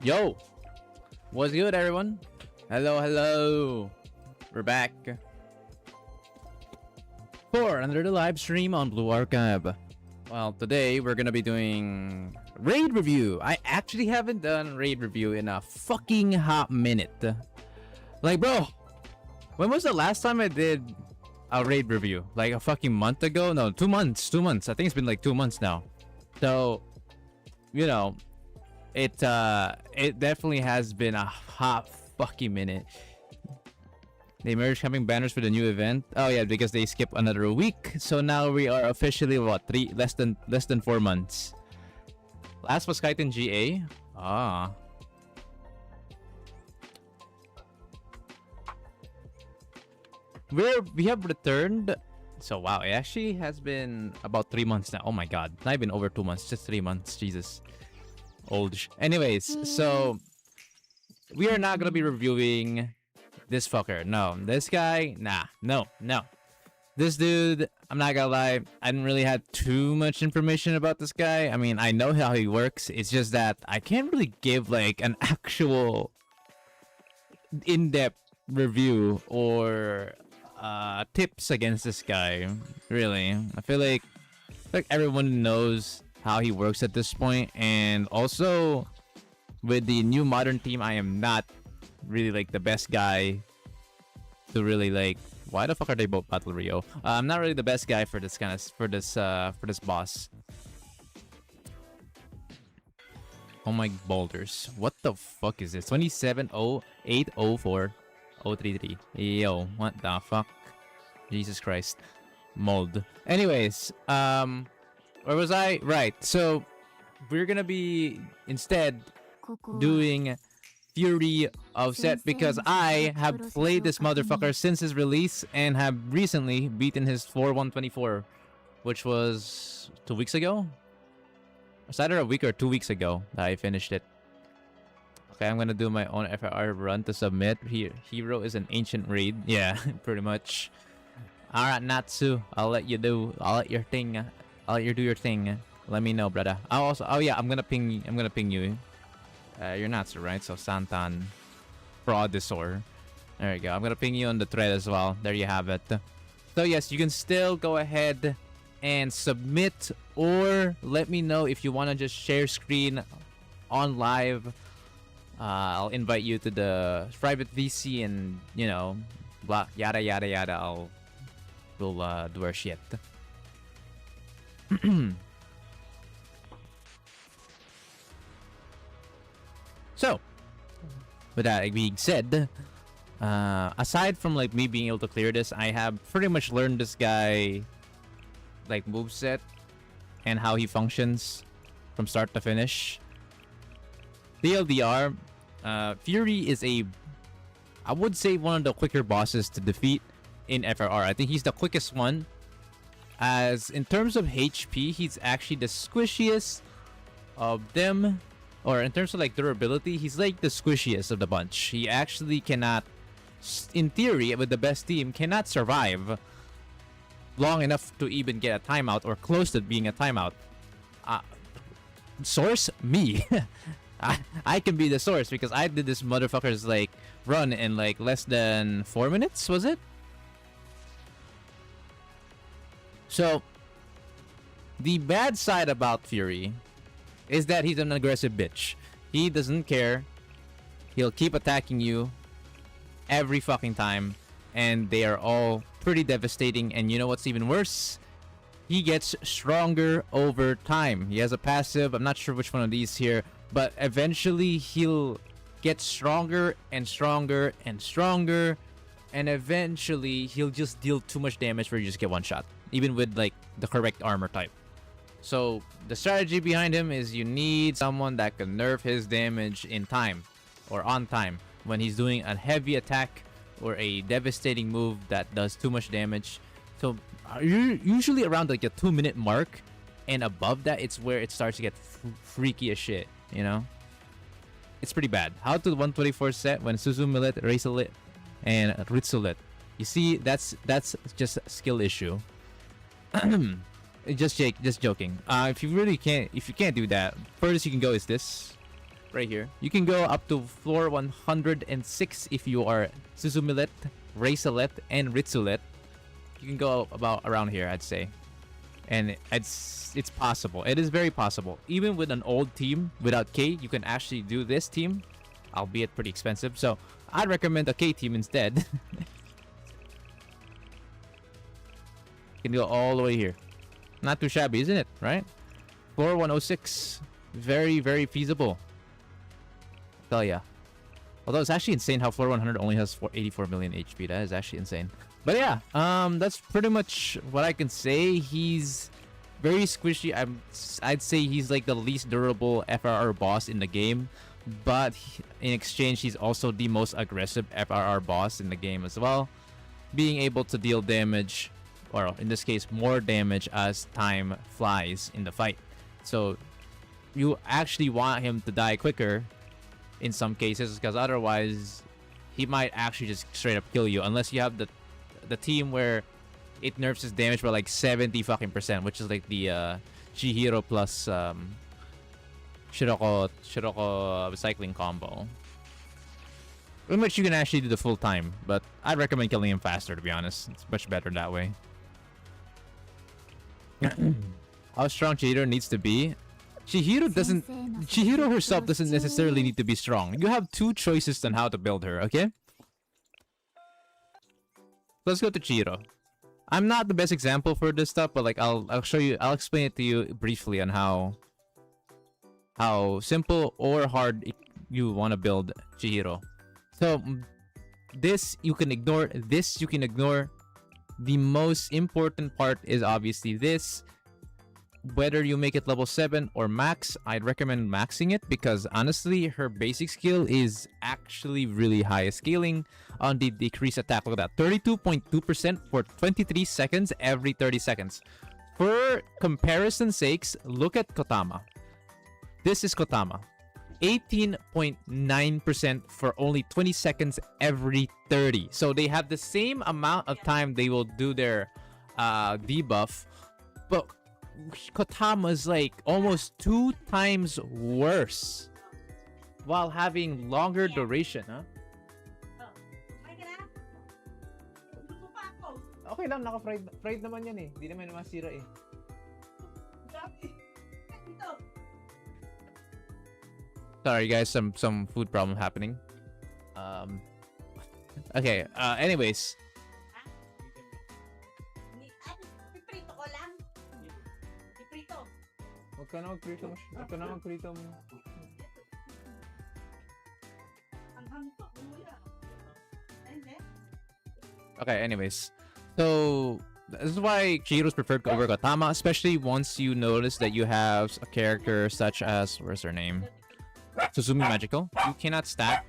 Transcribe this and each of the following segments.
Yo, what's good, everyone? Hello, hello. We're back for another live stream on Blue Archive. Well, today we're gonna be doing raid review. I actually haven't done raid review in a fucking hot minute. Like, bro, when was the last time I did a raid review? Like a fucking month ago? No, 2 months. 2 months. I think it's been like 2 months now. So, you know, it definitely has been a hot fucking minute. They merged having banners for the new event. Oh yeah, because they skip another week. So now we are officially what, less than 4 months. Last was Kite in GA. Ah. We have returned. So wow, it actually has been about 3 months now. Oh my god, not even over 2 months, just 3 months. Jesus, old. Anyways, so we are not gonna be reviewing this fucker. No, this guy, nah, no. This dude, I'm not gonna lie, I didn't really have too much information about this guy. I mean, I know how he works. It's just that I can't really give like an actual in-depth review or tips against this guy. Really, I feel like everyone knows how he works at this point, and also with the new modern team, I am not really like the best guy to really like. Why the fuck are they both Battle Rio? I'm not really the best guy for this kind of for this boss. Oh my boulders! What the fuck is this? 270804 033. Yo, what the fuck? Jesus Christ, mold. Anyways, where was I? Right. So we're gonna be instead doing Fury of Set because I have played this motherfucker since his release and have recently beaten his 4-124, which was 2 weeks ago. It's either a week or 2 weeks ago that I finished it. Okay, I'm gonna do my own FR run to submit. Hero is an ancient raid. Yeah, pretty much. Alright, Natsu, I'll let you do your thing. I'll let you do your thing. Let me know, brother. Oh yeah, I'm gonna ping you. You're Natsu, right? So Santan Fraudisor. There you go. I'm gonna ping you on the thread as well. There you have it. So yes, you can still go ahead and submit, or let me know if you want to just share screen on live. I'll invite you to the private VC, and you know, blah yada yada yada. We'll do our shit. So, with that being said, aside from like me being able to clear this, I have pretty much learned this guy like moveset and how he functions from start to finish. TLDR, Fury is I would say one of the quicker bosses to defeat in FRR. I think he's the quickest one. As in terms of HP, he's actually the squishiest of them. Or in terms of like durability, he's like the squishiest of the bunch. He actually cannot, in theory, with the best team, cannot survive long enough to even get a timeout or close to being a timeout. Source? Me. I can be the source because I did this motherfucker's like run in like less than 4 minutes, was it? So, the bad side about Fury is that he's an aggressive bitch. He doesn't care. He'll keep attacking you every fucking time, and they are all pretty devastating. And you know what's even worse? He gets stronger over time. He has a passive. I'm not sure which one of these here, but eventually he'll get stronger and stronger and stronger, and eventually he'll just deal too much damage where you just get one shot, even with like the correct armor type. So the strategy behind him is you need someone that can nerf his damage in time or on time when he's doing a heavy attack or a devastating move that does too much damage. So usually around like a 2-minute mark and above that, it's where it starts to get freaky as shit, you know? It's pretty bad. How to 124 set when Suzumilet, Racelet, and Ritsulet. You see, that's just a skill issue. Just joking. If you can't do that, furthest you can go is this. right here. You can go up to floor 106 if you are Suzumilet, Raisalet, and Ritsulet. You can go about around here, I'd say. And it's possible. It is very possible. Even with an old team, without K, you can actually do this team, albeit pretty expensive. So I'd recommend a K team instead. You can go all the way here. Not too shabby, isn't it? Right? Floor 106. Very, very feasible. Tell ya. Although it's actually insane how floor 100 only has 84 million HP. That is actually insane. But yeah, that's pretty much what I can say. He's very squishy. I'd say he's like the least durable FRR boss in the game. But in exchange, he's also the most aggressive FRR boss in the game as well. Being able to deal damage, or in this case, more damage as time flies in the fight. So you actually want him to die quicker in some cases, because otherwise he might actually just straight up kill you, unless you have the team where it nerfs his damage by like 70%, which is like the Chihiro plus Shiroko recycling combo, in which you can actually do the full time. But I'd recommend killing him faster, to be honest. It's much better that way. How strong Chihiro needs to be? Chihiro herself doesn't necessarily need to be strong. You have two choices on how to build her, okay? Let's go to Chihiro. I'm not the best example for this stuff, but like I'll show you, I'll explain it to you briefly on how simple or hard you want to build Chihiro. So this you can ignore, this you can ignore. The most important part is obviously this. Whether you make it level 7 or max, I'd recommend maxing it, because honestly, her basic skill is actually really high. Scaling on the decreased attack, look at that, 32.2% for 23 seconds every 30 seconds. For comparison's sakes, look at Kotama. This is Kotama. 18.9% for only 20 seconds every 30. So they have the same amount of time they will do their debuff, but Kotama's like almost 2 times worse while having longer duration, huh? Okay lang, naka-fried naman yan eh. Di naman masira eh. Sorry guys, some food problem happening. Okay, anyways. Okay, anyways. So this is why Chihiro's preferred over Kotama, especially once you notice that you have a character such as, where's her name? Suzumi Magical. You cannot stack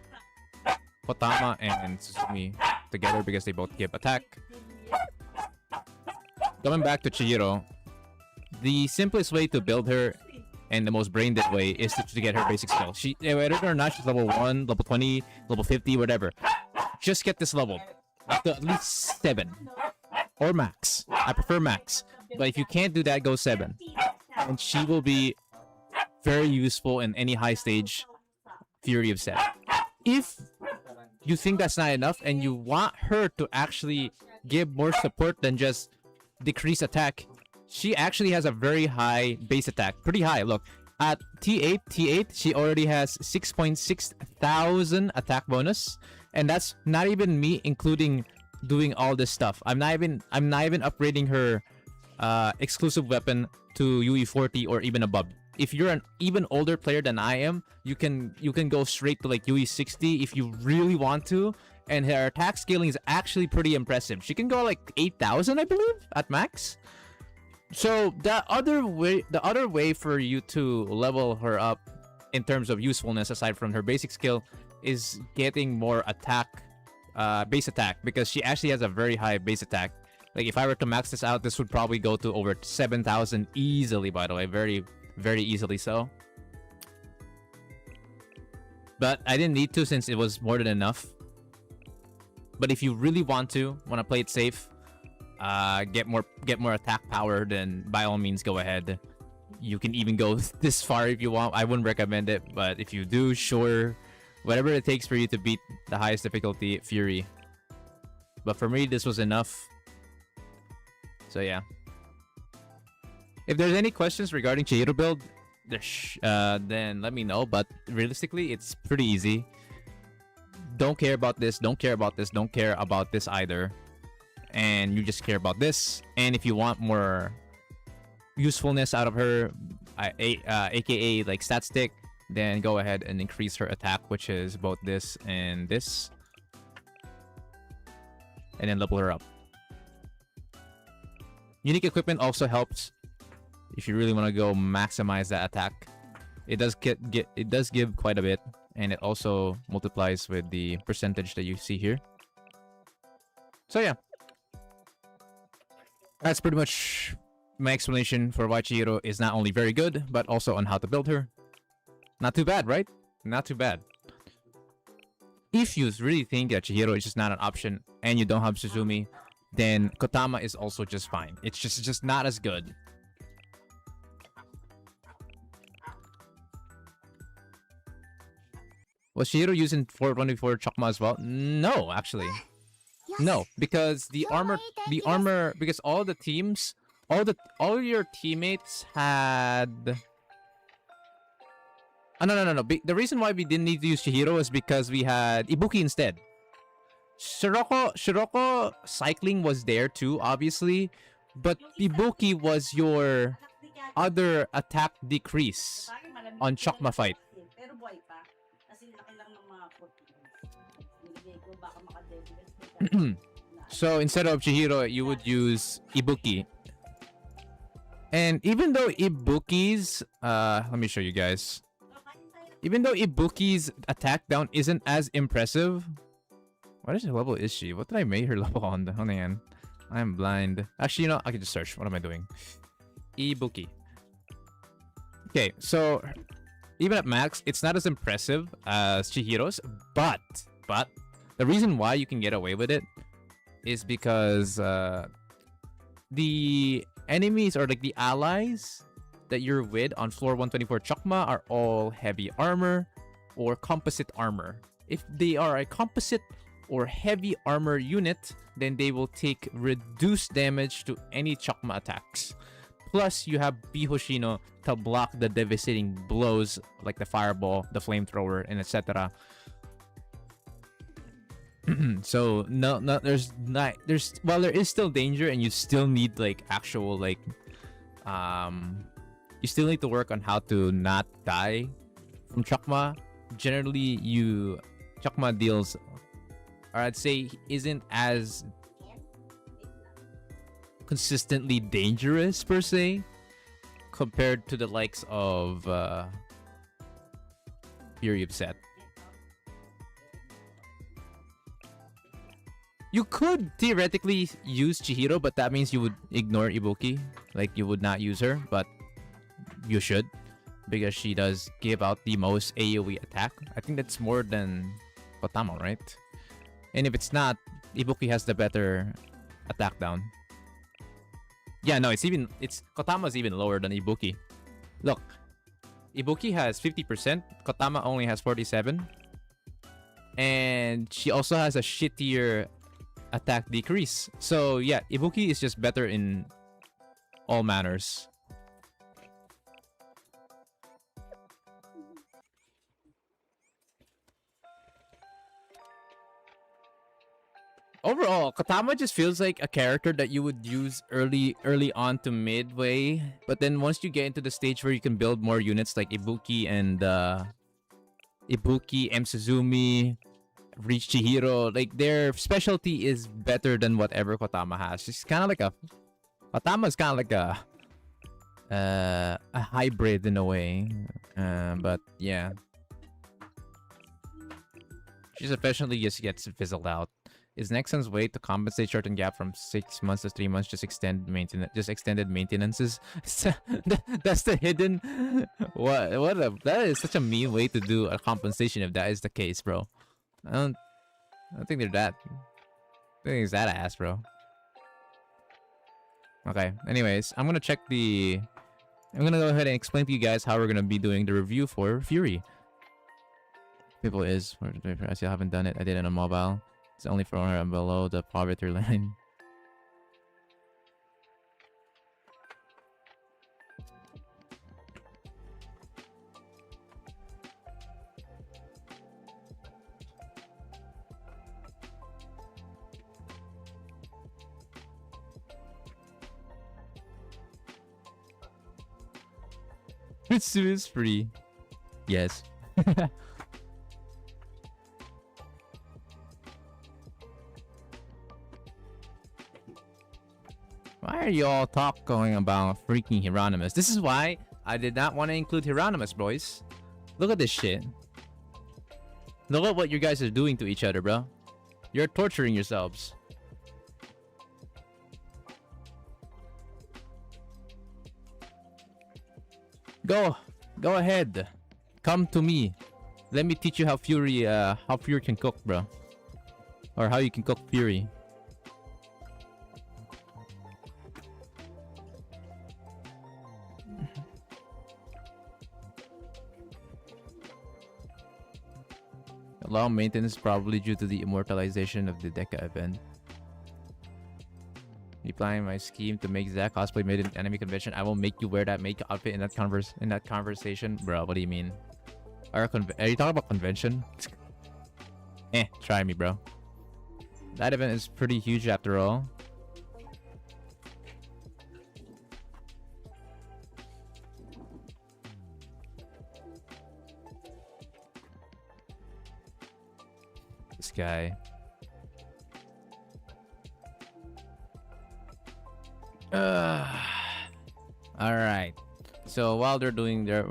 Kotama and Suzumi together because they both give attack. Coming back to Chihiro, the simplest way to build her and the most brain dead way is to get her basic skill. Whether or not she's level 1, level 20, level 50, whatever, just get this level up to at least 7 or max. I prefer max, but if you can't do that, go 7, and she will be very useful in any high stage Fury of 7. If you think that's not enough and you want her to actually give more support than just decrease attack, she actually has a very high base attack. Pretty high. Look, at T8, she already has 6.6 thousand attack bonus, and that's not even me including doing all this stuff. I'm not even upgrading her exclusive weapon to UE40 or even above. If you're an even older player than I am, you can go straight to like UE60 if you really want to, and her attack scaling is actually pretty impressive. She can go like 8,000, I believe, at max. So the other way for you to level her up in terms of usefulness, aside from her basic skill, is getting more attack, base attack, because she actually has a very high base attack. Like if I were to max this out, this would probably go to over 7,000 easily, by the way, very, very easily so. But I didn't need to, since it was more than enough. But if you really want to play it safe, get more attack power, then by all means go ahead. You can even go this far if you want. I wouldn't recommend it, but if you do, sure. Whatever it takes for you to beat the highest difficulty Fury. But for me, this was enough. So yeah. If there's any questions regarding Chihiro build, then let me know. But realistically, it's pretty easy. Don't care about this, don't care about this, don't care about this either. And you just care about this. And if you want more usefulness out of her, aka like stat stick, then go ahead and increase her attack, which is both this and this. And then level her up. Unique equipment also helps if you really want to go maximize that attack. It does give quite a bit, and it also multiplies with the percentage that you see here. So yeah, that's pretty much my explanation for why Chihiro is not only very good, but also on how to build her. Not too bad, right? Not too bad. If you really think that Chihiro is just not an option and you don't have Suzumi, then Kotama is also just fine. It's just not as good. Was Chihiro using 424 Chakma as well? No, actually. No, because the armor, because all the teams, all your teammates had... Oh, no. The reason why we didn't need to use Chihiro is because we had Ibuki instead. Shiroko cycling was there too, obviously, but Ibuki was your other attack decrease on Chakma fight. So instead of Chihiro, you would use Ibuki. And even though Ibuki's, let me show you guys. Even though Ibuki's attack down isn't as impressive, what level is she? What did I make her level on? Hold on. I'm blind. Actually, you know, I can just search. What am I doing? Ibuki. Okay, so even at max, it's not as impressive as Chihiro's, but the reason why you can get away with it is because the enemies or like the allies that you're with on floor 124 Chakma are all heavy armor or composite armor. If they are a composite or heavy armor unit, then they will take reduced damage to any Chakma attacks. Plus, you have Bihoshino to block the devastating blows like the fireball, the flamethrower, and etc. So there is still danger, and you still need like actual like you still need to work on how to not die from Chakma. Generally, Chakma deals, or I'd say, isn't as consistently dangerous per se compared to the likes of Fury of Set. You could theoretically use Chihiro, but that means you would ignore Ibuki. Like, you would not use her, but you should, because she does give out the most AoE attack. I think that's more than Kotama, right? And if it's not, Ibuki has the better attack down. Yeah, no, Kotama's even lower than Ibuki. Look, Ibuki has 50%, Kotama only has 47%. And she also has a shittier attack decrease. So yeah, Ibuki is just better in all manners. Overall, Kotama just feels like a character that you would use early on to midway, but then once you get into the stage where you can build more units like Ibuki and M. Suzumi, reach Chihiro, like their specialty is better than whatever Kotama has. It's kind of like Kotama's kind of like a hybrid in a way, but yeah, she efficiently just gets fizzled out. Is Nexon's way to compensate shortened gap from 6 months to 3 months extended maintenances? That's the hidden. That is such a mean way to do a compensation if that is the case, bro. I don't think they're that. I think it's that ass, bro. Okay. Anyways, I'm gonna check the I'm gonna go ahead and explain to you guys how we're gonna be doing the review for Fury. People is, I still haven't done it. I did it on mobile. It's only for below the poverty line. Mitsu is free. Yes. Why are you all talking about freaking Hieronymus? This is why I did not want to include Hieronymus, boys. Look at this shit. Look at what you guys are doing to each other, bro. You're torturing yourselves. Go ahead. Come to me. Let me teach you how Fury can cook, bro. Or how you can cook Fury. Low maintenance probably due to the immortalization of the Deca event. Replying my scheme to make Zack cosplay made an enemy convention. I will make you wear that make outfit in that conversation. Bro, what do you mean? Are you talking about convention? Try me, bro. That event is pretty huge after all. This guy. All right. So while they're doing their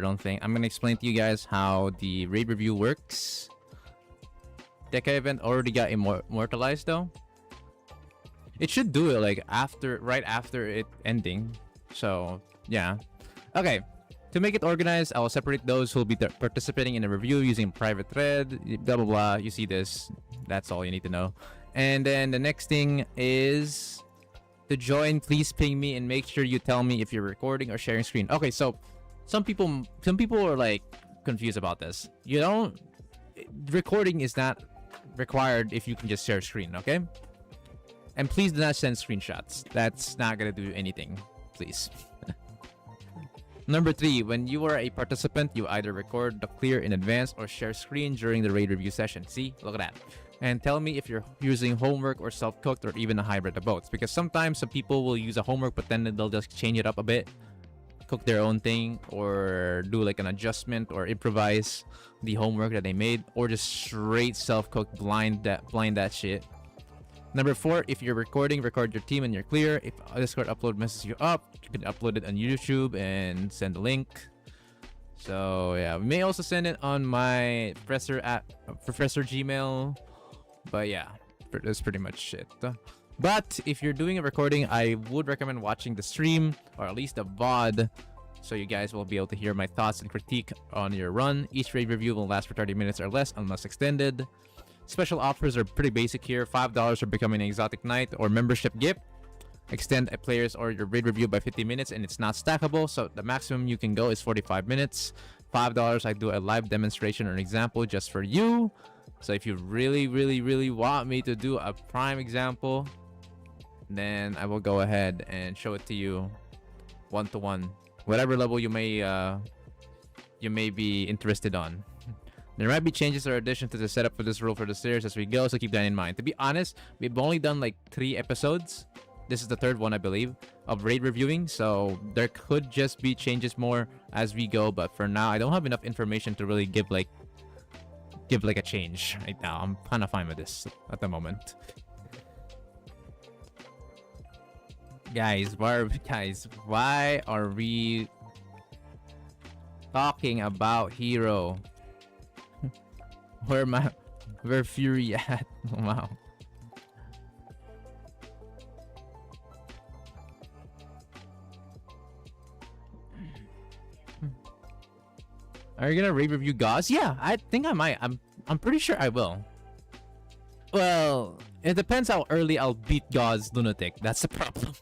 own thing, I'm gonna explain to you guys how the raid review works. Deca event already got immortalized though. It should do it like right after it ending. So yeah. Okay. To make it organized, I will separate those who will be participating in the review using private thread. Blah blah blah. You see this? That's all you need to know. And then the next thing is to join. Please ping me and make sure you tell me if you're recording or sharing screen. Okay, so some people are like confused about this. Recording is not required if you can just share screen, okay? And please do not send screenshots. That's not gonna do anything, please. Number 3, when you are a participant, you either record the clear in advance or share screen during the raid review session. See, look at that. And tell me if you're using homework or self-cooked or even a hybrid of both. Because sometimes some people will use a homework, but then they'll just change it up a bit, cook their own thing, or do like an adjustment or improvise the homework that they made, or just straight self-cooked blind that shit. Number 4, if you're recording, record your team and you're clear. If a Discord upload messes you up, you can upload it on YouTube and send the link. So yeah, we may also send it on my Professor Gmail. But yeah, that's pretty much it. But if you're doing a recording, I would recommend watching the stream or at least the VOD, so you guys will be able to hear my thoughts and critique on your run. Each raid review will last for 30 minutes or less unless extended. Special offers are pretty basic here. $5 for becoming an exotic knight or membership gift. Extend a player's or your raid review by 50 minutes and it's not stackable, so the maximum you can go is 45 minutes. $5, I do a live demonstration or an example just for you. So if you really want me to do a prime example, then I will go ahead and show it to you one-to-one, whatever level you may be interested on. There might be changes or additions to the setup for this rule for the series as we go, so keep that in mind. To be honest, we've only done like 3 episodes. This is the 3rd one, I believe, of raid reviewing, so there could just be changes more as we go, but for now I don't have enough information to really give like a change right now. I'm kind of fine with this at the moment. Guys, why are we talking about Hero? Where Fury at? Wow. Are you gonna raid review Gauss? Yeah, I think I might. I'm pretty sure I will. Well, it depends how early I'll beat Gauss Lunatic. That's the problem.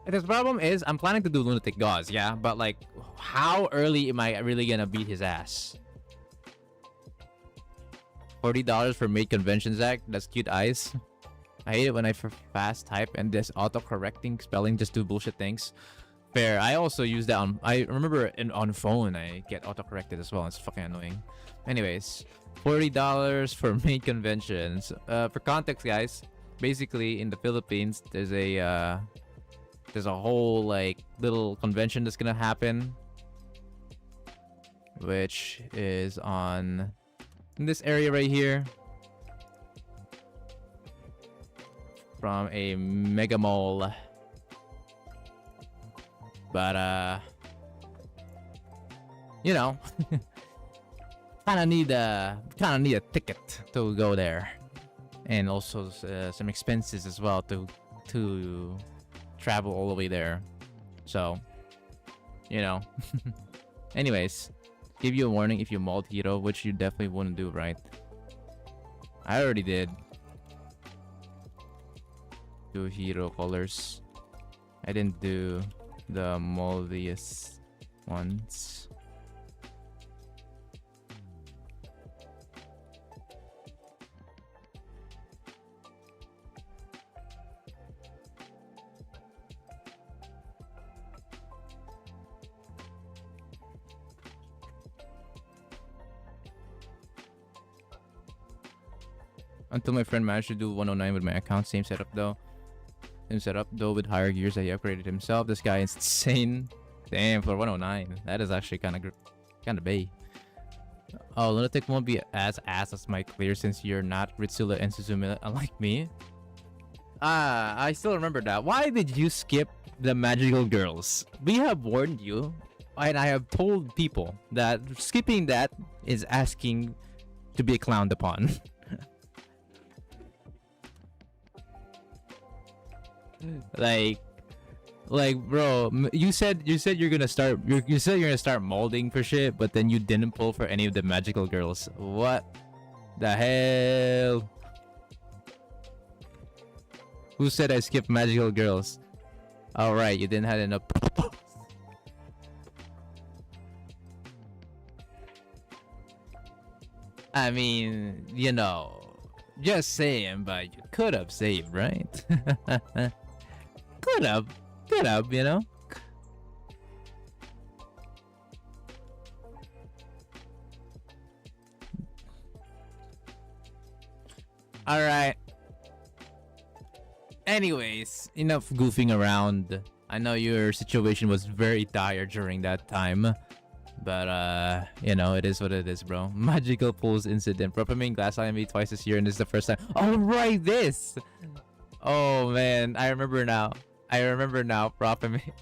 The problem is, I'm planning to do Lunatic Gauze, yeah? But, like, how early am I really gonna beat his ass? $40 for Maid Convention, Zach? That's cute eyes. I hate it when I fast type and this auto-correcting spelling just do bullshit things. Fair. I also use that on... I remember on phone, I get auto-corrected as well. It's fucking annoying. Anyways, $40 for Maid Conventions. For context, guys, basically, in the Philippines, there's a whole, like, little convention that's gonna happen. Which is on... in this area right here. From a mega mall. But you know, kind of need a ticket to go there, and also some expenses as well to travel all the way there. So, you know. Anyways, give you a warning if you mold hero, which you definitely wouldn't do, right? I already did. Do hero colors. I didn't do the moldiest ones. Until my friend managed to do 109 with my account. Same setup though. With higher gears that he upgraded himself. This guy is insane. Damn, for 109. That is actually kind of bay. Oh, Lunatic won't be as ass as my clear since you're not Ritsula and Suzumi unlike me. I still remember that. Why did you skip the magical girls? We have warned you, and I have told people that skipping that is asking to be clowned upon. like bro, you said you're gonna start you said you're gonna start molding for shit, but then you didn't pull for any of the magical girls. What the hell? Who said I skipped magical girls? All right, you didn't have enough. I mean, you know, just saying, but you could have saved, right? Could have, you know. All right. Anyways, enough goofing around. I know your situation was very dire during that time, but you know, it is what it is, bro. Magical pulls incident. Propamine glass eye me twice this year, and this is the first time. Oh right, this. Oh man, I remember now. Propamine.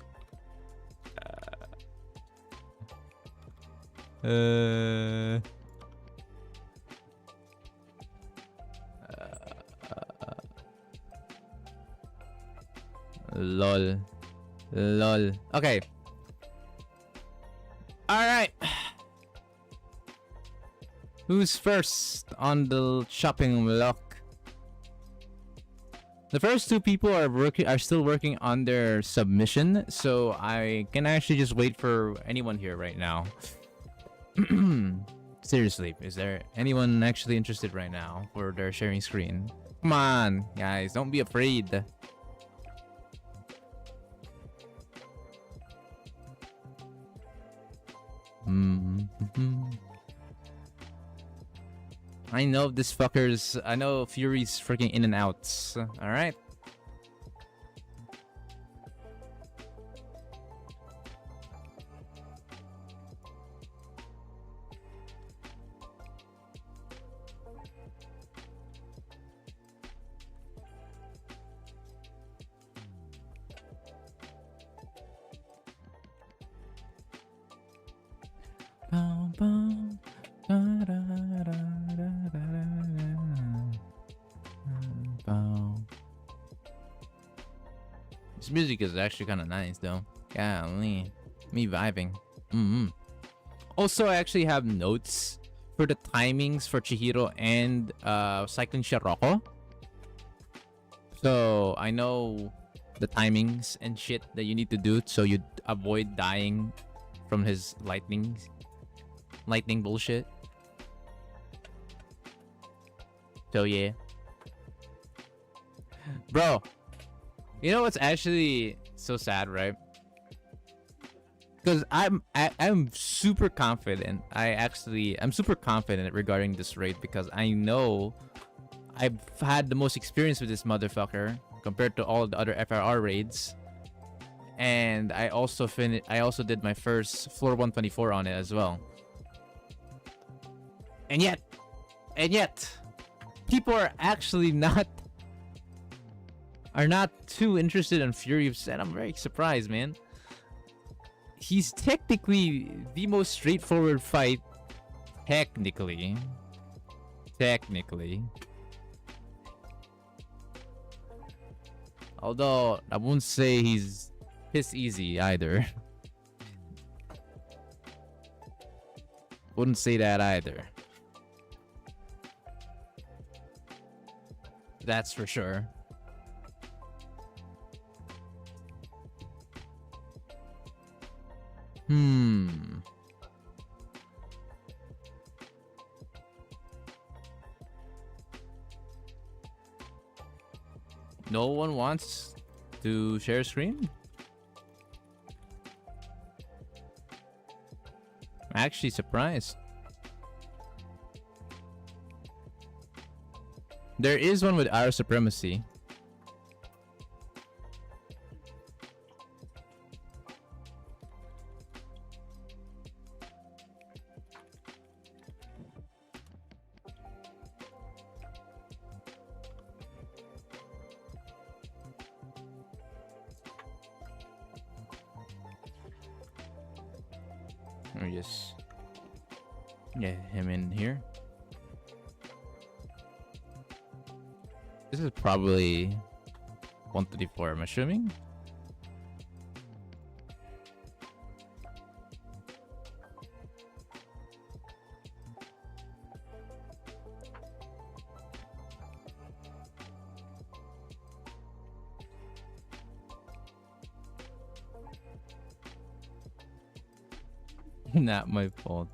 Lol. Okay. Alright. Who's first on the shopping block? The first two people are still working on their submission, so I can actually just wait for anyone here right now. Seriously, is there anyone actually interested right now for their sharing screen? Come on, guys, don't be afraid. I know this fucker's. I know Fury's freaking in and outs. All right. This music is actually kind of nice, though. Golly, me vibing. Also, I actually have notes for the timings for Chihiro and Cycling Shiroko. So I know the timings and shit that you need to do so you avoid dying from his lightning bullshit. So yeah, bro. You know what's actually so sad, right? Because I'm super confident. I'm super confident regarding this raid because I know I've had the most experience with this motherfucker compared to all the other FRR raids. And I also did my first floor 124 on it as well. And yet, people are actually not too interested in Fury of Set. I'm very surprised, man. He's technically the most straightforward fight. Technically. Although, I won't say he's piss easy either. Wouldn't say that either. That's for sure. No one wants to share screen? I'm actually surprised. There is one with our supremacy. Let me just get him in here. This is probably 134, I'm assuming. Not my fault.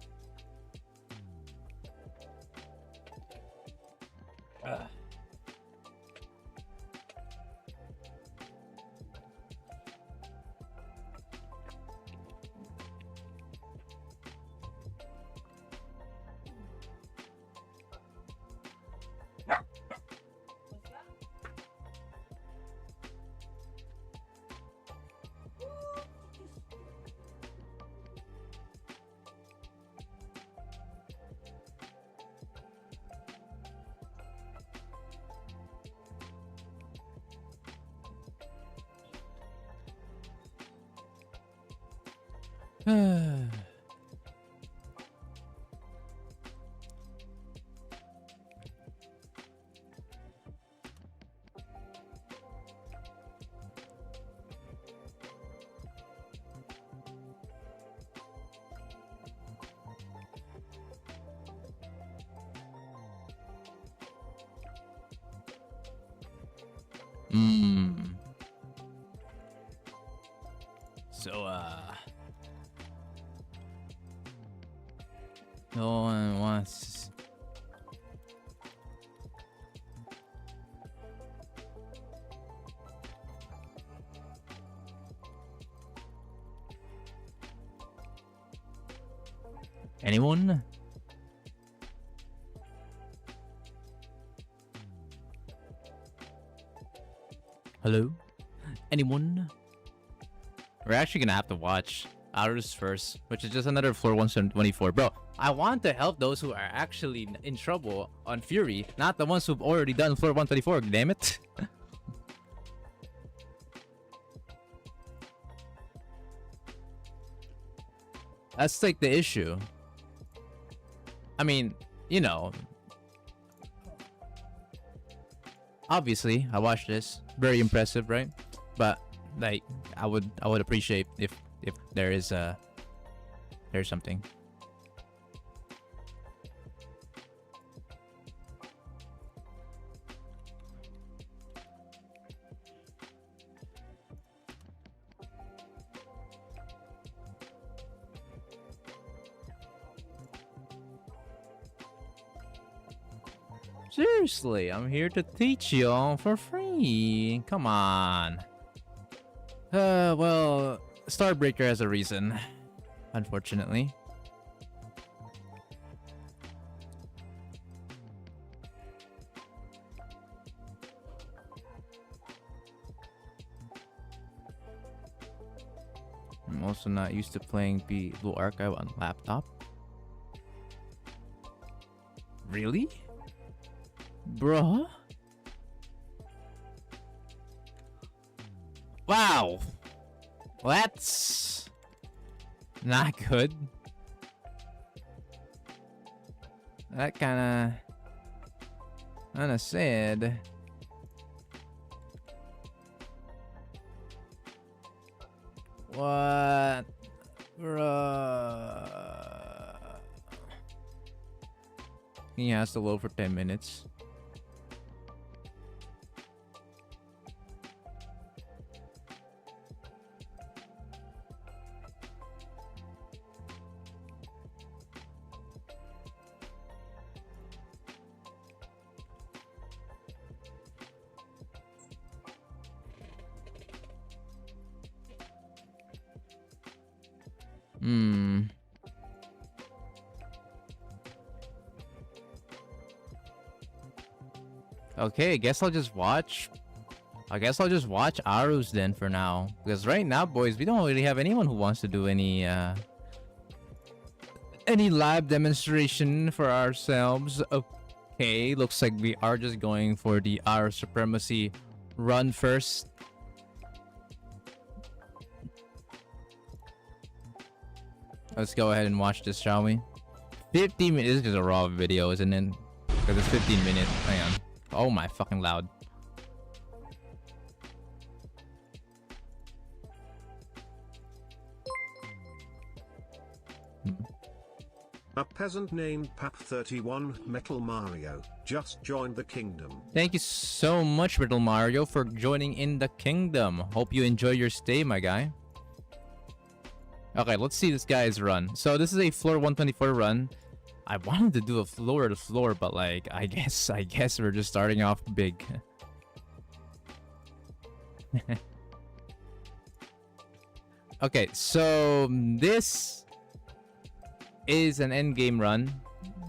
So, no one wants. Anyone? Hello? Anyone? We're actually gonna have to watch ours first, which is just another floor 124. Bro, I want to help those who are actually in trouble on Fury, not the ones who've already done floor 124, damn it. That's like the issue. I mean, you know, obviously I watched this, very impressive, right? But like I would appreciate if there is there's something. Seriously, I'm here to teach you all for free. Come on. Well, Starbreaker has a reason, unfortunately. I'm also not used to playing Blue Archive on laptop. Really? Bruh? Wow. That's not good. That kinda sad. What? Bruh. He has to load for 10 minutes. Okay, I guess I'll just watch Arus then for now. Because right now, boys, we don't really have anyone who wants to do any live demonstration for ourselves. Okay, looks like we are just going for the Aru Supremacy run first. Let's go ahead and watch this, shall we? 15 minutes. This is just a raw video, isn't it? Because it's 15 minutes. Hang on. Oh my fucking loud. A peasant named Pap31 Metal Mario just joined the kingdom. Thank you so much, Metal Mario, for joining in the kingdom. Hope you enjoy your stay, my guy. Okay, let's see this guy's run. So this is a floor 124 run. I wanted to do a floor to floor, but like I guess we're just starting off big. Okay, so this is an end game run.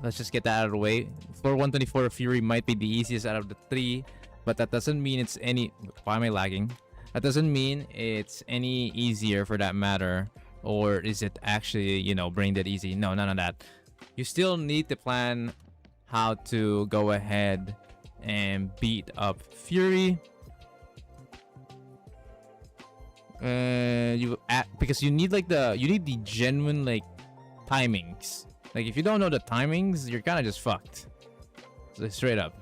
Let's just get that out of the way. Floor 124 Fury might be the easiest out of the three, but that doesn't mean it's any. Why am I lagging? That doesn't mean it's any easier for that matter. Or is it actually, you know, brain dead easy? No, none of that. You still need to plan how to go ahead and beat up Fury. Because you need like the genuine like timings. Like if you don't know the timings, you're kind of just fucked. So straight up.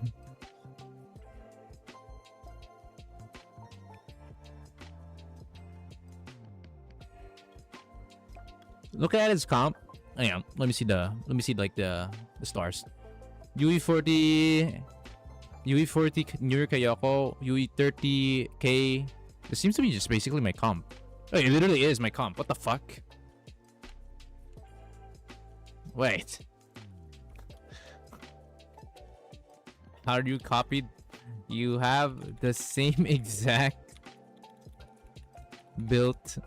Look at his comp. Hang on, let me see like the stars. UE40 Nuri Kayoko, UE30K. This seems to be just basically my comp. Oh, it literally is my comp. What the fuck? Wait. How are you copied? You have the same exact built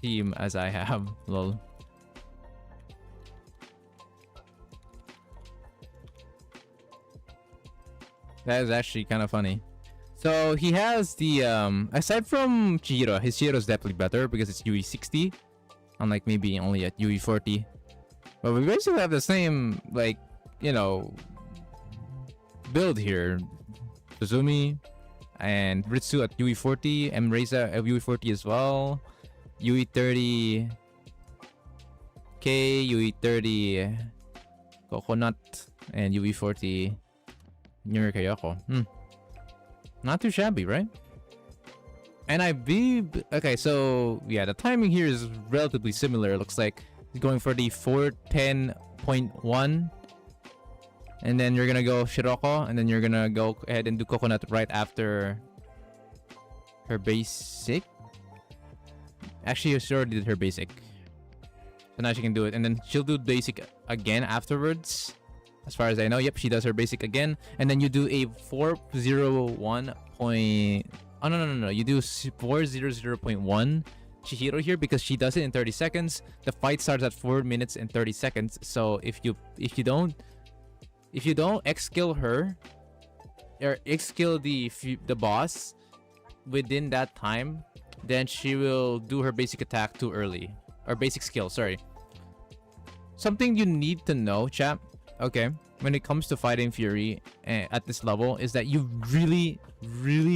team as I have. Lol. That is actually kind of funny. So he has the aside from Chihiro, his Chihiro is definitely better because it's UE60, unlike maybe only at UE40. But we basically have the same, like, you know, build here. Suzumi and Ritsu at UE40, Emreza at UE40 as well. UE30 K, UE30 Coconut, and UE40 Nuri Kayoko. Not too shabby, right? And I believe, okay, so yeah, the timing here is relatively similar. It looks like he's going for the 410.1, and then you're gonna go Shiroko, and then you're gonna go ahead and do Coconut right after her basic. Actually, she already did her basic, so now she can do it, and then she'll do basic again afterwards. as far as I know. Yep, she does her basic again, and then you do a 401 point. Oh no! You do 400.1 Chihiro here because she does it in 30 seconds. The fight starts at 4 minutes and 30 seconds. So if you don't X skill her or X skill the boss within that time, then she will do her basic attack too early, or basic skill. Sorry. Something you need to know, chap. Okay, when it comes to fighting Fury at this level, is that you really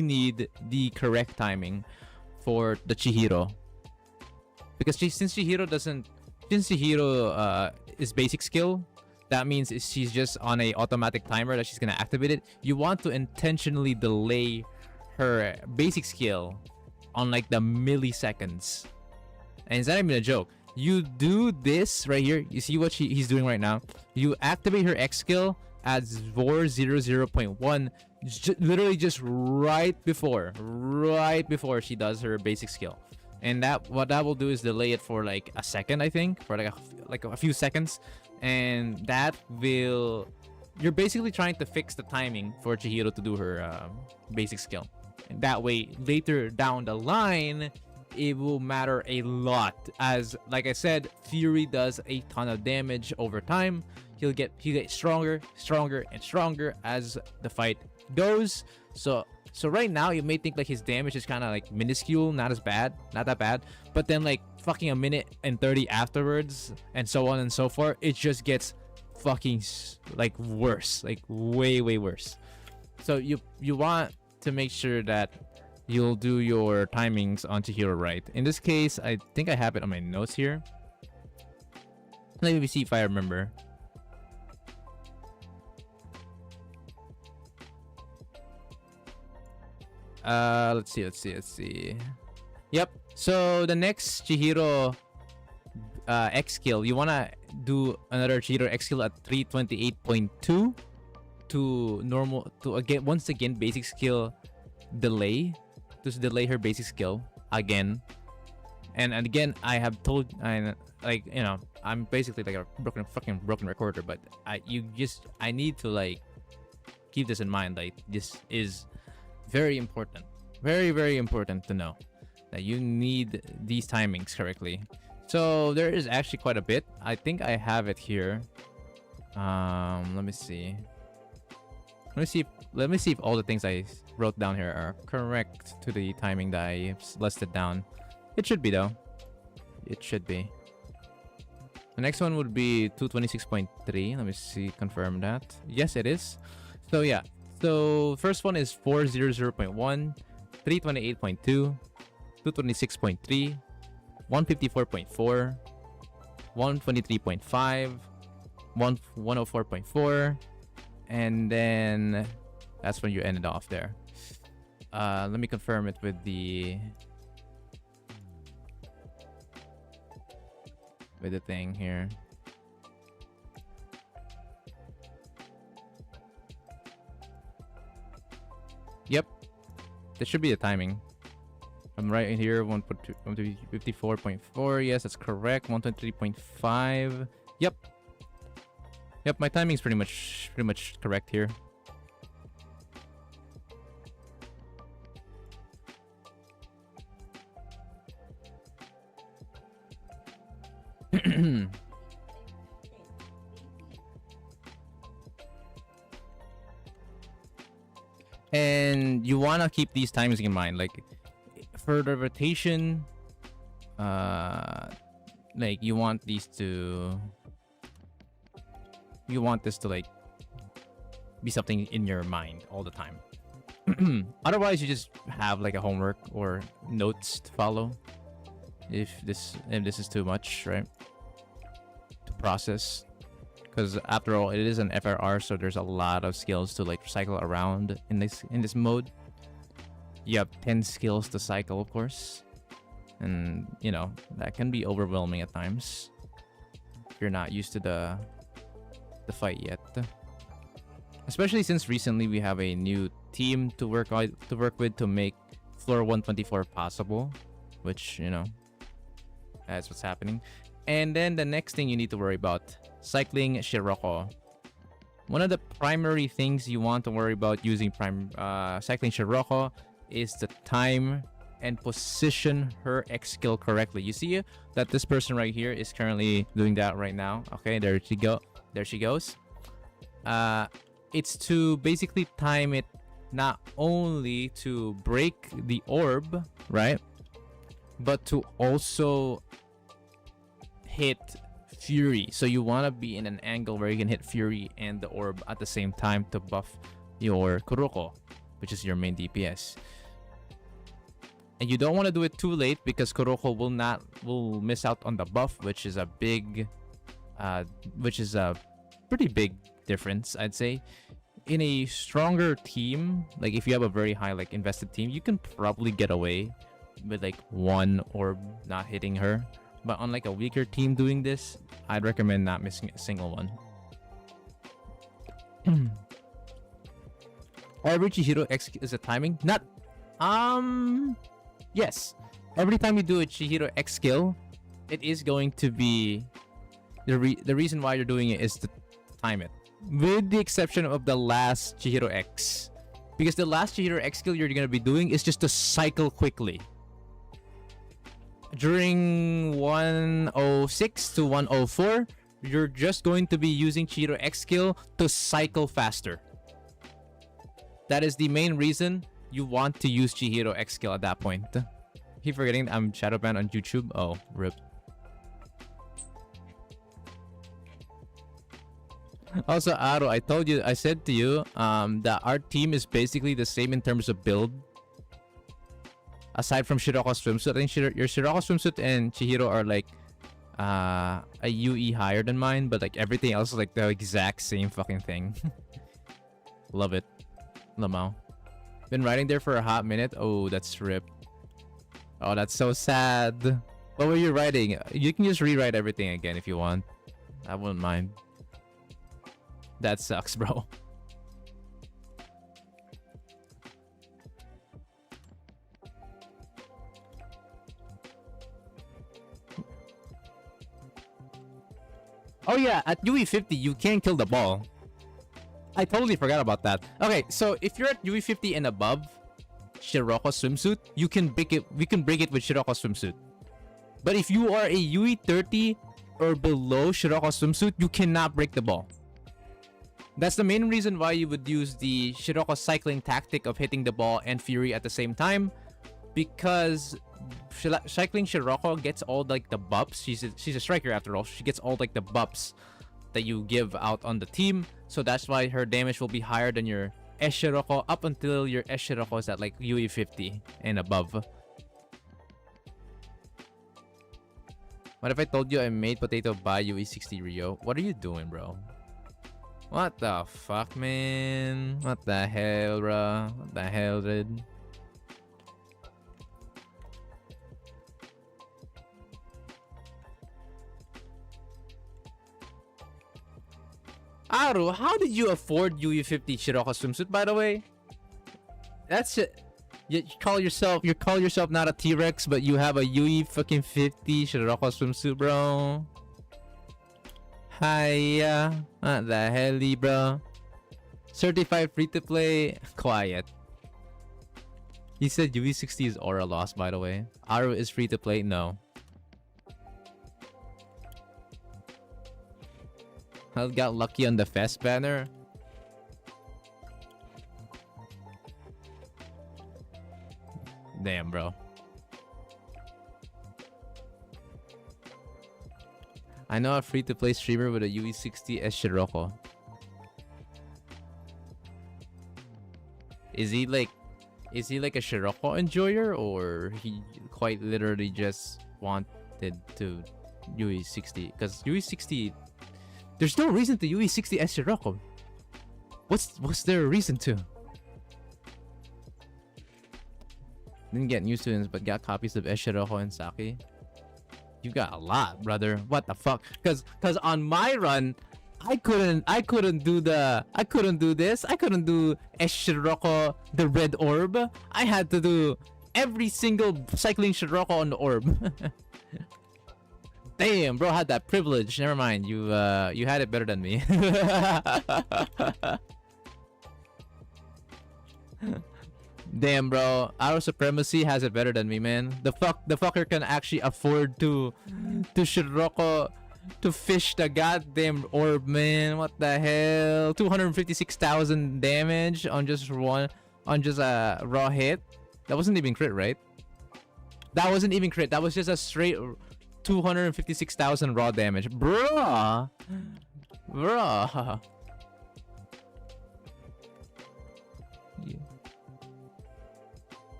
need the correct timing for the Chihiro, because since Chihiro is basic skill, that means she's just on a automatic timer that she's gonna activate it. You want to intentionally delay her basic skill on like the milliseconds, and it's not even a joke. You do this right here. You see what he's doing right now? You activate her X skill at 400.1, literally just right before she does her basic skill. And what that will do is delay it for like a second, I think, for like a few seconds. And that will, you're basically trying to fix the timing for Chihiro to do her basic skill. And that way, later down the line, it will matter a lot, as like I said, Fury does a ton of damage over time. He'll get stronger and stronger as the fight goes. So right now you may think like his damage is kind of like minuscule, not that bad, but then like fucking a minute and 30 afterwards, and so on and so forth, it just gets fucking like worse, like way worse. So you want to make sure that you'll do your timings on Chihiro right. In this case, I think I have it on my notes here. Let me see if I remember. Let's see. Yep. So the next Chihiro X skill, you wanna do another Chihiro X skill at 328.2 to once again basic skill delay. To delay her basic skill again, and again, I have told, I'm basically like a broken recorder, but I need to like keep this in mind. Like, this is very important, very important to know that you need these timings correctly. So there is actually quite a bit. I think I have it here. Let me see if all the things I wrote down here are correct to the timing that I listed down. It should be, though. It should be. The next one would be 226.3. Let me see, confirm that. Yes, it is. So yeah. So first one is 400.1, 328.2, 226.3, 154.4, 123.5, 104.4, and then that's when you ended off there. Let me confirm it with the thing here. Yep, that should be the timing. I'm right in here. 154.4. Yes, that's correct. 123.5. Yep, my timing's pretty much correct here. And you want to keep these timings in mind, like for the rotation, like you want this to like be something in your mind all the time. Otherwise, you just have like a homework or notes to follow if this is too much, right, to process. Because after all, it is an FRR, so there's a lot of skills to like cycle around in this mode. You have 10 skills to cycle, of course, and you know that can be overwhelming at times if you're not used to the fight yet. Especially since recently we have a new team to work with to make floor 124 possible, which, you know, that's what's happening. And then the next thing you need to worry about, cycling Shiroko. one of the primary things you want to worry about using cycling Scirocco is the time and position her X skill correctly. You see that this person right here is currently doing that right now. Okay, there she goes. It's to basically time it not only to break the orb, right, but to also hit Fury. So you want to be in an angle where you can hit Fury and the orb at the same time to buff your Kuroko, which is your main DPS. And you don't want to do it too late because Kuroko will miss out on the buff, which is a pretty big difference, I'd say. In a stronger team, like if you have a very high like invested team, you can probably get away with like one orb not hitting her. But on like a weaker team doing this, I'd recommend not missing a single one. Every Chihiro X is a timing? Not yes. Every time you do a Chihiro X skill, it is going to be the reason why you're doing it is to time it. With the exception of the last Chihiro X. Because the last Chihiro X skill you're gonna be doing is just to cycle quickly. During 106 to 104, you're just going to be using Chihiro X skill to cycle faster. That is the main reason you want to use Chihiro X skill at that point. Keep forgetting I'm shadowbanned on YouTube. Oh, rip. Also, Aro, I said to you that our team is basically the same in terms of build. Aside from Scirocco swimsuit, I think your Scirocco swimsuit and Chihiro are like a UE higher than mine, but like everything else is like the exact same fucking thing. Love it. Lamau. Been riding there for a hot minute. Oh, that's rip. Oh, that's so sad. What were you riding? You can just rewrite everything again if you want. I wouldn't mind. That sucks, bro. Oh yeah, at UE50 you can kill the ball. I totally forgot about that. Okay, so if you're at UE50 and above Scirocco swimsuit, you can break it. We can break it with Scirocco swimsuit. But if you are a UE30 or below Scirocco swimsuit, you cannot break the ball. That's the main reason why you would use the Scirocco cycling tactic of hitting the ball and Fury at the same time, because cycling Scirocco gets all like the buffs. She's a striker after all. She gets all like the buffs that you give out on the team, so that's why her damage will be higher than your S Scirocco up until your S Scirocco is at like UE50 and above. What if I told you I made potato by UE60 Rio? What are you doing, bro? What the fuck, man? What the hell, bro? What the hell, dude? Aru, how did you afford UE50 Scirocco swimsuit, by the way? That's it. You call yourself not a T-Rex, but you have a UE fucking 50 Scirocco swimsuit, bro. Hiya. What the hell, bro? Certified free to play. Quiet. He said UE60 is aura loss, by the way. Aru is free to play. No. I got lucky on the fest banner. Damn, bro. I know a free-to-play streamer with a UE60 S Scirocco. Is he like a Scirocco enjoyer, or he quite literally just wanted to UE60? Because UE60, there's no reason to UE60 S Scirocco. What's there a reason to? Didn't get used to it, but got copies of S Scirocco and Saki. You got a lot, brother. What the fuck? Cause on my run, I couldn't do this. I couldn't do S Scirocco, the red orb. I had to do every single cycling Scirocco on the orb. Damn, bro had that privilege. Never mind. You had it better than me. Damn, bro. Our supremacy has it better than me, man. The fucker can actually afford to Shiroko to fish the goddamn orb, man. What the hell? 256,000 damage on just a raw hit. That wasn't even crit, right? That wasn't even crit. That was just a straight 256,000 raw damage. Bruh. Bruh.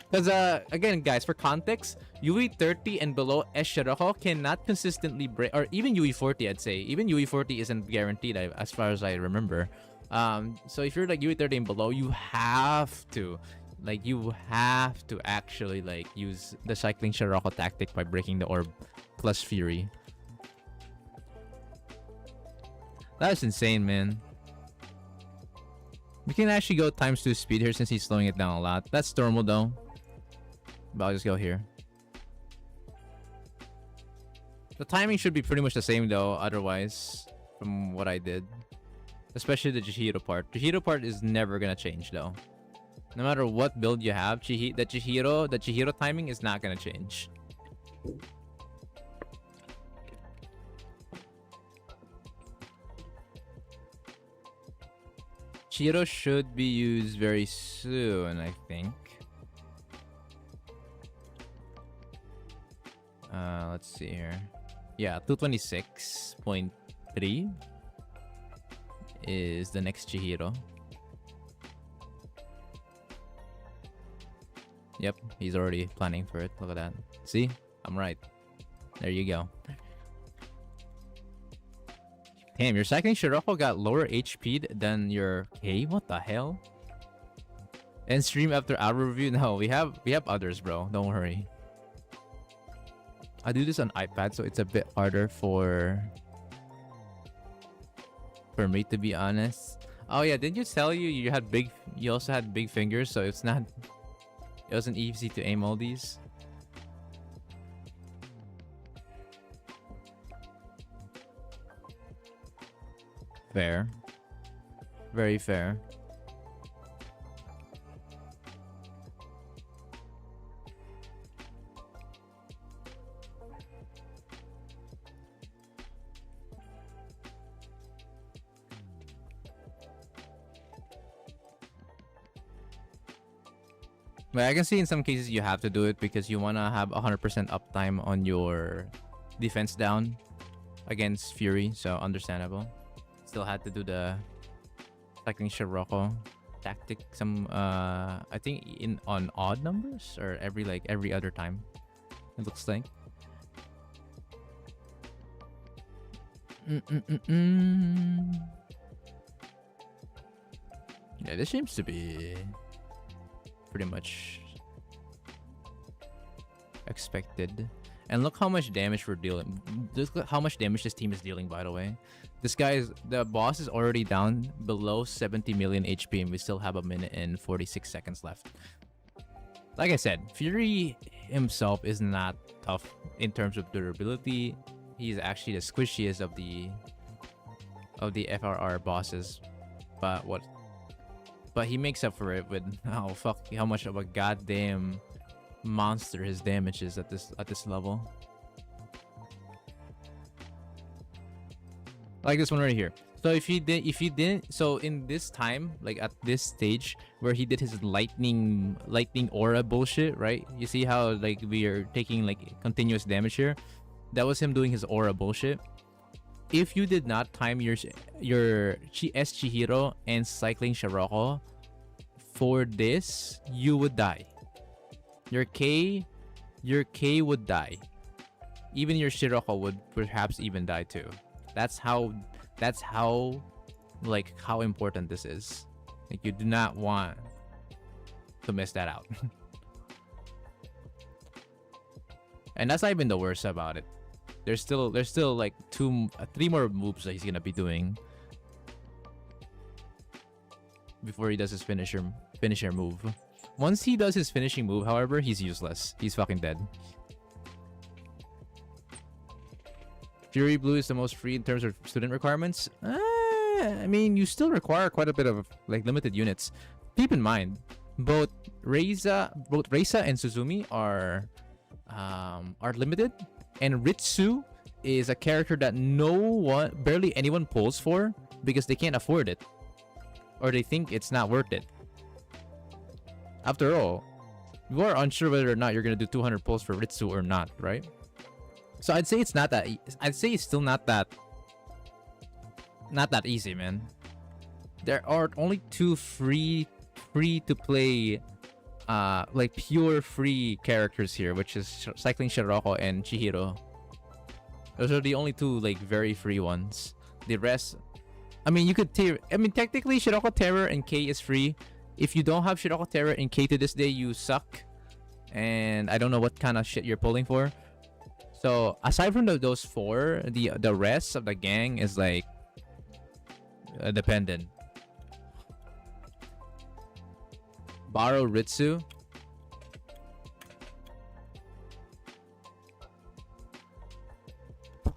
Because, again, guys, for context, UE30 and below Shiroko cannot consistently break, or even UE40, I'd say. Even UE40 isn't guaranteed, as far as I remember. So if you're like UE30 and below, you have to actually, like, use the cycling Shiroko tactic by breaking the orb plus Fury. That's insane, man. We can actually go ×2 speed here since he's slowing it down a lot. That's normal, though. But I'll just go here. The timing should be pretty much the same though, otherwise, from what I did. Especially the Chihiro part. Chihiro part is never gonna change though. No matter what build you have, the Chihiro timing is not gonna change. Chihiro should be used very soon, I think. Let's see here. Yeah, 226.3 is the next Chihiro. Yep, he's already planning for it. Look at that. See? I'm right. There you go. Damn, your second Shiroko got lower HP than your K? What the hell? And stream after our review? No, we have others, bro. Don't worry. I do this on iPad, so it's a bit harder for me, to be honest. Oh yeah, didn't you tell you also had big fingers, so it wasn't easy to aim all these? Fair. Very fair. But I can see in some cases you have to do it because you want to have 100% uptime on your defense down against Fury, so understandable. Still had to do the cycling Shiroko tactic I think on odd numbers or every other time, it looks like. Yeah, this seems to be pretty much expected. And look how much damage we're dealing. Look how much damage this team is dealing, by the way. The boss is already down below 70 million HP and we still have 1 minute and 46 seconds left. Like I said, Fury himself is not tough in terms of durability. He's actually the squishiest of the FRR bosses. But he makes up for it with how much of a goddamn monster his damage is at this level. Like this one right here. So if he didn't, so in this time, like at this stage where he did his lightning aura bullshit, right? You see how like we are taking like continuous damage here? That was him doing his aura bullshit. If you did not time your S Chihiro and cycling Shiroko for this, you would die. Your K would die. Even your Shiroko would perhaps even die too. That's how important this is. Like, you do not want to miss that out. And that's not even the worst about it. There's still like 3 more moves that he's gonna be doing before he does his finisher move. Once he does his finishing move, however, he's useless. He's fucking dead. Fury Blue is the most free in terms of student requirements. I mean, you still require quite a bit of like limited units. Keep in mind, both Reisa and Suzumi are limited, and Ritsu is a character that barely anyone pulls for because they can't afford it, or they think it's not worth it. After all, you are unsure whether or not you're gonna do 200 pulls for Ritsu or not, right? So I'd say it's not that. I'd say it's still not that easy, man. There are only two free to play, like pure free characters here, which is Cycling Shiroko and Chihiro. Those are the only two like very free ones. The rest, I mean, you could technically Shiroko Terror and K is free. If you don't have Shiroko Terror and K to this day, you suck. And I don't know what kind of shit you're pulling for. So aside from those four, the rest of the gang is like dependent. Borrow Ritsu.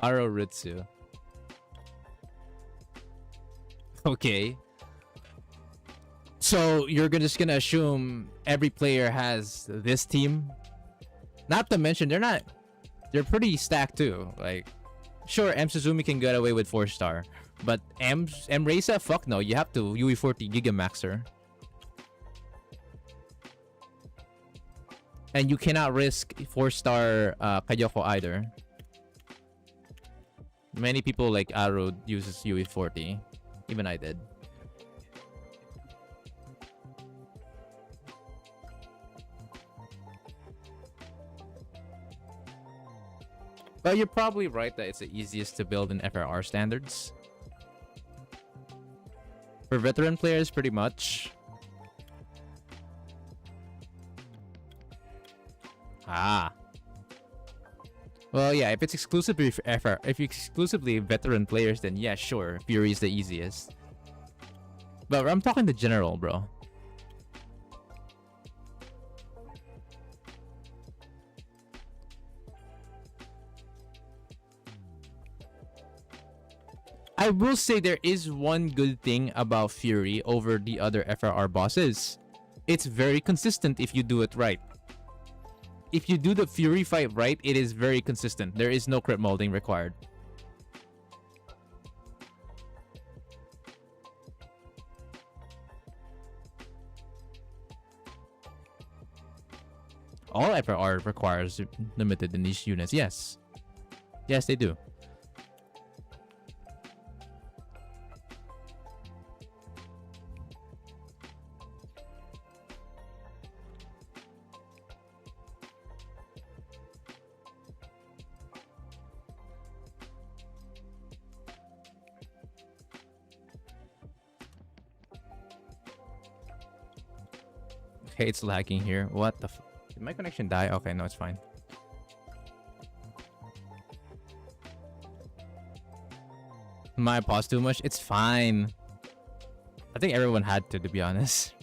Borrow Ritsu. Okay. So you're just gonna assume every player has this team? Not to mention they're pretty stacked too. Like, sure, M Suzumi can get away with 4-star, but M Reisa, fuck no. You have to UE40 Gigamaxer. And you cannot risk 4-star Kayoko either. Many people like Aru uses UE40. Even I did. But you're probably right that it's the easiest to build in FRR standards. For veteran players, pretty much. Ah. Well, yeah, if it's exclusively for if you exclusively veteran players, then yeah, sure, Fury is the easiest. But I'm talking the general, bro. I will say there is one good thing about Fury over the other FRR bosses. It's very consistent if you do it right. If you do the Fury fight right, it is very consistent. There is no crit molding required. All FRR requires limited in niche units. Yes. Yes, they do. Okay, it's lagging here. What the did my connection die? Okay, no, it's fine. Am I paused too much? It's fine. I think everyone had to be honest.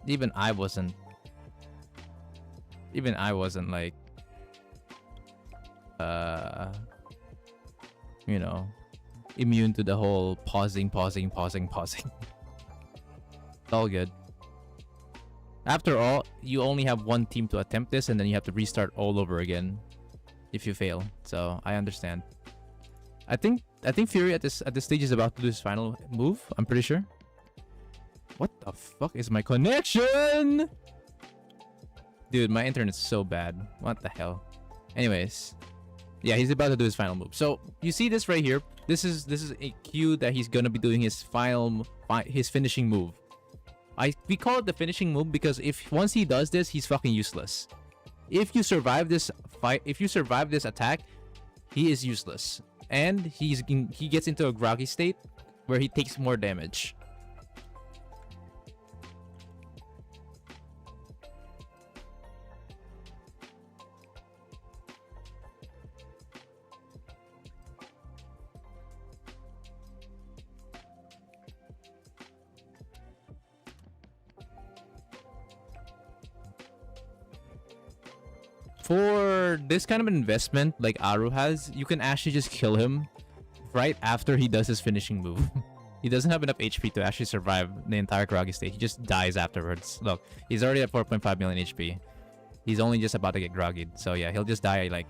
Even I wasn't like you know, immune to the whole pausing. It's all good. After all, you only have one team to attempt this, and then you have to restart all over again if you fail. So I understand. I think Fury at this stage is about to do his final move. I'm pretty sure. What the fuck is my connection? Dude, my internet's so bad. What the hell? Anyways, yeah, he's about to do his final move. So you see this right here. This is a cue that he's gonna be doing his finishing move. We call it the finishing move because once he does this, he's fucking useless. If you survive this fight, if you survive this attack, he is useless, and he gets into a groggy state where he takes more damage. For this kind of investment like Aru has, you can actually just kill him right after he does his finishing move. He doesn't have enough HP to actually survive the entire groggy state. He just dies afterwards. Look, he's already at 4.5 million HP. He's only just about to get groggy. So yeah, he'll just die like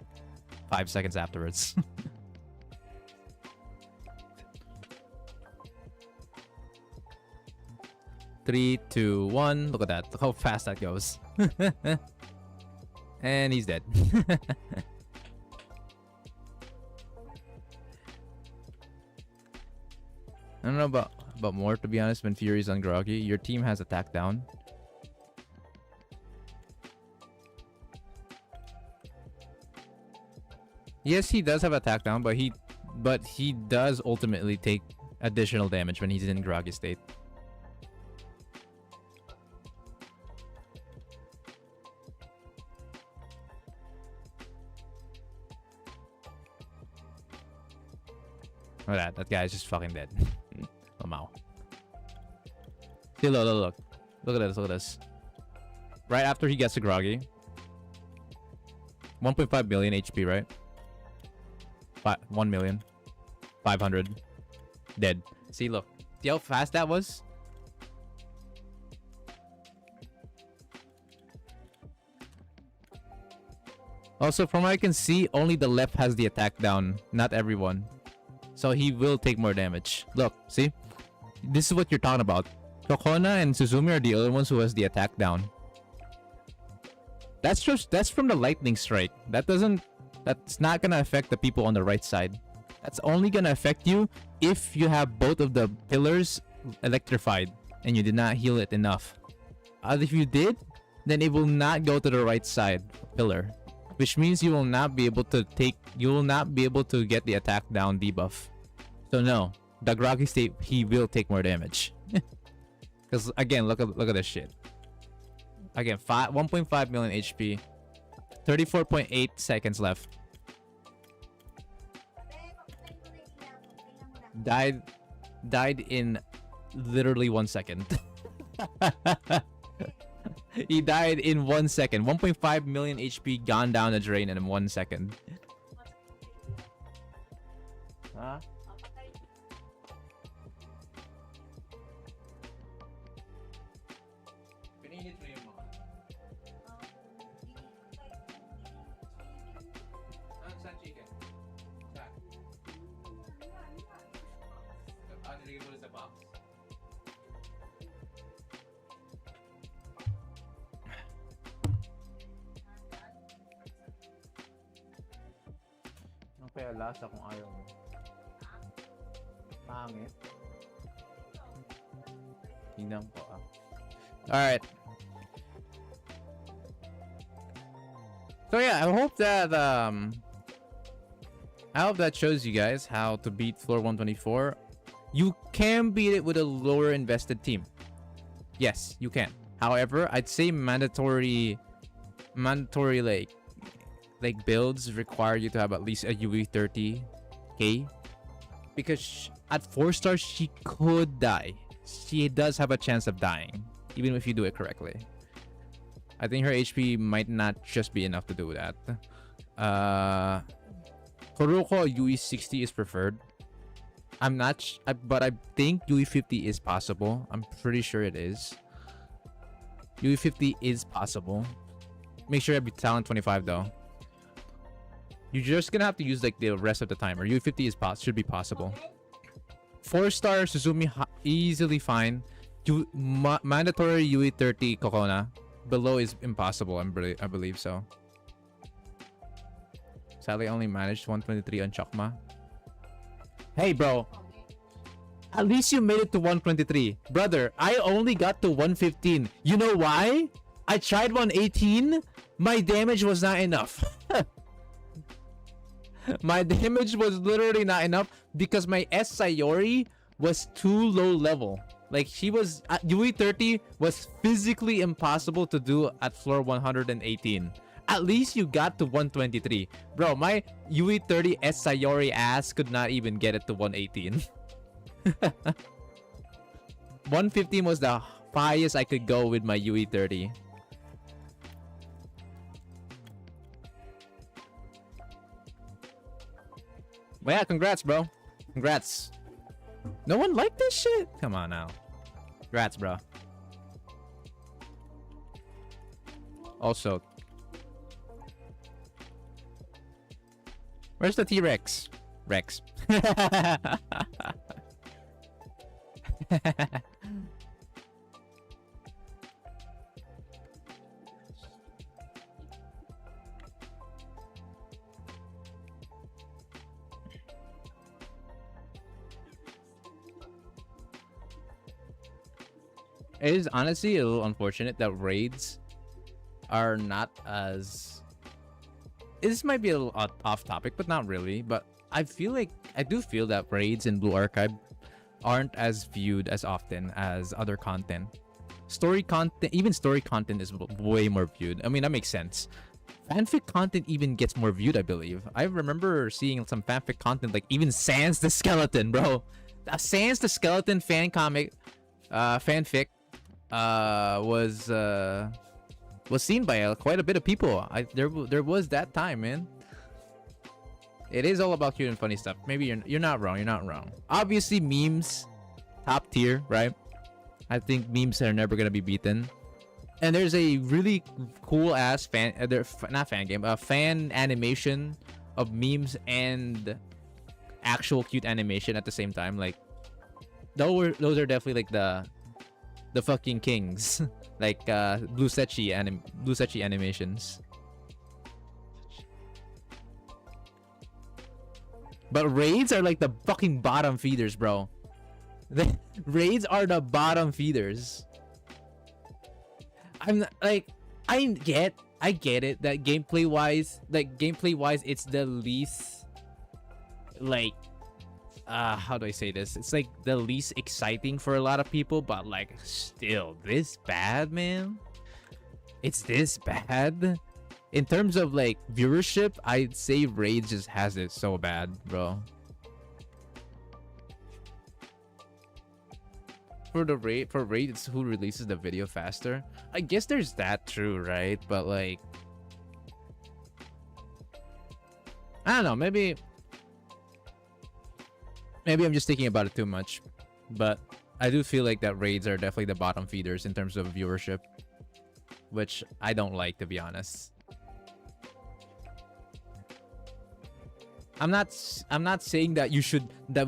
5 seconds afterwards. 3, 2, 1. Look at that. Look how fast that goes. And he's dead. I don't know about more, to be honest, when Fury's on groggy. Your team has attack down. Yes, he does have attack down, but he does ultimately take additional damage when he's in groggy state. Look at that. That guy is just fucking dead. Lamau. See, look. Look at this. Look at this. Right after he gets to groggy. 1.5 billion HP, right? 1 million. 500. Dead. See, look. See how fast that was? Also, from what I can see, only the left has the attack down. Not everyone. So he will take more damage. Look, see? This is what you're talking about. Kokona and Suzumi are the other ones who has the attack down. That's from the lightning strike. That's not gonna affect the people on the right side. That's only gonna affect you if you have both of the pillars electrified and you did not heal it enough. If you did, then it will not go to the right side pillar, which means you will not be able to get the attack down debuff. So no, the groggy state, he will take more damage. Because again, look at this shit. Again, 1.5 million HP, 34.8 seconds left. Died in literally 1 second. He died in 1 second. 1.5 million HP gone down the drain in 1 second. Huh? Kaya lasa kung ayaw mo. Pangit. Tingnan ko ah. Alright. So yeah, I hope that shows you guys how to beat floor 124. You can beat it with a lower invested team. Yes, you can. However, I'd say mandatory like builds require you to have at least a UE 30k, because at 4 stars she could die. She does have a chance of dying even if you do it correctly. I think her HP might not just be enough to do that. Kuroko UE 60 is preferred. But I think UE 50 is possible. I'm pretty sure it is. UE 50 is possible. Make sure I be talent 25 though. You're just gonna have to use like the rest of the timer. UE 50 should be possible. 4-star Suzumi easily fine. Mandatory UE 30 Kokona. Below is impossible. I believe so. Sadly, only managed 123 on Chakma. Hey, bro. At least you made it to 123. Brother, I only got to 115. You know why? I tried 118. My damage was not enough. My damage was literally not enough because my S Sayori was too low level. Like, she was at UE 30 was physically impossible to do at floor 118. At least you got to 123. Bro, my UE 30 S Sayori ass could not even get it to 118. 115 was the highest I could go with my UE 30. But yeah, congrats, bro. Congrats. No one liked this shit? Come on now. Congrats, bro. Also, where's the T-Rex? Rex. It is honestly a little unfortunate that raids are not as... This might be a little off topic, but not really. But I do feel that raids in Blue Archive aren't as viewed as often as other content. Story content, even story content is way more viewed. I mean, that makes sense. Fanfic content even gets more viewed, I believe. I remember seeing some fanfic content, like even Sans the Skeleton, bro. Sans the Skeleton fan comic, fanfic, was seen by quite a bit of people. There was that time, man. It is all about cute and funny stuff. Maybe you're not wrong. You're not wrong. Obviously, memes, top tier, right? I think memes are never gonna be beaten. And there's a really cool ass fan animation of memes and actual cute animation at the same time. Like those are definitely like the fucking kings. Like Blue Sechi animations. But raids are like the fucking bottom feeders, bro. The raids are the bottom feeders. I'm like, I get it that gameplay wise, it's the least, like, how do I say this? It's like the least exciting for a lot of people, but like still this bad, man. It's this bad. In terms of like viewership, I'd say Raid just has it so bad, bro. For Raid, it's who releases the video faster. I guess there's that true, right? But like, I don't know. Maybe I'm just thinking about it too much. But I do feel like that raids are definitely the bottom feeders in terms of viewership, which I don't like, to be honest. I'm not saying that we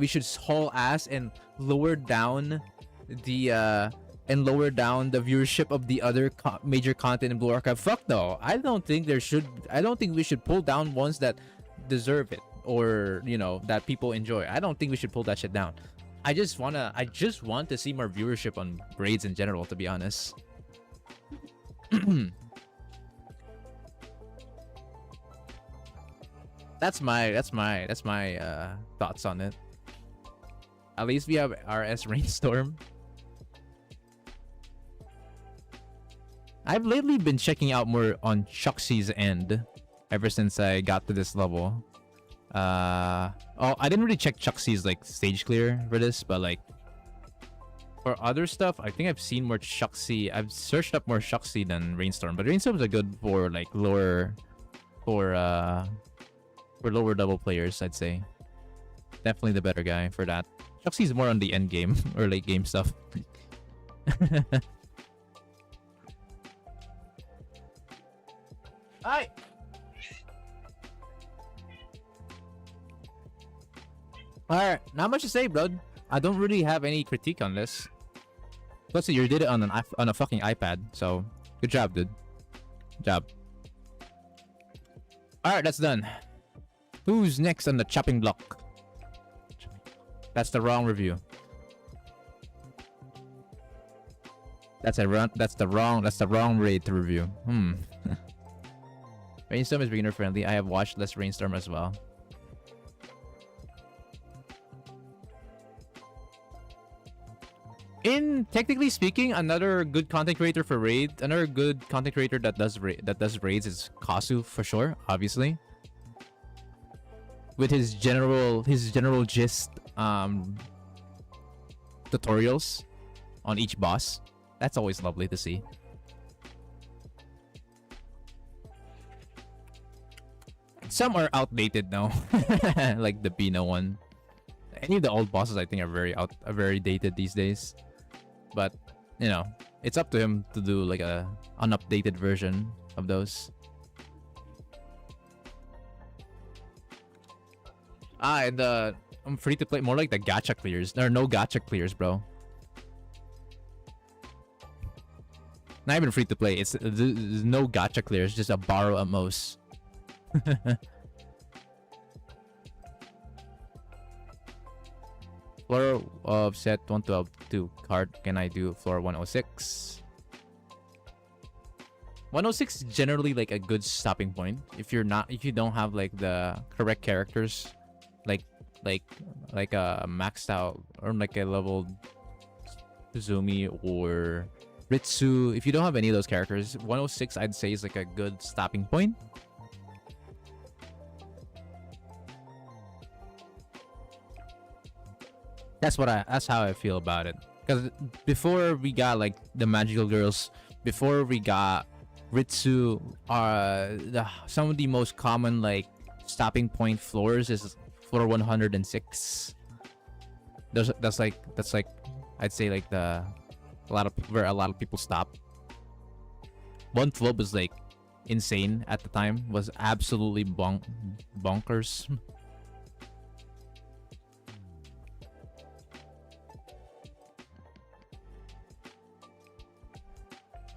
should haul ass and lower down the viewership of the other major content in Blue Archive. Fuck no. I don't think we should pull down ones that deserve it, or you know, that people enjoy. I don't think we should pull that shit down. I just want to see more viewership on raids in general, to be honest. That's my thoughts on it. At least we have RS Rainstorm. I've lately been checking out more on Shuxy's end ever since I got to this level. I didn't really check Shuxy's like stage clear for this, but like for other stuff, I think I've seen more Shuxy. I've searched up more Shuxy than Rainstorm, but Rainstorm's a good for like lower double players, I'd say. Definitely the better guy for that. Shuxy's more on the end game or late game stuff. Hi. Alright, not much to say, bro. I don't really have any critique on this. Plus, you did it on a fucking iPad, so good job, dude. Good job. Alright, that's done. Who's next on the chopping block? That's the wrong review. That's the wrong raid to review. Rainstorm is beginner friendly. I have watched less Rainstorm as well. Technically speaking, another good content creator for raid, another good content creator that does raids is Kasu for sure, obviously. With his general gist tutorials on each boss. That's always lovely to see. Some are outdated now, like the Pino one. Any of the old bosses, I think, are very dated these days. But you know, it's up to him to do like a unupdated version of those. And I'm free to play, more like the gacha clears. There are no gacha clears, bro. Not even free to play. There's no gacha clears, just a borrow at most. Floor of set 112 card. Can I do floor 106? 106 is generally like a good stopping point if you don't have like the correct characters, like a maxed out or like a leveled Izumi or Ritsu. If you don't have any of those characters, 106 I'd say is like a good stopping point. That's how I feel about it. Because before we got like the magical girls, before we got Ritsu, some of the most common like stopping point floors is floor 106. That's like I'd say like where a lot of people stop. 112 was like insane at the time. Was absolutely bonkers.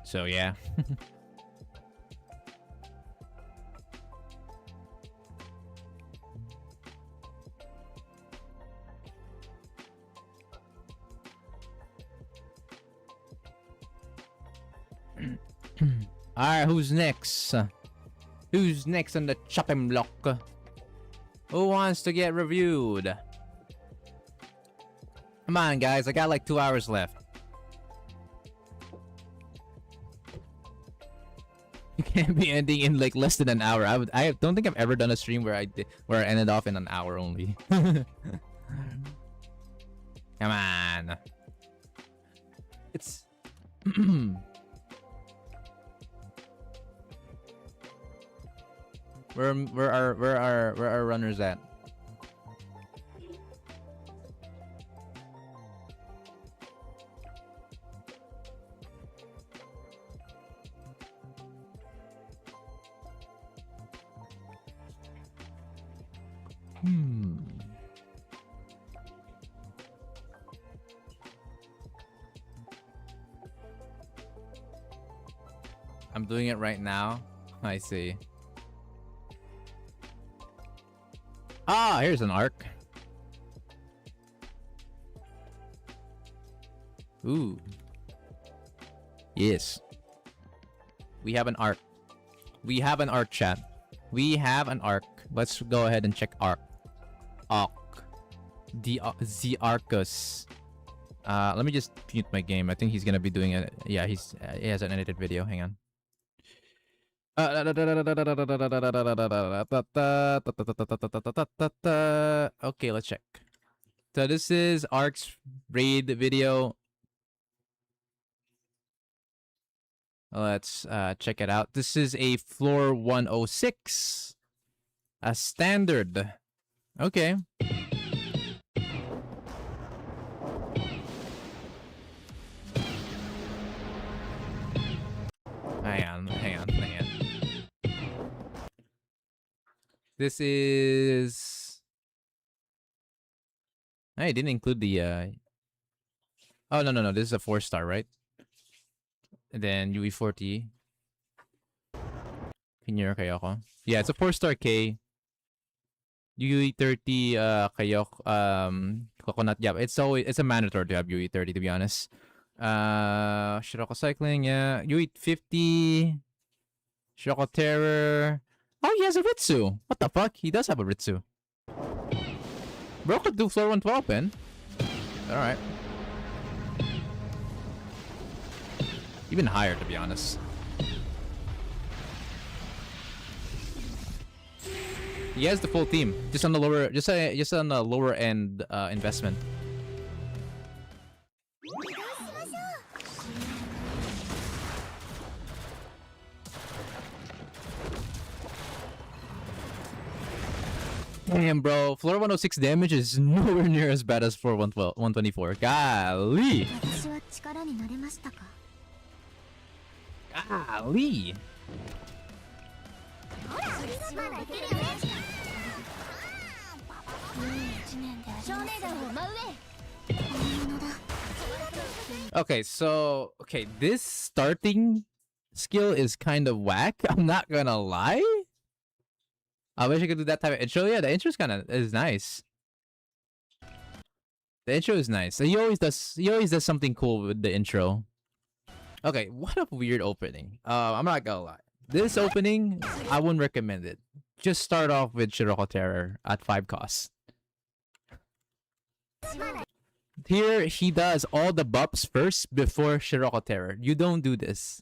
So yeah. Alright, who's next? Who's next on the chopping block? Who wants to get reviewed? Come on, guys. I got like 2 hours left. You can't be ending in like less than an hour. I don't think I've ever done a stream where I ended off in an hour only. Come on. It's where are runners at? I'm doing it right now. I see. Ah, here's an arc. Ooh. Yes. We have an arc. We have an arc, chat. We have an arc. Let's go ahead and check arc. Arc. The Arcus. Let me just mute my game. I think he's gonna be doing it. Yeah, he has an edited video. Hang on. Okay, let's check. So this is Ark's raid video. Let's check it out. This is a floor 106. A standard. Okay. Hang on. This is... I didn't include the... Oh, no. This is a 4-star, right? And then UE40. Pinyor Kayoko. Yeah, it's a 4-star K. UE30 Kayok Coconut. Yeah, it's a mandatory to have UE30, to be honest. Shiroko Cycling, yeah. UE50. Shiroko Terror. Oh, he has a Ritsu. What the fuck? He does have a Ritsu. Bro could do floor 112, man. Alright. Even higher, to be honest. He has the full team. Just on the lower end investment. Damn, bro. Floor 106 damage is nowhere near as bad as floor 124. Golly. 私は力になれましたか Golly. 少年団を真上 Okay, so this starting skill is kind of whack. I'm not gonna lie. I wish I could do that type of intro. Yeah, the intro is nice. The intro is nice. He always does something cool with the intro. Okay, what a weird opening. I'm not gonna lie. This opening, I wouldn't recommend it. Just start off with Shiroko Terror at 5 costs. Here, he does all the buffs first before Shiroko Terror. You don't do this.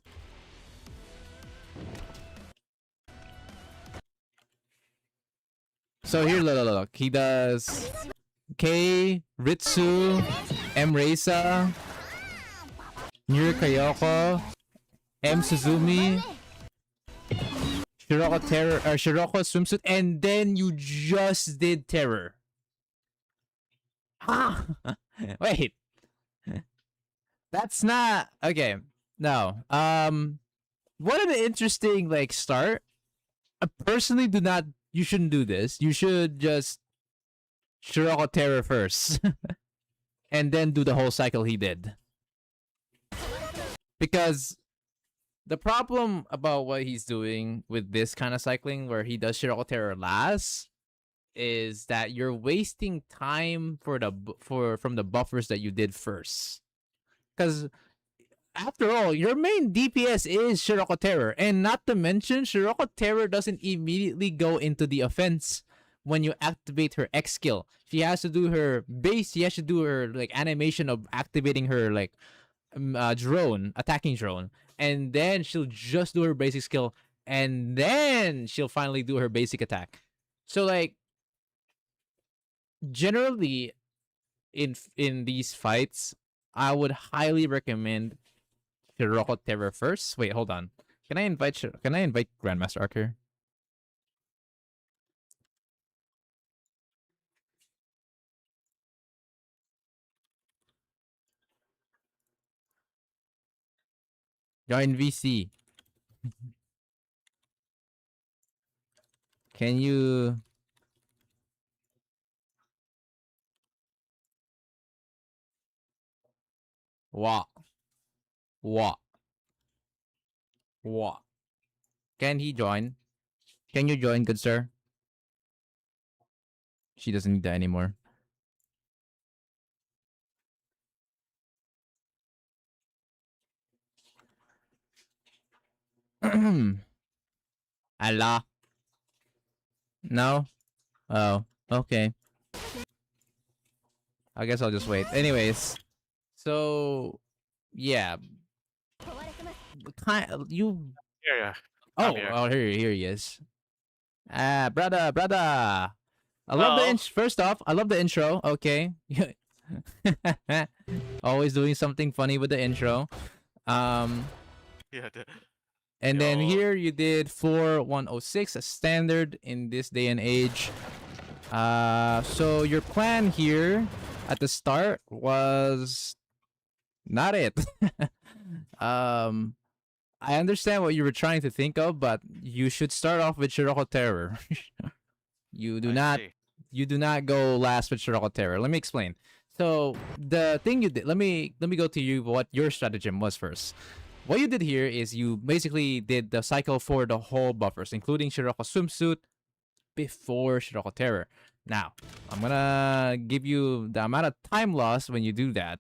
So here, look. He does K, Ritsu, M. Reisa, Nier Kayoko, M. Suzumi, Shiroko Terror, or Shiroko Swimsuit, and then you just did Terror. Ah! Wait. That's not okay. No. What an interesting start. I personally do not. You shouldn't do this. You should just Shiroko Terror first, and then do the whole cycle he did. Because the problem about what he's doing with this kind of cycling, where he does Shiroko Terror last, is that you're wasting time from the buffers that you did first. Because after all, your main DPS is Shiroko Terror, and not to mention, Shiroko Terror doesn't immediately go into the offense when you activate her X skill. She has to do her base. She has to do her animation of activating her drone, attacking drone, and then she'll just do her basic skill, and then she'll finally do her basic attack. So generally, in these fights, I would highly recommend Shiroko Terror first. Wait, hold on. Can I invite Grandmaster Arc here? Join VC. Can you? What? Can he join? Can you join, good sir? She doesn't need that anymore. Allah. No? Oh, okay. I guess I'll just wait. Anyways, so yeah, you. Yeah. Oh, I'm here. oh, here he is. Brother. I love the Hello. First off, I love the intro. Okay. Always doing something funny with the intro. Yeah. And then Yo. here you did 4106, a standard in this day and age. So your plan here at the start was not it. I understand what you were trying to think of, but you should start off with Shiroko Terror. You do not go last with Shiroko Terror. Let me explain. So the thing you did, let me go to you what your stratagem was first. What you did here is you basically did the cycle for the whole buffers, including Shiroko Swimsuit before Shiroko Terror. Now, I'm gonna give you the amount of time lost when you do that.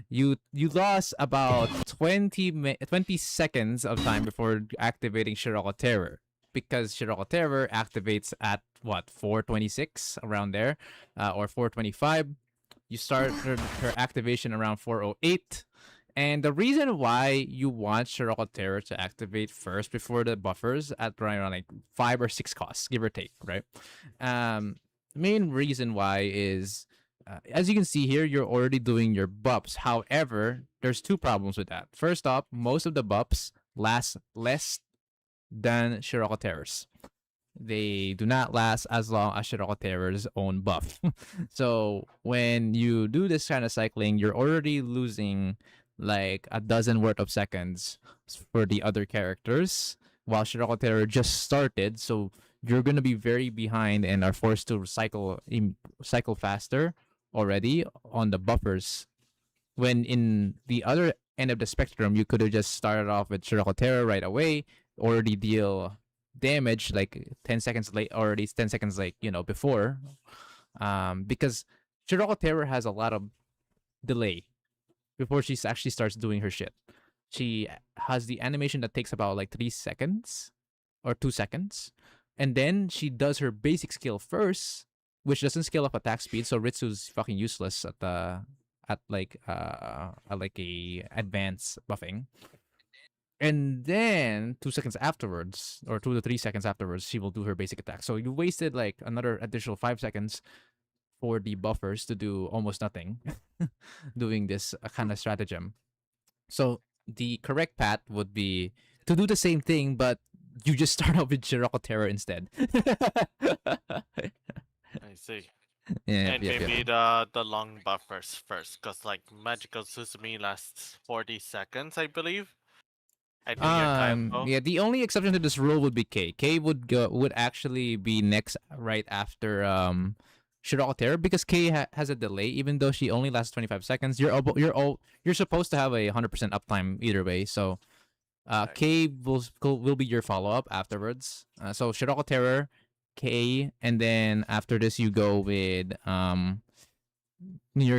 You lost about 20 seconds of time before activating Shiroko Terror, because Shiroko Terror activates at what, 426 around there, or 425. You start her activation around 408. And the reason why you want Shiroko Terror to activate first before the buffers at around 5 or 6 costs, give or take, right? Main reason why is, as you can see here, you're already doing your buffs. However, there's 2 problems with that. First off, most of the buffs last less than Shiroko Terrors. they do not last as long as Shiroko Terror's own buff. So when you do this kind of cycling, you're already losing like a dozen worth of seconds for the other characters, while Shiroko Terror just started. So you're gonna be very behind and are forced to cycle faster already on the buffers. When in the other end of the spectrum, you could have just started off with Shiroko Terror right away, already deal damage like 10 seconds late, already 10 seconds like before, because Shiroko Terror has a lot of delay before she actually starts doing her shit. She has the animation that takes about like 3 seconds or 2 seconds, and then she does her basic skill first, which doesn't scale up attack speed, so Ritsu's fucking useless at like a advanced buffing. And then 2 seconds afterwards, or 2 to 3 seconds afterwards, she will do her basic attack. So you wasted like another additional 5 seconds for the buffers to do almost nothing doing this kind of stratagem. So the correct path would be to do the same thing, but you just start off with Shiroko Terror instead. I see. Yeah, And yeah, maybe yeah. the long buffers first, because like Magical Susumi lasts 40 seconds, I believe. I think your Kaipo. Yeah, the only exception to this rule would be K. K would actually be next right after Shiroko Terror, because K has a delay even though she only lasts 25 seconds. You're supposed to have a 100% uptime either way. So K will be your follow-up afterwards. So Shiroko Terror, K, and then after this you go with Nier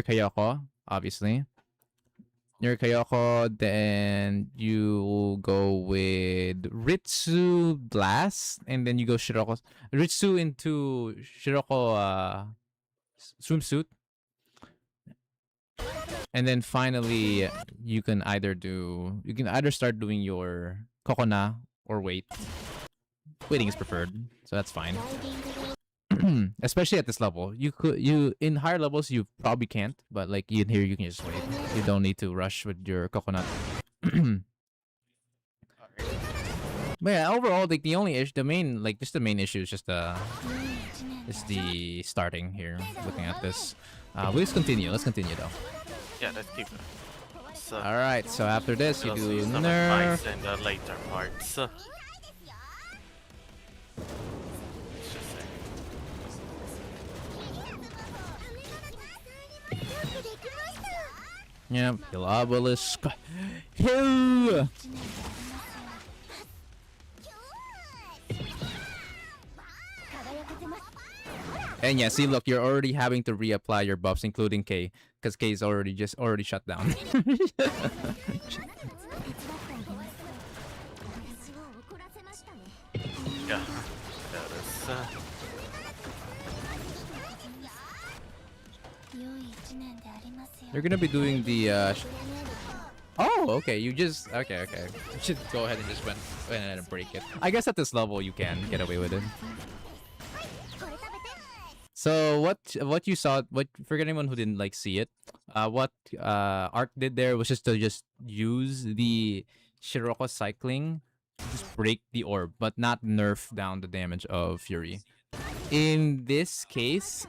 Kayoko, obviously. Nier Kayoko, then you go with Ritsu Blast, and then you go Ritsu into Shiroko swimsuit. And then finally you can either start doing your Kokona or wait. Waiting is preferred, so that's fine. Especially at this level. You in higher levels you probably can't, but like in here you can just wait. You don't need to rush with your coconut. But yeah, overall, like the only issue, the main issue is just the starting here. Looking at this, let's continue. Let's continue though. Yeah, let's keep it. So, All right. So after this, you we'll do see some nerf. advice in the later parts. Yep, kill obelisk. Hill. And yeah, see, look, you're already having to reapply your buffs, including K, because K is already shut down. Yeah, that is. You're gonna be doing the. Oh, okay. Okay. You should go ahead and just went ahead and break it. I guess at this level you can get away with it. So what you saw, for anyone who didn't like see it, what Arc did there was just to use the Shiroko cycling to just break the orb, but not nerf down the damage of Fury. In this case,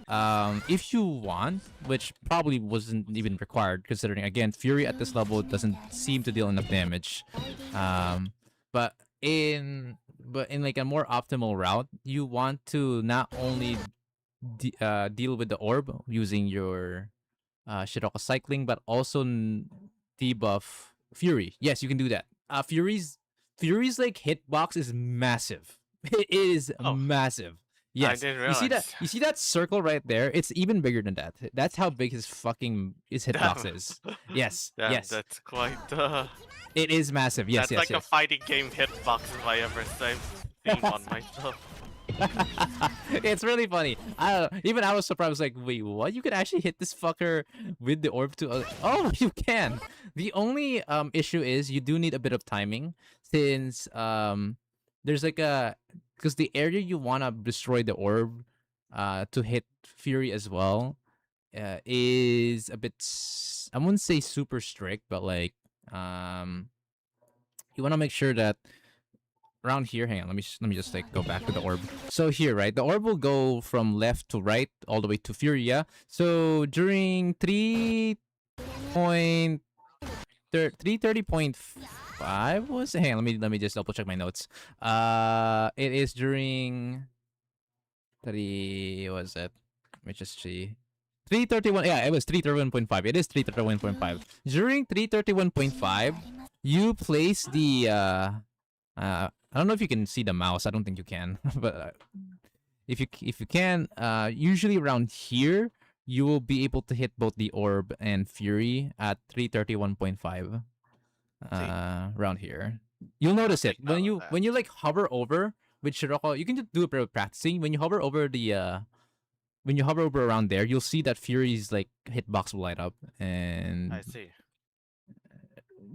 if you want, which probably wasn't even required, considering again Fury at this level doesn't seem to deal enough damage, but in like a more optimal route, you want to not only deal with the orb using your Shiroko cycling, but also debuff Fury. Yes, you can do that. Fury's like hitbox is massive. It is massive. Yes. I didn't realize. You see that circle right there? It's even bigger than that. That's how big his hitbox is. Yes. Damn, yes. That's quite. It is massive. Yes. That's like a fighting game hitbox if I ever seen one myself. It's really funny. I don't know. Even I was surprised. I was like, wait, what? You could actually hit this fucker with the orb to... Oh, you can. The only issue is you do need a bit of timing, since there's like a... Because the area you want to destroy the orb to hit Fury as well is a bit... I wouldn't say super strict, but like... you want to make sure that around here. Hang on, let me just like go back to the orb. So here, right, the orb will go from left to right all the way to Furia. So during 330.5 was, hang on, let me just double check my notes. It is during 30, what was it? Let me just see. 331, yeah, it was 331.5. It is 331.5. During 331.5, you place the I don't know if you can see the mouse. I don't think you can, but if you can, usually around here you will be able to hit both the orb and fury at 331.5. Around here, you'll notice it when you like hover over with Shiroko. You can just do a bit of practicing. When you hover over the when you hover over around there, you'll see that Fury's like hitbox will light up, and I see.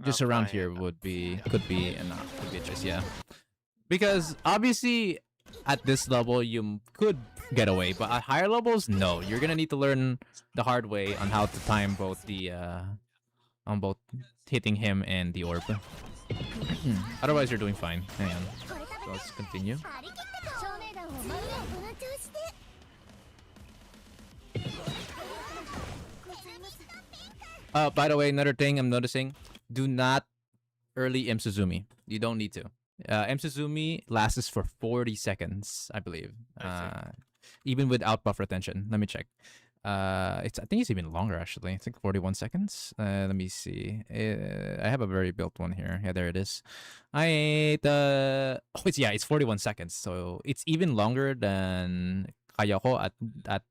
just I'll around try here it. would be could be enough. Could be a choice, yeah. Because obviously at this level you could get away, but at higher levels, no. You're gonna need to learn the hard way on how to time both the on both hitting him and the orb. Otherwise, you're doing fine. Hang on. So let's continue. 照明弾を真上へこの調子でございます。 By the way, another thing I'm noticing: do not early M Suzumi. You don't need to. M Suzumi lasts for 40 seconds, I believe. Even without buff retention. Let me check. I think it's even longer actually. It's like 41 seconds. Let me see. I have a very built one here. Yeah, there it is. It's 41 seconds. So it's even longer than Kayako at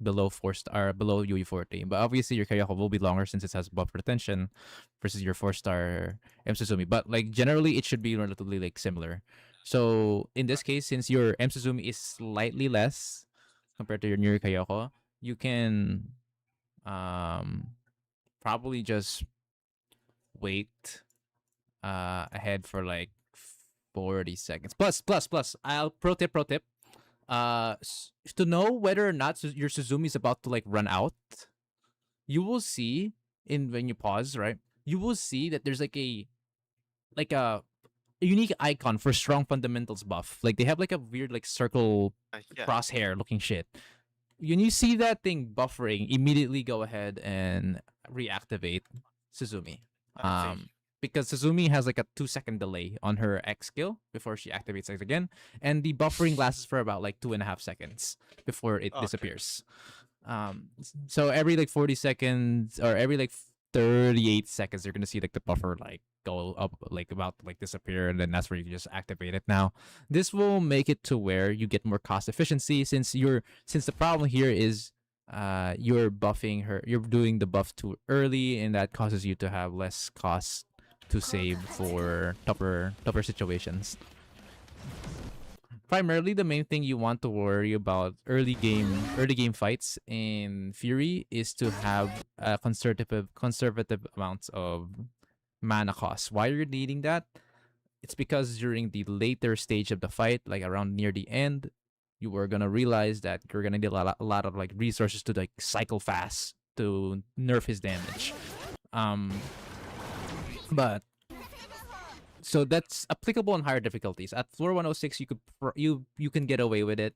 below 4-star, below UE40. But obviously your Kayako will be longer since it has buff retention versus your 4-star M Suzumi. But like generally it should be relatively like similar. So in this case, since your M Suzumi is slightly less compared to your Nuri Kayako, you can probably just wait ahead for like 40 seconds. Plus, pro tip. To know whether or not your Suzumi is about to like run out, you will see when you pause, right? You will see that there's like a unique icon for strong fundamentals buff. Like they have like a weird like circle Yeah. crosshair looking shit. When you see that thing buffering, immediately go ahead and reactivate Suzumi. I see. Because Suzumi has like a 2-second delay on her X skill before she activates X again, and the buffering lasts for about like 2.5 seconds before it Okay. disappears. So every like 40 seconds or every like 38 seconds, you're gonna see like the buffer like go up, like about to like disappear, and then that's where you just activate it. Now, this will make it to where you get more cost efficiency since the problem here is you're buffing her, you're doing the buff too early, and that causes you to have less cost to save for tougher situations. Primarily, the main thing you want to worry about early game fights in Fury is to have a conservative amounts of mana cost. Why you're needing that? It's because during the later stage of the fight, like around near the end, you are gonna realize that you're gonna need a lot of like resources to like cycle fast to nerf his damage. But so that's applicable on higher difficulties. At floor 106, you can get away with it,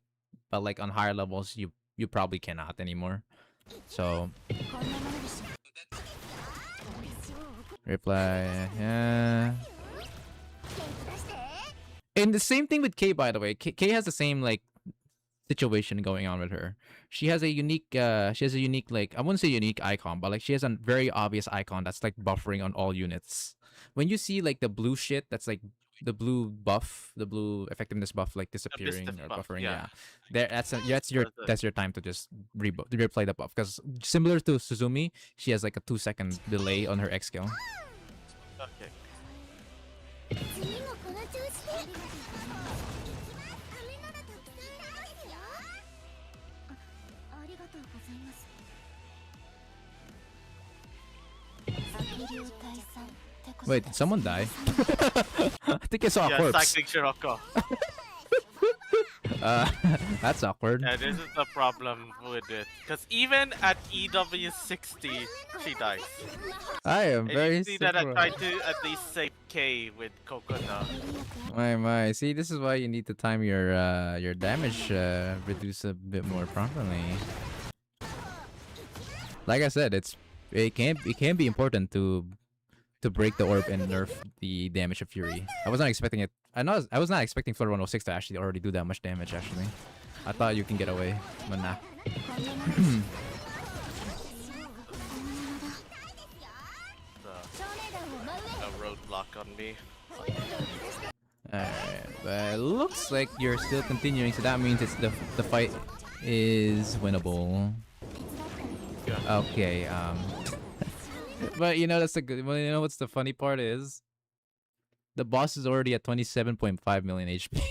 but like on higher levels, you probably cannot anymore. So こんなものでしょ。 reply, yeah. 元気出して。 And the same thing with Kay, by the way. Kay has the same like situation going on with her. She has a unique like, I wouldn't say unique icon, but like she has a very obvious icon that's like buffering on all units. When you see like the blue shit, that's like the blue buff, the blue effectiveness buff like disappearing stiff or buff, buffering. yeah. There, that's your time to just replay the buff, because similar to Suzumi, she has like a 2-second delay on her X skill. Okay. 次もこの調子で。飴ならたくさんありますよ。ありがとうございます。秋流退散ってこと Wait, did someone die? I think I saw a Yeah, corpse. cycling Shiroko. That's awkward. Yeah, this is the problem with it. Because even at EW60, she dies. I am And very you see that I surprised. tried to at least save K with Kokona. My. See, this is why you need to time your damage reduce a bit more properly. Like I said, it can be important to break the orb and nerf the damage of Fury. I was not expecting it. I was not expecting Floor 106 to actually already do that much damage. Actually, I thought you can get away, but nah. A roadblock on me. Alright, but it looks like you're still continuing, so that means it's the fight is winnable. Yeah. Okay, but you know that's the good. Well, you know what's the funny part is, the boss is already at 27.5 million HP.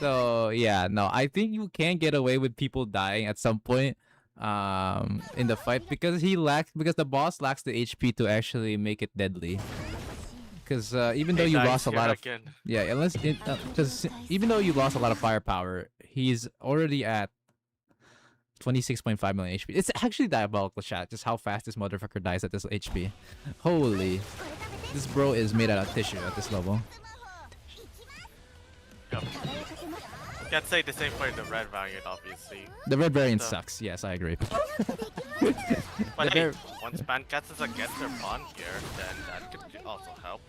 So yeah, no, I think you can get away with people dying at some point, in the fight because the boss lacks the HP to actually make it deadly. Because even though Hey, you dies lost a here lot of again. because even though you lost a lot of firepower, he's already at 26.5 million HP. It's actually diabolical, chat. Just how fast this motherfucker dies at this HP. Holy, this bro is made out of tissue at this level. Yep. Can't say the same for the red variant, obviously. The red variant So- sucks. Yes, I agree. But The hey, var- once Pancatsa gets their pawn here, then that could also help.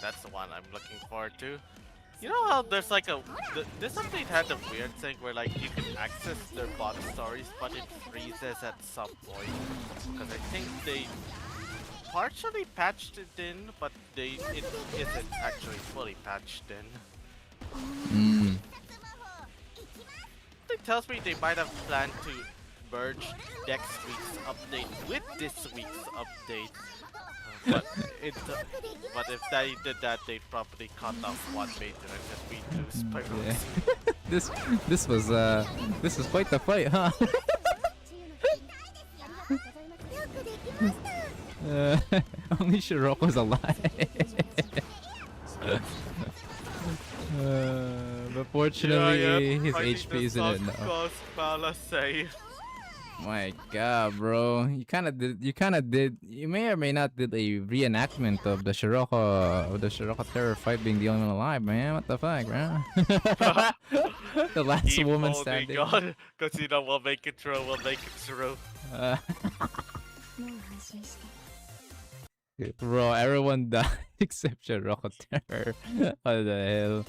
That's the one I'm looking forward to. You know how there's like this update had a weird thing where like you can access their bot stories, but it freezes at some point. Because I think they partially patched it in, but it isn't actually fully patched in. Mm. It tells me they might have planned to merge next week's update with this week's update. But if they did that, they'd probably cut off one major and just redo Spyros. Yeah. This was quite the fight, huh? Only Shiroko's alive. But fortunately, his HP isn't enough. My God, bro, you kind of did. You may or may not did a reenactment of the Shiroko terror fight being the only one alive, man. What the fuck, bro? The last woman standing. God, because you know we'll make it through. We'll make it through. Bro, everyone died except Shiroko terror. What the hell?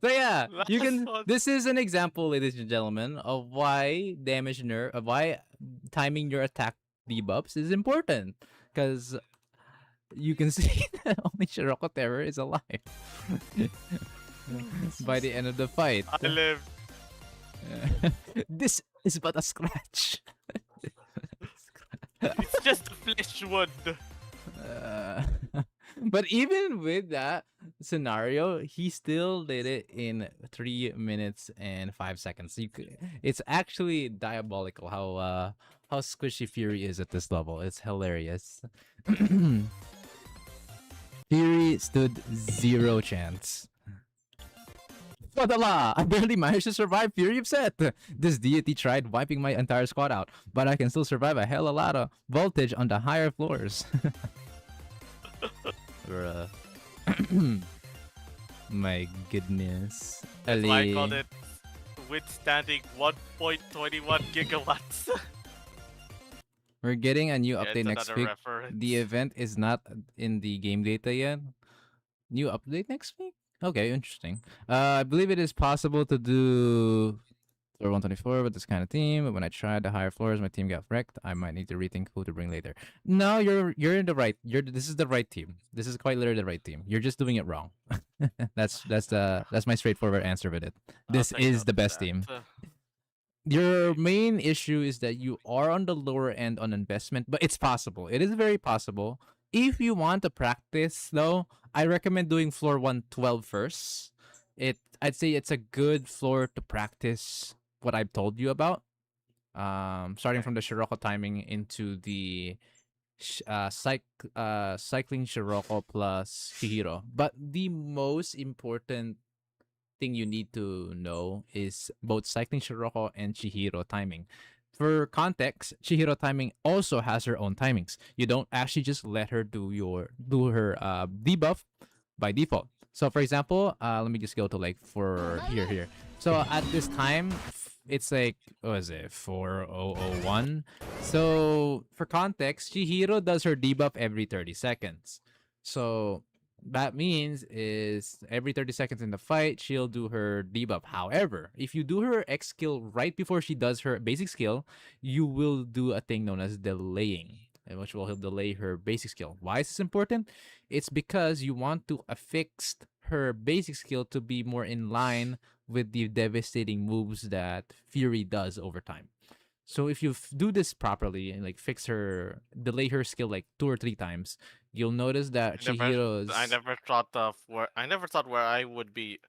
So yeah, you can. Last one. This is an example, ladies and gentlemen, of why why timing your attack debuffs is important. Because you can see that only Shiroko terror is alive by the end of the fight. I live. This is but a scratch. It's just a flesh wound. But even with that scenario, he still did it in 3 minutes and 5 seconds. It's actually diabolical how squishy Fury is at this level. It's hilarious. Fury stood 0 chance. Fadala! I barely managed to survive Fury Upset! This deity tried wiping my entire squad out, but I can still survive a hell of a lot of voltage on the higher floors. Bruh. My goodness. That's why I Ali. called it withstanding 1.21 gigawatts. We're getting a new Yeah, update it's next another week. reference. The event is not in the game data yet. New update next week? Okay, interesting. I believe it is possible to do floor 124 with this kind of team, but when I tried the higher floors, my team got wrecked. I might need to rethink who to bring later. No, you're in the right. This is the right team. This is quite literally the right team. You're just doing it wrong. that's my straightforward answer with it. This I'll take is note the of best that. team. Your main issue is that you are on the lower end on investment, but it's possible. It is very possible. If you want to practice, though, I recommend doing floor 112 first. I'd say it's a good floor to practice what I've told you about. Starting from the Shiroko timing into the cycling Shiroko plus Chihiro. But the most important thing you need to know is both cycling Shiroko and Chihiro timing. For context, Chihiro timing also has her own timings. You don't actually just let her do her debuff by default. So for example, let me just go to like for here. So at this time, it's like what is it 4001. So for context, Chihiro does her debuff every 30 seconds. So that means is every 30 seconds in the fight, she'll do her debuff. However, if you do her X skill right before she does her basic skill, you will do a thing known as delaying, which will delay her basic skill. Why is this important? It's because you want to affix her basic skill to be more in line with the devastating moves that Fury does over time. So if you do this properly and like delay her skill like 2 or 3 times, you'll notice that Chihiro's. I never thought where I would be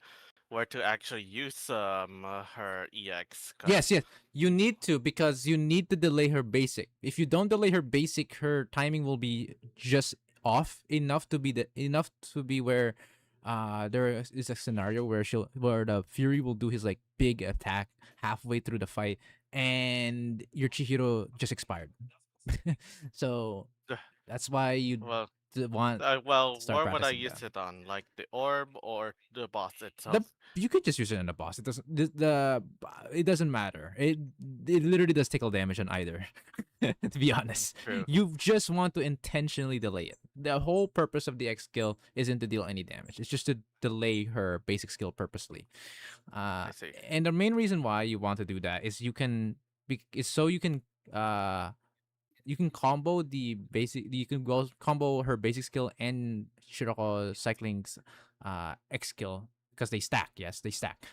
where to actually use her EX. Yes, you need to, because you need to delay her basic. If you don't delay her basic, her timing will be just off enough to be where there is a scenario where the Fury will do his like big attack halfway through the fight and your Chihiro just expired. So that's why you Well, want start where would I practicing use that. it on? Like the orb or the boss The itself? you could just use it on the boss. It doesn't it doesn't matter. It literally does tickle damage on either. To be honest, True. you just want to intentionally delay it. The whole purpose of the X skill isn't to deal any damage. It's just to delay her basic skill purposely. I see. And the main reason why you want to do that is so you can combo the basic. You can go combo her basic skill and Shiroko cycling's X skill because they stack. Yes, they stack.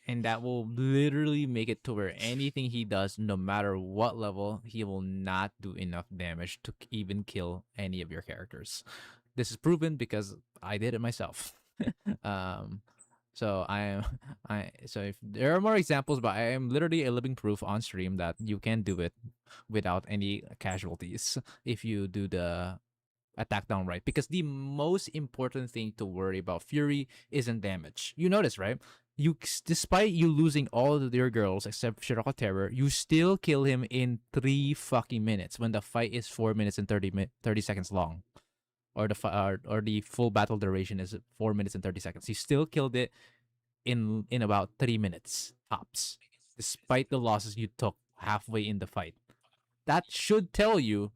And that will literally make it to where anything he does, no matter what level, he will not do enough damage to even kill any of your characters. This is proven because I did it myself. um, so so if there are more examples, but I am literally a living proof on stream that you can do it without any casualties if you do the attack down right. Because the most important thing to worry about Fury isn't damage. You notice, right? Despite you losing all of your girls except Shiroko Terror, you still kill him in 3 fucking minutes when the fight is 4 minutes and 30 seconds long, or the full battle duration is 4 minutes and 30 seconds. You still killed it in about 3 minutes tops, despite the losses you took halfway in the fight. That should tell you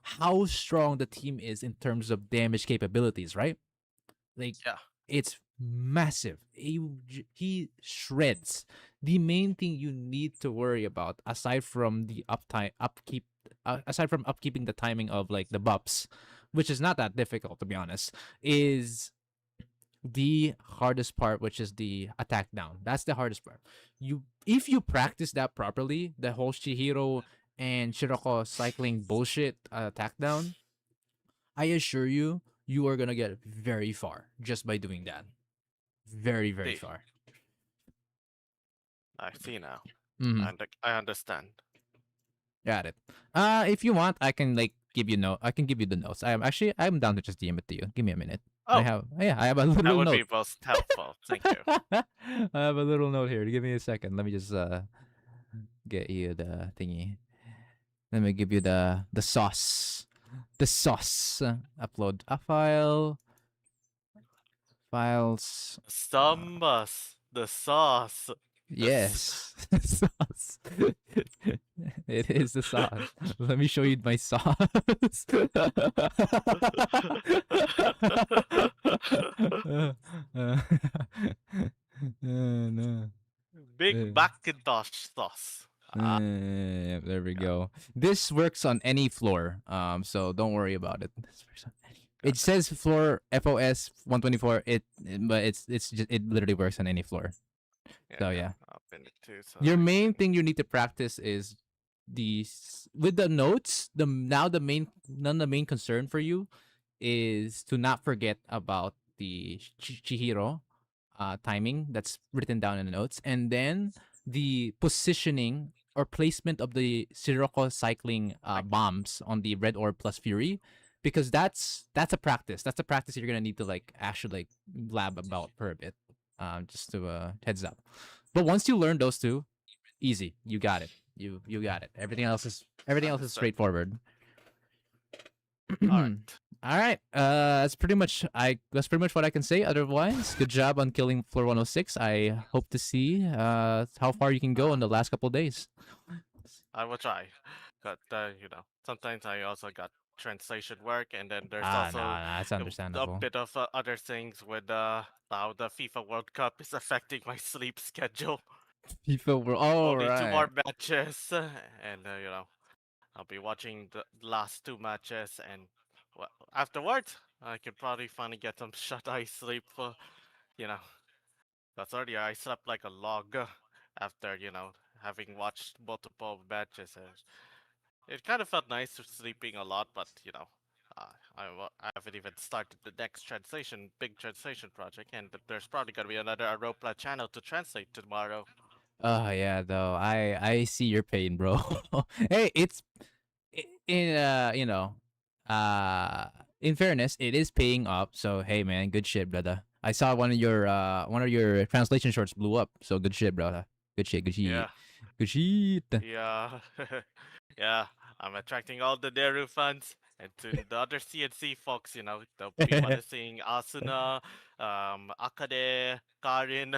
how strong the team is in terms of damage capabilities, right? Like, Yeah. it's massive. He shreds. The main thing you need to worry about, aside from the aside from upkeeping the timing of like the buffs, which is not that difficult to be honest, is the hardest part, which is the attack down. That's the hardest part. If you practice that properly, the whole Chihiro and Shiroko cycling bullshit attack down, I assure you, you are gonna get very far just by doing that. Very, very See. far. I see now. Mhm. I understand. Got it. If you want, I can like give you I can give you the notes. I'm down to just DM it to you. Give me a minute. Oh, I have a that little would note. be most helpful. Thank you. I have a little note here. Give me a second. Let me just get you the thingy. Let me give you the sauce. The sauce. Upload a file. Files. The sauce. Yes. Sauce. It is the sauce. Let me show you my sauce. No. Big Macintosh sauce. Yeah, there we go. This works on any floor. So don't worry about it. This works on any. It says floor FOS 124. But it literally works on any floor. So yeah. I'll pin it too, so Your I main can- thing you need to practice is with the notes. The main concern for you is to not forget about the Chihiro timing that's written down in the notes, and then the positioning or placement of the Sirocco cycling bombs on the red orb plus fury, because that's a practice. That's a practice you're gonna need to like actually like lab about for a bit. Just to heads up. But once you learn those two, easy. You got it. You got it. Everything else is Understood. straightforward. Alright. All right. That's pretty much what I can say. Otherwise, good job on killing floor 106. I hope to see how far you can go in the last couple of days. I will try. But sometimes I also got translation work, and then there's No, also that's a understandable. bit of other things with how the FIFA World Cup is affecting my sleep schedule. FIFA were all Only two more right. matches, and I'll be watching the last two matches, and well, afterwards I could probably finally get some shut eye sleep. You know, that's earlier I slept like a log after having watched multiple matches. It kind of felt nice sleeping a lot, but I haven't even started the next big translation project, and there's probably gonna be another Aropla channel to translate tomorrow. Oh yeah, though. I see your pain, bro. Hey, it's in in fairness, it is paying up. So hey, man, good shit, brother. I saw one of your translation shorts blew up. So good shit, brother. Good shit. Good shit. Yeah, Good shit. yeah, yeah. I'm attracting all the Deru fans, and to the other CNC folks, they'll be seeing Asuna, Akade, Karin,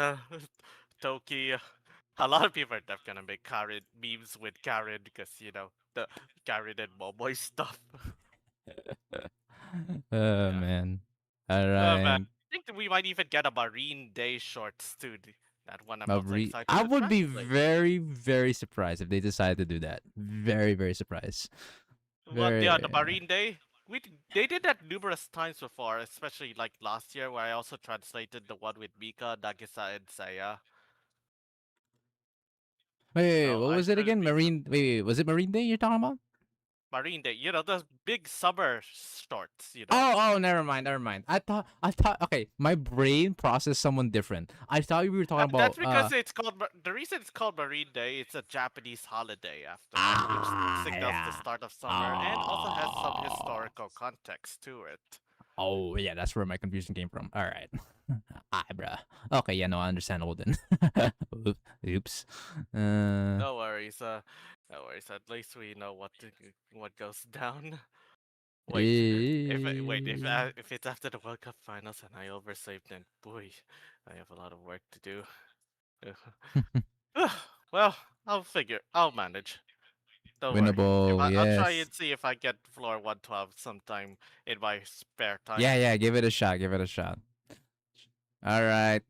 Toki. A lot of people are definitely gonna make Karen memes with Karen because the Karen and Momoy stuff. Oh Yeah. man. All Oh man, right. I think that we might even get a Marine Day shorts too. That one I'm also Mavri- excited I to would be translate. very, very surprised if they decided to do that. Very, very surprised. Well, yeah, Very. the Marine Day. They did that numerous times before, especially like last year where I also translated the one with Mika, Nagisa, and Saya. So What I was it should again? be Was it Marine Day you're talking about? Marine Day. The big summer shorts. Oh, never mind, never mind. I thought, okay, my brain processed someone different. I thought we were talking That's about, because it's called the reason it's called Marine Day. It's a Japanese holiday after all, which signals the yeah. start of summer and also has some historical context to it. Oh, yeah, that's where my confusion came from. All right. Bruh. Okay, yeah, no, understandable then. Oops. No worries. No worries. At least we know what goes down. Wait, if it's after the World Cup finals and I oversaved, then boy, I have a lot of work to do. Well, I'll manage. Don't worry. Winnable, I'll try yes. and see if I get floor 112 sometime in my spare time. Yeah, give it a shot. Give it a shot. All right.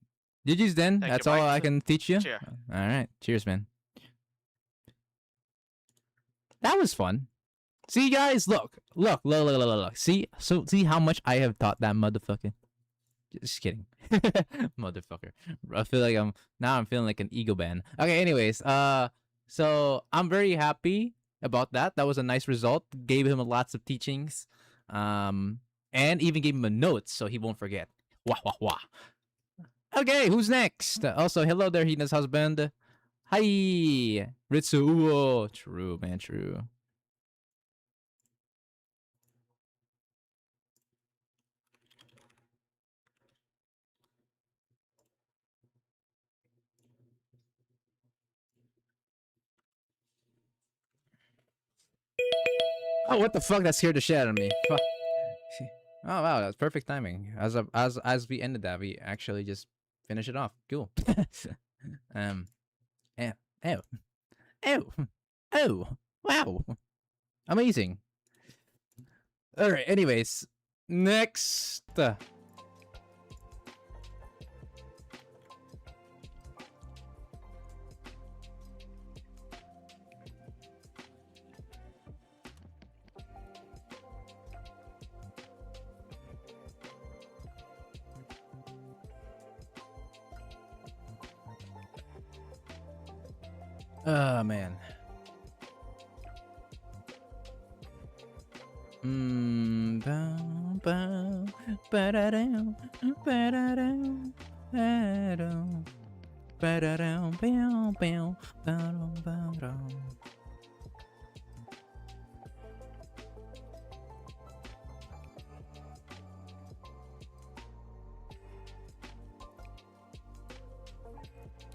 GG's then. Thank you, That's all I Mike. can teach you. Cheer. All right. Cheers, man. That was fun. See, guys, look. See how much I have taught that motherfucker. Just kidding. Motherfucker. I feel like I'm feeling like an ego ban. Okay, anyways, so I'm very happy about that. That was a nice result. Gave him lots of teachings. And even gave him a note so he won't forget. Wah wah wah. Okay, who's next? Also, hello there, Hina's husband. Hi, Ritsu Uo. True, man, true. Oh, what the fuck? That scared the shit out of me. Fuck. Oh wow, that's perfect timing. As we ended that, we actually just finished it off. Cool. Ew, ew, ew, oh, wow, amazing. All right. Anyways, next. Oh man. Bow, bow, ba-da-dum, ba-da-dum, ba-dum. Ba-da-dum, bow, bow, ba-dum, ba-dum.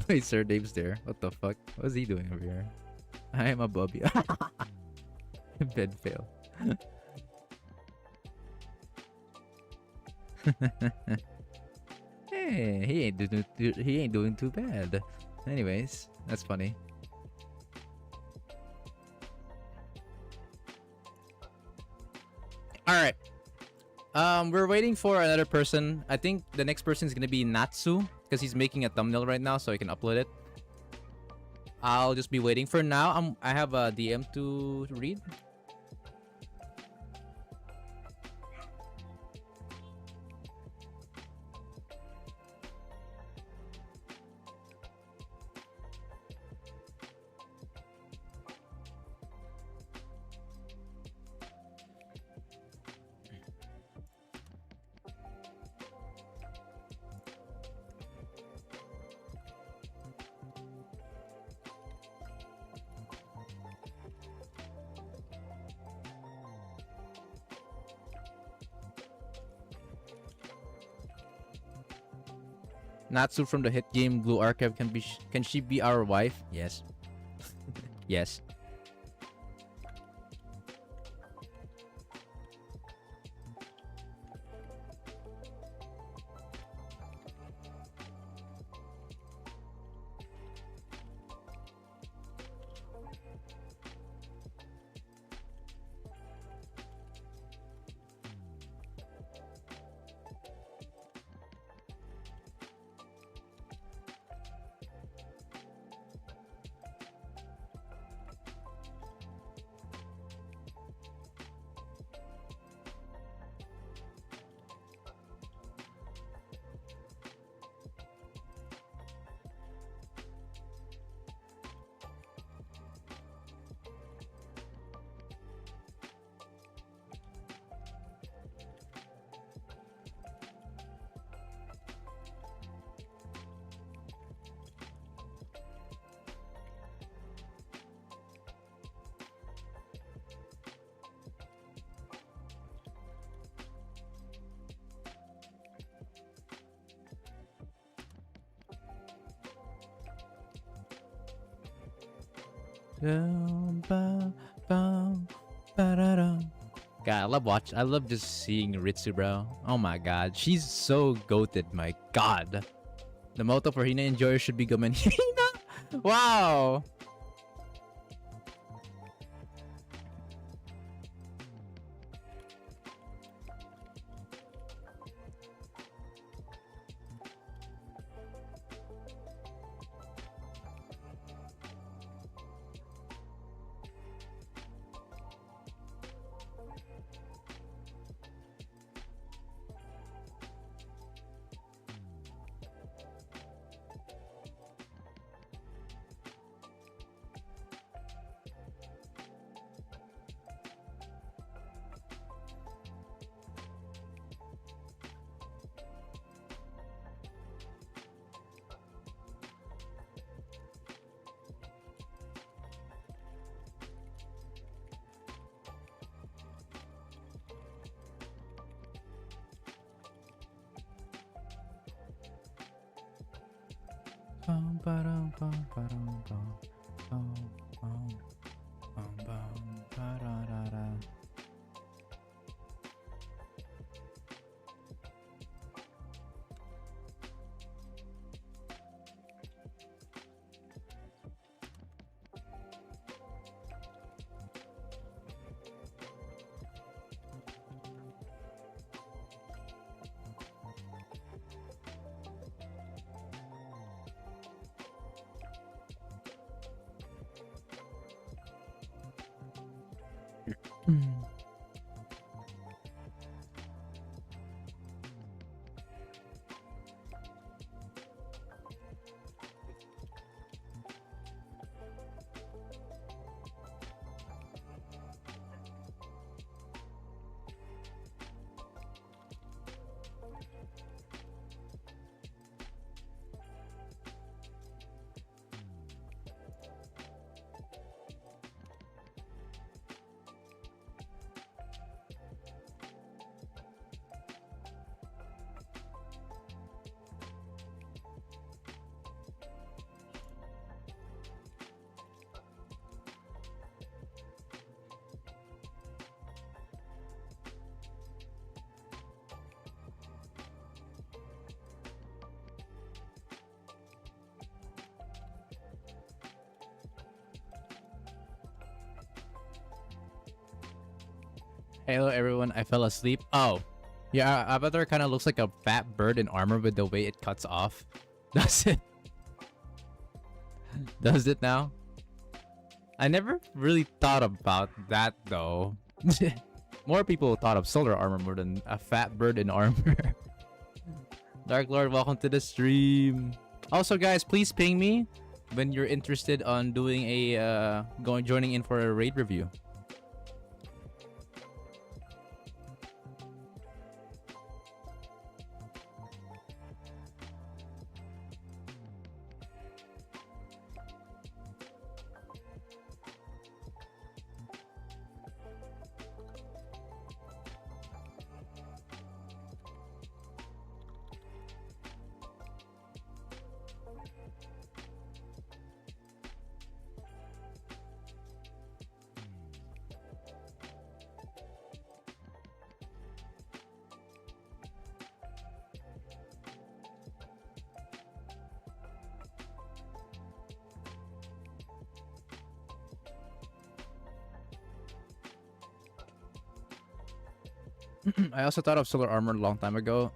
Wait, Sir Dave's there. What the fuck? What's he doing over here? I am a Bobby. Bed fail. Hey, he ain't doing too bad. Anyways, that's funny. All right. We're waiting for another person. I think the next person is gonna be Natsu because he's making a thumbnail right now, so I can upload it. I'll just be waiting for now. I have a DM to read. Natsu from the hit game Blue Archive can she be our wife? Yes. Yes. God, I love just seeing Ritsu, bro. Oh my god, she's so goated, my god. The motto for Hina Enjoyer should be Gomen Hina. Wow. Hello everyone, I fell asleep. Oh, yeah, Avatar kind of looks like a fat bird in armor with the way it cuts off. Does it? Does it now? I never really thought about that though. More people thought of solar armor more than a fat bird in armor. Dark Lord, welcome to the stream. Also, guys, please ping me when you're interested on doing a joining in for a raid review. I also thought of solar armor a long time ago.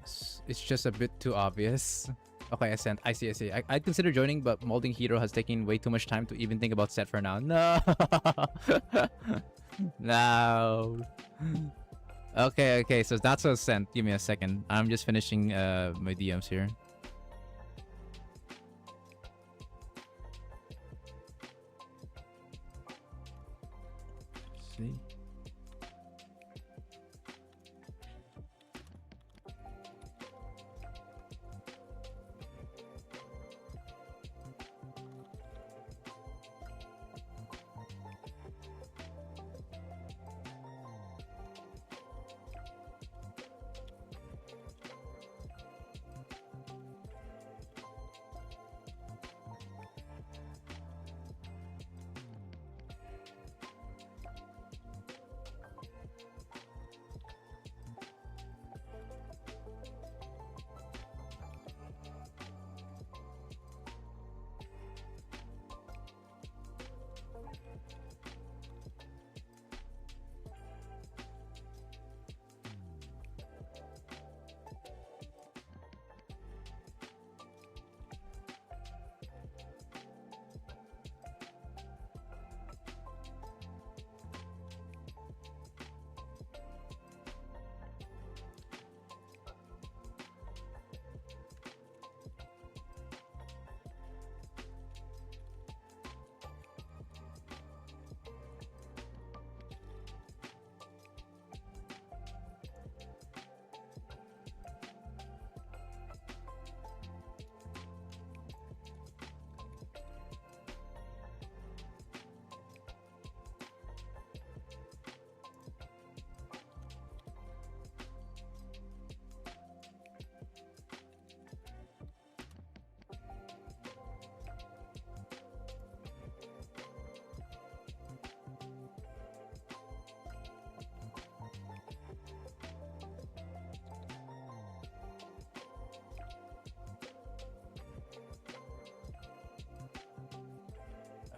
It's just a bit too obvious. Okay, Ascent. I see. I'd consider joining, but molding hero has taken way too much time to even think about set for now. No. No. Okay. So that's Ascent. Give me a second. I'm just finishing my DMs here. See.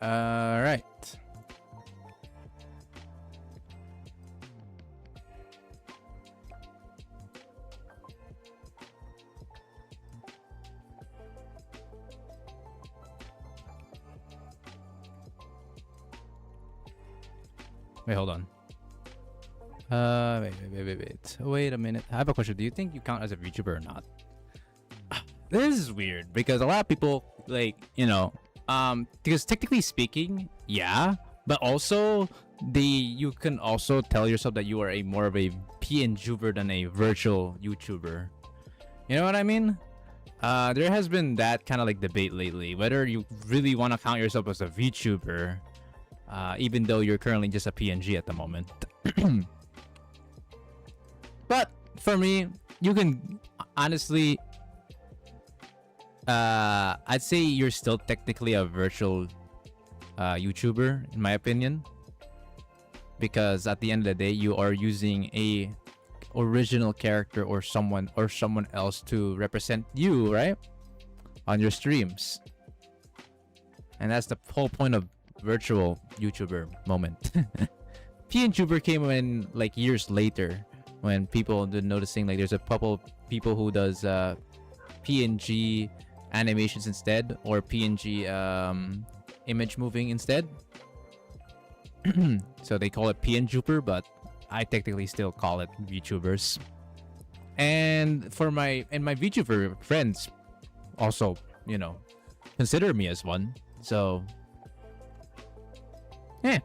Right. Wait, hold on. Wait a minute. I have a question. Do you think you count as a VTuber or not? This is weird because a lot of people because technically speaking, yeah, but also you can also tell yourself that you are a more of a PNJuber than a virtual YouTuber. You know what I mean? There has been that kind of like debate lately whether you really want to count yourself as a VTuber, even though you're currently just a PNG at the moment. But for me, you can honestly, I'd say you're still technically a virtual YouTuber in my opinion, because at the end of the day you are using a original character or someone else to represent you, right, on your streams, and that's the whole point of virtual YouTuber moment. PNTuber came in like years later when people did noticing like there's a couple people who does PNG animations instead or PNG image moving instead. So they call it PNTuber, but I technically still call it VTubers. And for my VTuber friends also, you know, consider me as one. So yeah.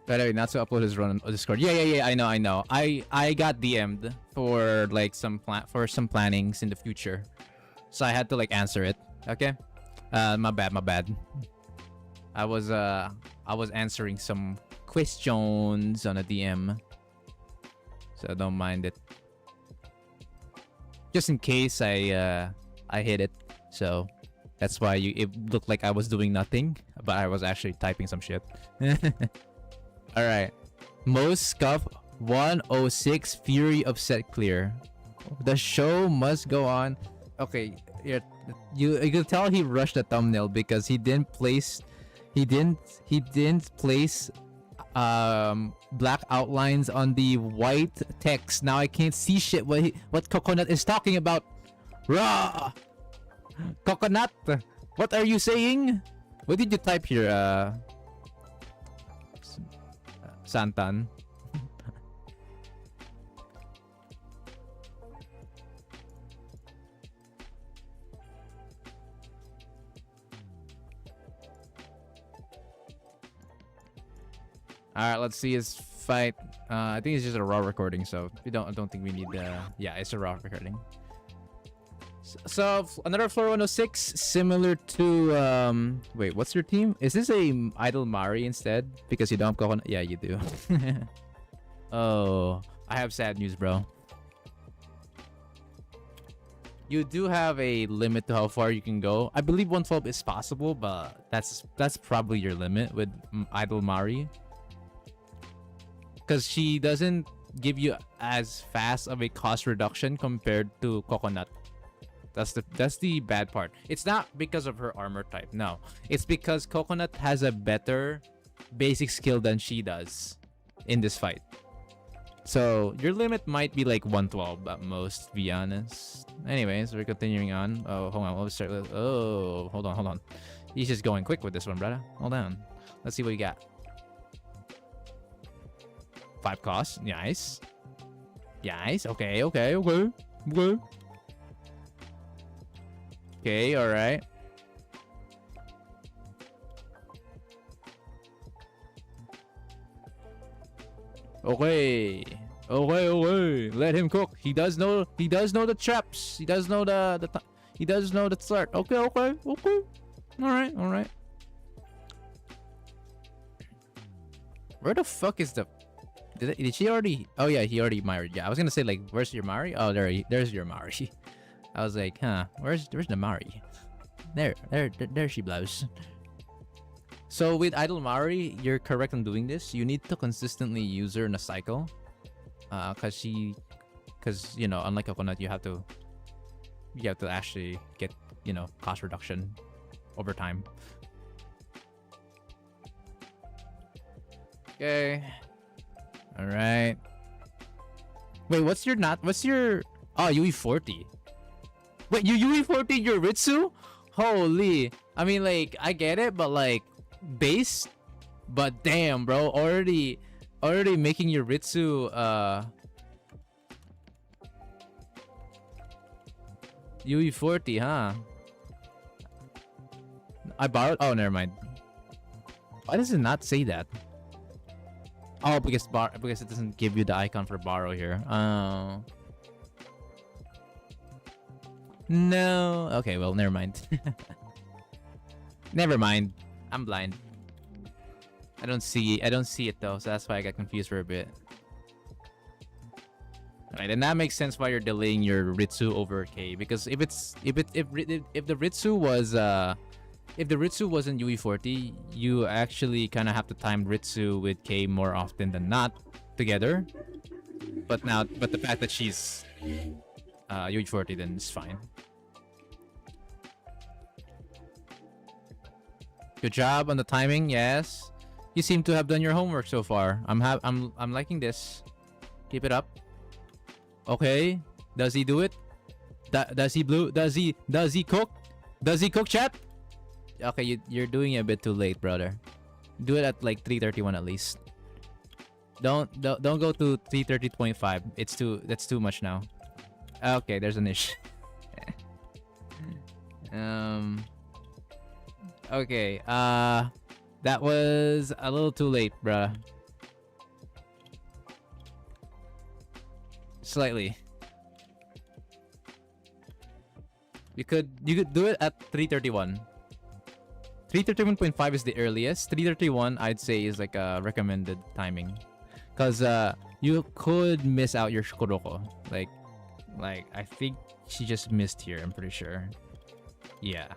By the way, not to upload his run on Discord. Yeah. I know. I got DM'd for like some plannings in the future, so I had to like answer it. Okay, my bad. I was answering some questions on a DM, so don't mind it. Just in case I hit it, so that's why it looked like I was doing nothing, but I was actually typing some shit. All right, most scuff 106 Fury of Set Clear. The show must go on. Okay, you can tell he rushed the thumbnail because he didn't place black outlines on the white text. Now I can't see shit what Coconut is talking about. Rah! Coconut, what are you saying? What did you type here, Santan? Alright, let's see his fight. I think it's just a raw recording, so I don't think we need yeah, it's a raw recording. So another floor 106, similar to wait, what's your team? Is this a Idol Mari instead? Because you don't have Coconut? Yeah, you do. Oh, I have sad news, bro. You do have a limit to how far you can go. I believe 112 is possible, but that's probably your limit with Idol Mari. Because she doesn't give you as fast of a cost reduction compared to Coconut. That's the bad part. It's not because of her armor type. No, it's because Coconut has a better basic skill than she does in this fight. So your limit might be like 112 at most, to be honest. Anyways, we're continuing on. Oh, hold on. Let's start. Oh, hold on. He's just going quick with this one, brother. Hold on. Let's see what you got. 5 costs. Nice. Okay. Okay, alright. Okay. Let him cook. He does know the traps. He does know the start. Okay. Alright. Where the fuck is the did she already? Oh yeah, he already married. Yeah, I was gonna say like, where's your Mari? Oh, there's your Mari. I was like, huh, where's the Mari? There she blows. So with Idol Mari, you're correct in doing this. You need to consistently use her in a cycle, cause you know, unlike Coconut, you have to actually get, you know, cost reduction over time. Okay. All right. Wait, what's your oh, UE40? Wait, you UE40 your Ritsu? Holy. I mean, like, I get it, but like base, but damn, bro, already making your Ritsu UE40, huh? I borrowed. Oh, never mind. Why does it not say that? Oh, because it doesn't give you the icon for borrow here. Oh. No. Okay, well, never mind. Never mind. I'm blind. I don't see it though, so that's why I got confused for a bit. Right, and that makes sense why you're delaying your Ritsu over K, because if the Ritsu was if the Ritsu wasn't UE40, you actually kind of have to time Ritsu with K more often than not together. But the fact that she's UE40, then it's fine. Good job on the timing. Yes, you seem to have done your homework so far. I'm liking this. Keep it up. Okay, does he do it? Does he blue? Does he cook? Does he cook, chat? Okay, you're doing it a bit too late, brother. Do it at like 3:31 at least. Don't go to 3:30.5. That's too much now. Okay, there's an issue. Okay, that was a little too late, bruh. Slightly. You could do it at 3:31. 3:31.5 is the earliest. 3:31 I'd say is like a recommended timing, cause you could miss out your Kuroko. Like I think she just missed here. I'm pretty sure. Yeah.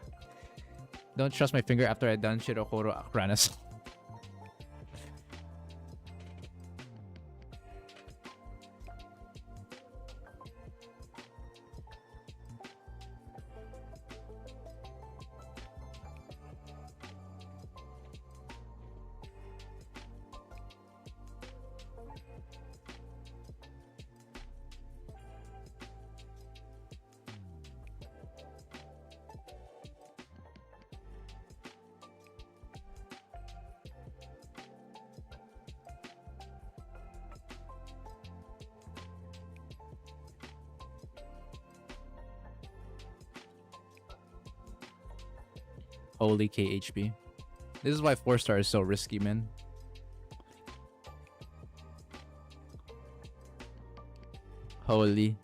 Don't trust my finger after I done Shirokoro Akranas. Holy KHP. This is why 4-star is so risky, man. Holy.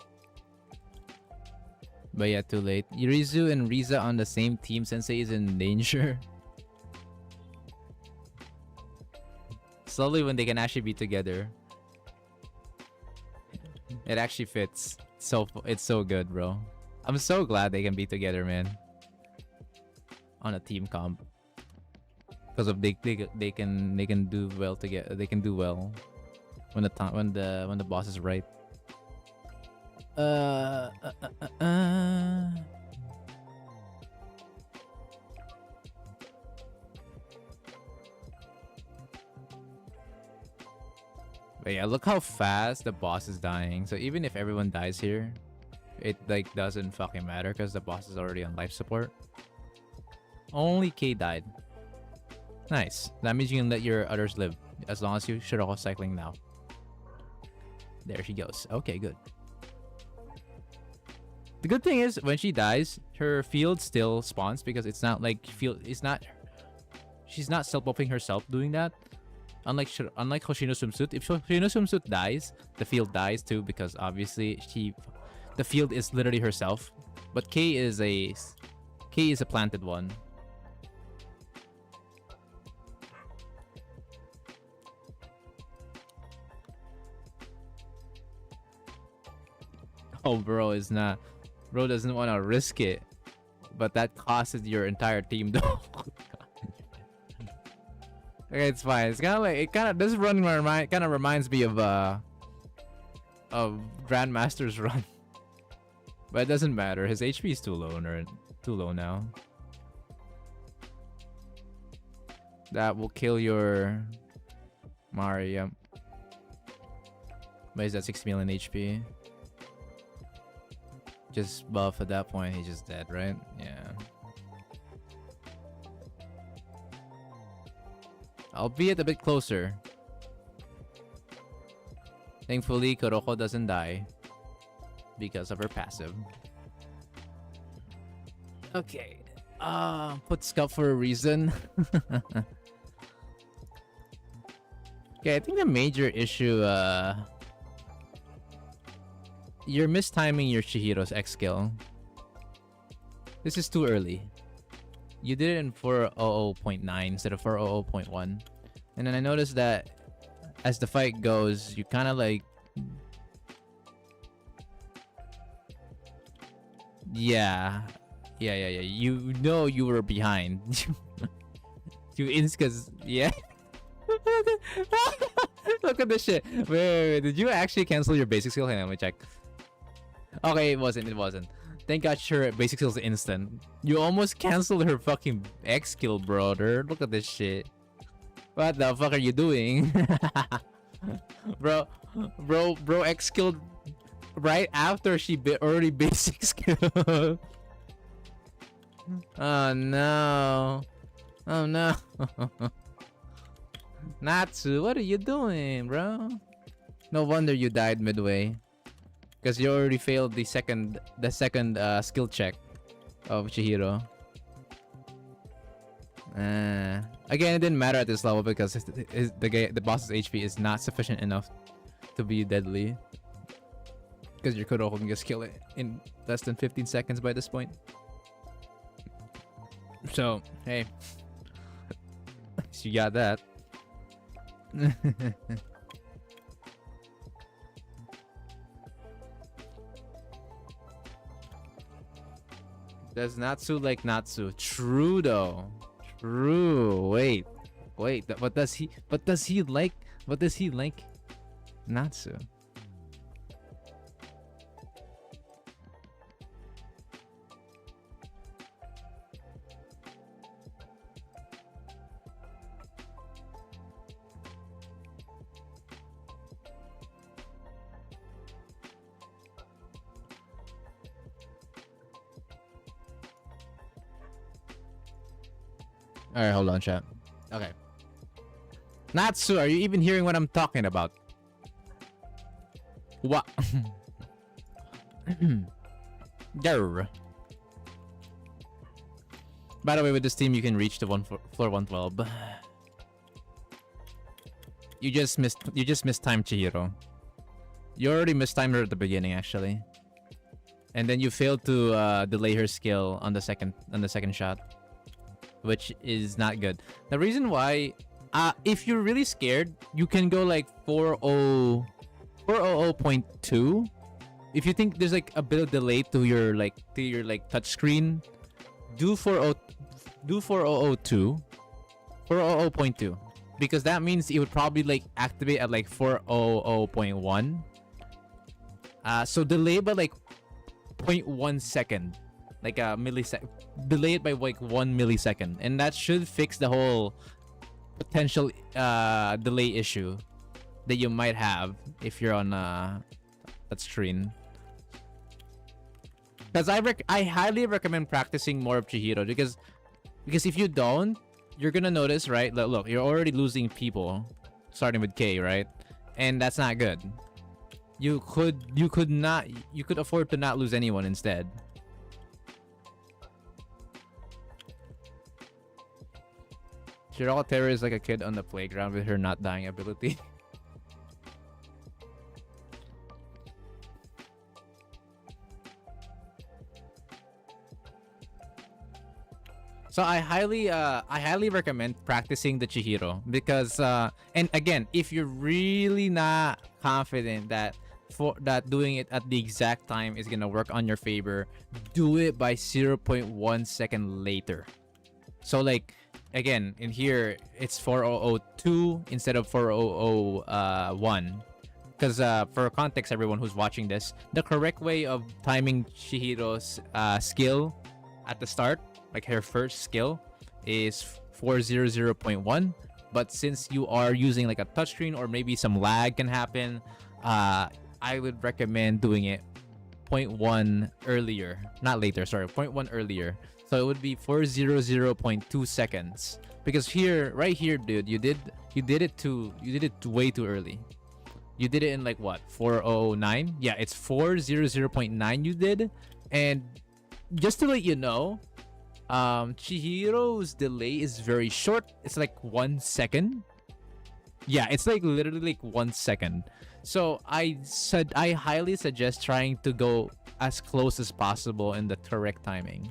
But yeah, too late. Yurizu and Riza on the same team. Sensei is in danger. Slowly when they can actually be together. It actually fits. It's so good, bro. I'm so glad they can be together, man. On a team comp, because of they can do well together. They can do well when the boss is right. But yeah, look how fast the boss is dying. So even if everyone dies here, it like doesn't fucking matter because the boss is already on life support. Only K died. Nice. That means you can let your others live as long as you Shiroko cycling now. There she goes. Okay, good. The good thing is when she dies, her field still spawns because it's not like she's not self-buffing herself doing that. Unlike Hoshino Swimsuit, if Hoshino Swimsuit dies, the field dies too because obviously the field is literally herself. But K is a planted one. Oh, bro doesn't want to risk it, but that costs your entire team though. Okay, it's fine. It's this run kind of reminds me of Grandmaster's run, but it doesn't matter. His HP is too low now. That will kill your Mario. But he's at 6 million HP. Just buff at that point, he's just dead, right? Yeah. Albeit a bit closer. Thankfully, Kuroko doesn't die because of her passive. Okay. Put Scuff for a reason. Okay, I think the major issue, you're mistiming your Chihiro's X skill. This is too early. you did it in 400.9 instead of 400.1. And then I noticed that as the fight goes, you kind of like... Yeah. You know you were behind. Cause yeah. Look at this shit. Wait. Did you actually cancel your basic skill? Hang on, let me check. Okay, it wasn't. Thank God her basic skill's instant. You almost canceled her fucking X skill, brother. Look at this shit. What the fuck are you doing? bro X skilled right after she already basic skill. Oh no. Natsu, what are you doing, bro? No wonder you died midway. Because you already failed the second skill check of Chihiro. Again, it didn't matter at this level because the boss's HP is not sufficient enough to be deadly. Because your Kuroko can just kill it in less than 15 seconds by this point. So, hey. You got that. Does Natsu like Natsu? True though. True. Wait. What does he like Natsu? Alright, hold on, chat. Okay. Natsu, are you even hearing what I'm talking about? What? There. By the way, with this team, you can reach the floor 112. You just missed time, Chihiro. You already missed time her at the beginning, actually. And then you failed to delay her skill on the second shot, which is not good. The reason why, if you're really scared, you can go like 400.2. If you think there's like a bit of delay to your touch screen, do 400.2, because that means it would probably like activate at like 400.1. So delay by like 0.1 second. Like a millisecond, delay it by like 1 millisecond, and that should fix the whole potential delay issue that you might have if you're on that screen. Because I highly recommend practicing more of Chihiro, because if you don't, you're gonna notice, right? Look, you're already losing people, starting with K, right? And that's not good. You could afford to not lose anyone instead. Shirako Terra is like a kid on the playground with her not dying ability. So I highly recommend practicing the Chihiro, because and again, if you're really not confident that doing it at the exact time is gonna work on your favor, do it by 0.1 second later. So like, again, in here it's 400.2 instead of 400.1, because for context, everyone who's watching this, the correct way of timing Chihiro's skill at the start, like her first skill, is 400.1. But since you are using like a touchscreen or maybe some lag can happen, I would recommend doing it 0.1 earlier, not later, sorry, 0.1 earlier. So it would be 400.2 seconds, because right here, dude, you did it way too early. You did it in like what, 409? Yeah, it's 400.9 you did. And just to let you know, Chihiro's delay is very short. It's like 1 second. Yeah, it's like literally like 1 second. So I highly suggest trying to go as close as possible in the correct timing.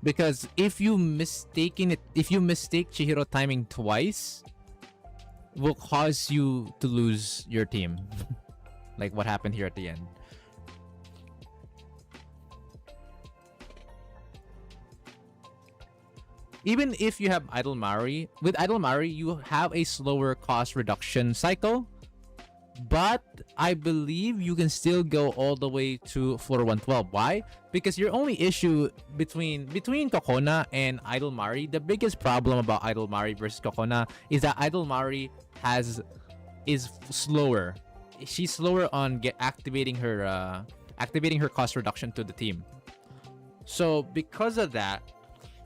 Because if you mistake Chihiro timing twice, will cause you to lose your team. Like what happened here at the end. Even if you have Idle Maori, with Idle Maori, you have a slower cost reduction cycle. But I believe you can still go all the way to floor 112. Why? Because your only issue between Kokona and Idle Maori, the biggest problem about Idle Maori versus Kokona is that Idle Maori is slower. She's slower on activating her cost reduction to the team. So because of that,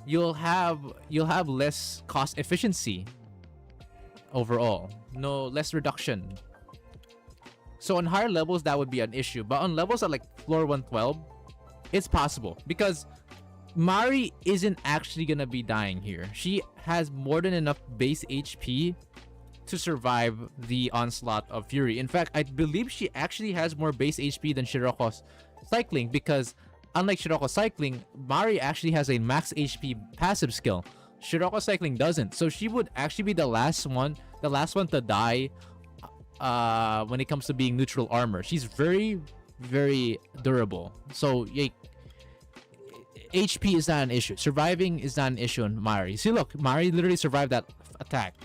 you'll have less cost efficiency overall. No, less reduction. So on higher levels, that would be an issue. But on levels at like floor 112, it's possible. Because Mari isn't actually going to be dying here. She has more than enough base HP to survive the onslaught of Fury. In fact, I believe she actually has more base HP than Shiroko's cycling. Because unlike Shiroko cycling, Mari actually has a max HP passive skill. Shiroko cycling doesn't. So she would actually be the last one to die when it comes to being neutral armor. She's very, very durable. So yeah, HP is not an issue. Surviving is not an issue on Mari. See, look, Mari literally survived that attack.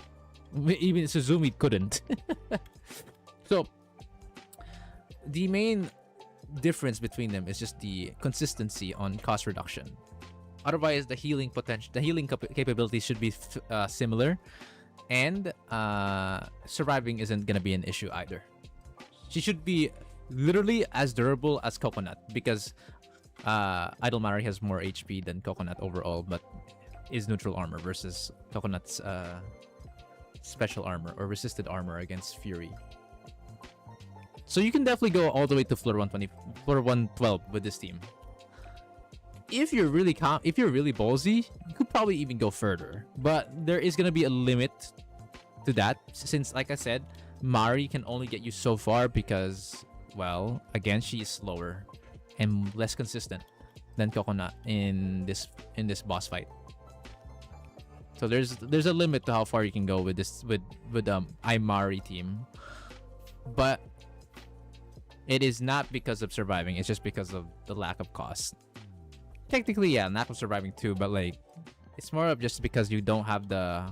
Even Suzumi couldn't. So the main difference between them is just the consistency on cost reduction. Otherwise, the healing capabilities should be similar. And surviving isn't gonna be an issue either. She should be literally as durable as Coconut, because Idle Maori has more HP than Coconut overall, but is neutral armor versus Coconut's special armor or resisted armor against Fury. So you can definitely go all the way to floor 112 with this team. If you're really ballsy, you could probably even go further. But there is gonna be a limit to that, since, like I said, Mari can only get you so far because, well, again, she is slower and less consistent than Coconut in this boss fight. So there's a limit to how far you can go with this with Imari team. But it is not because of surviving, it's just because of the lack of cost. Technically, yeah, lack of surviving too, but like it's more of just because you don't have the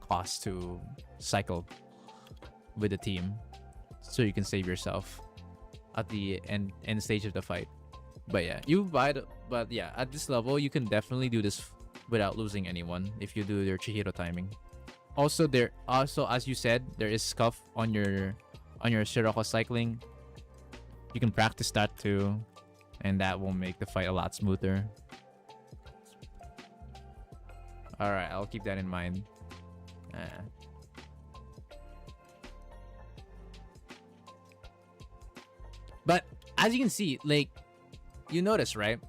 cost to cycle with the team, so you can save yourself at the end stage of the fight. But yeah, but yeah, at this level you can definitely do this without losing anyone if you do your Chihiro timing. Also, as you said, there is scuff on your Shiroko cycling. You can practice that too, and that will make the fight a lot smoother. Alright, I'll keep that in mind. But as you can see, like, you notice, right?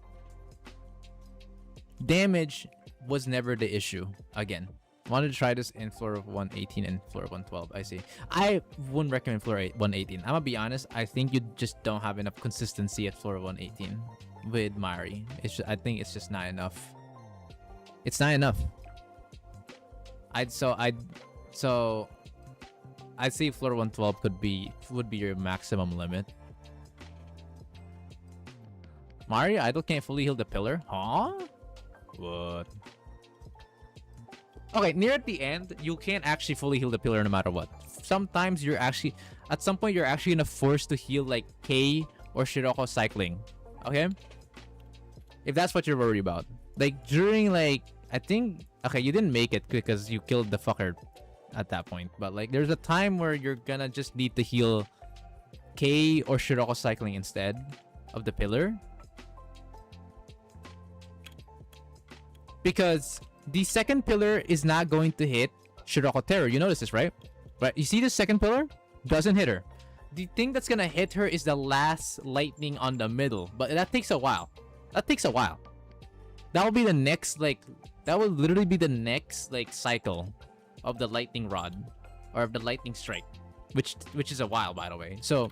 Damage was never the issue. Again, wanted to try this in floor 118 and floor 112. I see. I wouldn't recommend floor 118. I'm gonna be honest. I think you just don't have enough consistency at floor 118 with Mari. I think it's just not enough. It's not enough. I'd say floor 112 would be your maximum limit. Mari Idol can't fully heal the pillar? Huh? What? Okay, near at the end, you can't actually fully heal the pillar no matter what. Sometimes at some point, you're actually gonna force to heal like K or Shiroko cycling. Okay? If that's what you're worried about. Like during I think, okay, you didn't make it because you killed the fucker at that point. But like there's a time where you're gonna just need to heal K or Shiroko cycling instead of the pillar. Because the second pillar is not going to hit Shiroko Terror. You notice this, right? Right? You see the second pillar? Doesn't hit her. The thing that's gonna hit her is the last lightning on the middle. But that takes a while. That will be the next, that will literally be the next, cycle of the lightning rod. Or of the lightning strike. Which is a while, by the way. So,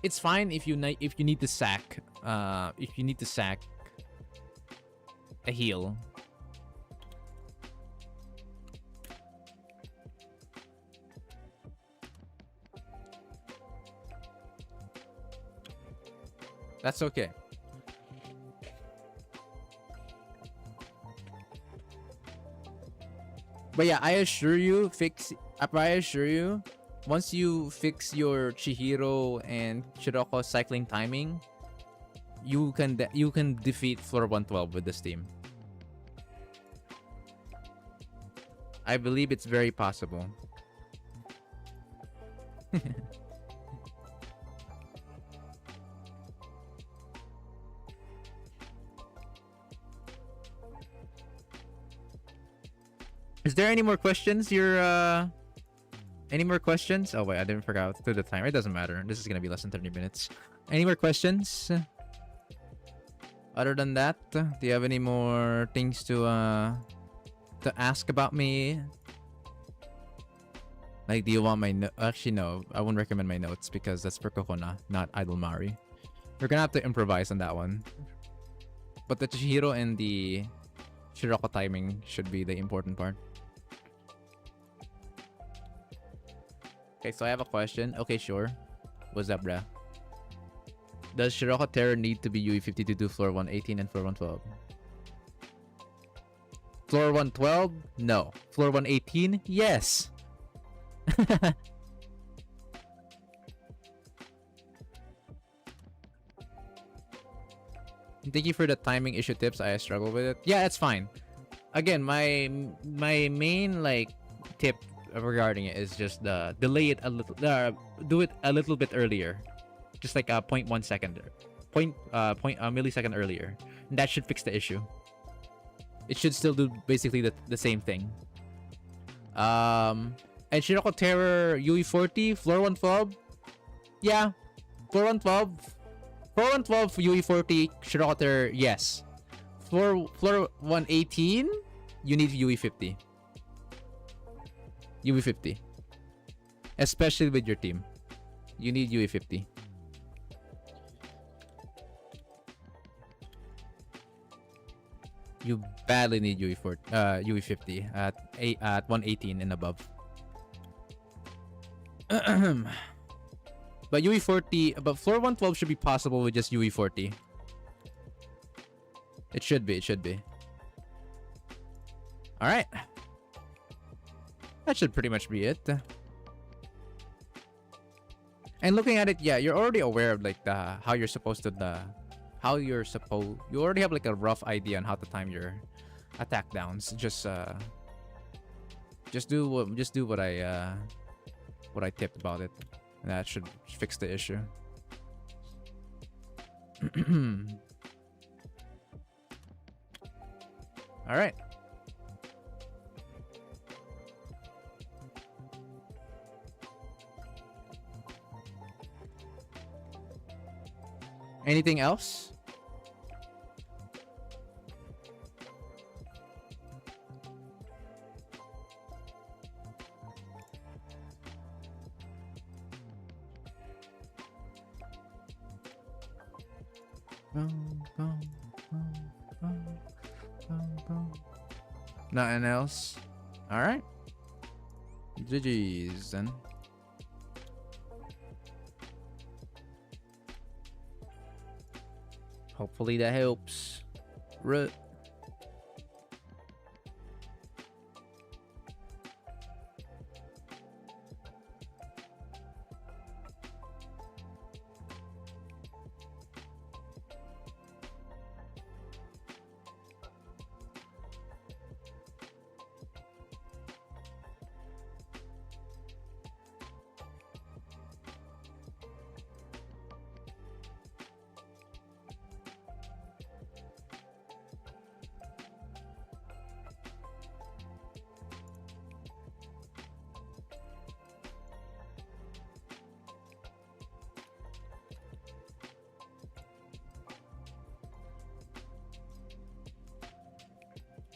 it's fine if you need to sack a heal. That's okay. But yeah, I assure you, once you fix your Chihiro and Shiroko cycling timing, you can defeat floor 112 with this team. I believe it's very possible. Is there any more questions? Any more questions? Oh wait, I didn't forget through the timer. It doesn't matter. This is gonna be less than 30 minutes. Any more questions? Other than that, do you have any more things to ask about me? Like, do you want my actually no, I wouldn't recommend my notes because that's for Kokona, not Idol Mari. We're gonna have to improvise on that one. But the Chihiro and the Shiroko timing should be the important part. Okay, so I have a question. Okay, sure. What's up, bruh? Does Shiroko Terror need to be UE50 to do floor 118 and floor 112? Floor 112? No. Floor 118? Yes. Thank you for the timing issue tips. I struggle with it. Yeah, it's fine. Again, my main like tip regarding it is just delay it a little. Do it a little bit earlier, just like a 0.1 second, millisecond earlier. And that should fix the issue. It should still do basically the same thing. And Shiroko Terror UE40 floor 112. Yeah, floor 112. Floor 112 UE40 Shiroko Terror, yes. Floor 118, you need UE50. UE50. Especially with your team. You need UE50. You badly need UE50 at 118 and above. But UE40, but floor 112 should be possible with just UE40. It should be. Alright. That should pretty much be it. And looking at it, yeah, you're already aware of like how you're supposed to you already have like a rough idea on how to time your attack downs. Just do what I tipped about it. And that should fix the issue. All right. Anything else? Nothing else? Alright. GG's then. Hopefully that helps.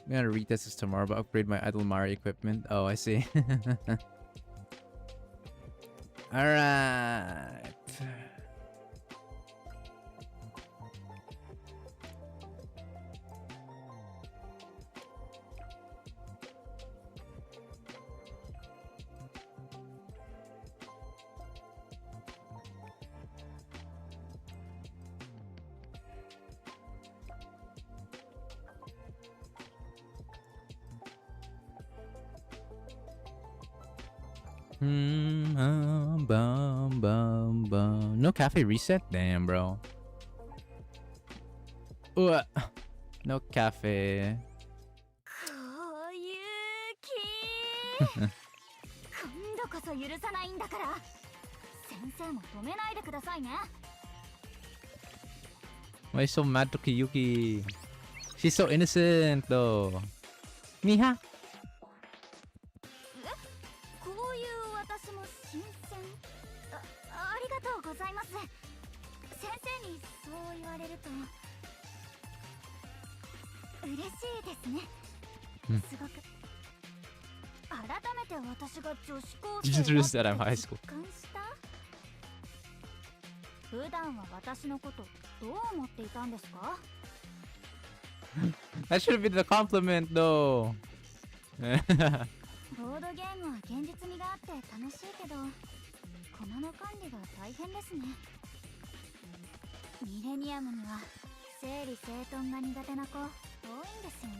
I'm gonna retest this tomorrow, but upgrade my Idol Mari equipment. Oh, I see. Alright. No cafe reset? Damn, bro. Ugh. No cafe. こういう気今度こそ許さないんだから先生も止めないでくださいね Why so mad to Kiyuki? She's so innocent, though. Miha? こういう私も新鮮ありがとうございます先生にそう言われると嬉しいですね、うんすごく改めて私が女子高 You just 生 realized that だ I'm って high 実 school. 感した普段は私のことどう思っていたんですか That should have been the compliment, though. ボードゲームは現実味があって楽しいけど駒の管理が大変ですねミレニアムには整理整頓が苦手な子多いんですよね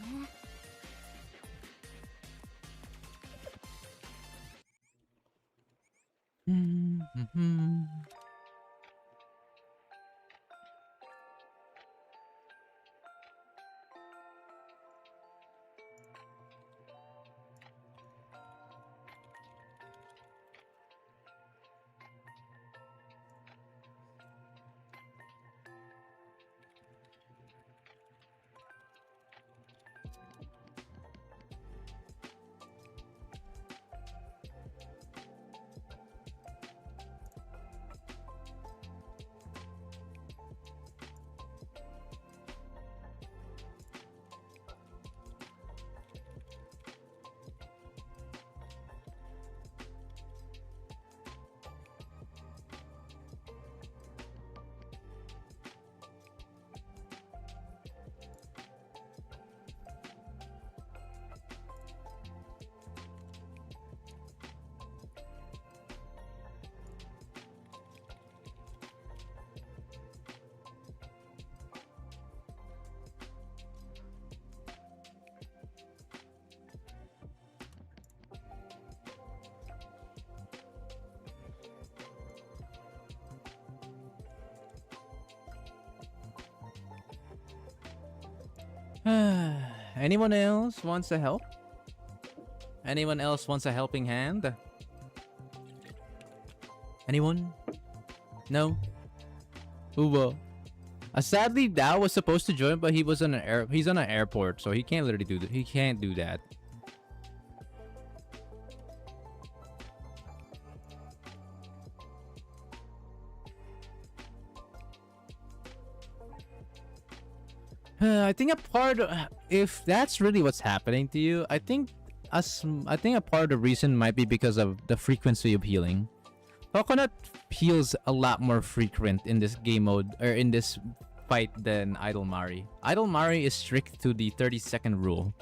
Anyone else wants to help? Anyone else wants a helping hand? Anyone? No? Ubo. Sadly, Dao was supposed to join, but he's on an airport, so he can't literally do that. He can't do that. I think a part of, if that's really what's happening to you, I think a part of the reason might be because of the frequency of healing. Coconut heals a lot more frequent in this game mode or in this fight than Idle Mari. Idle Mari is strict to the 30-second rule.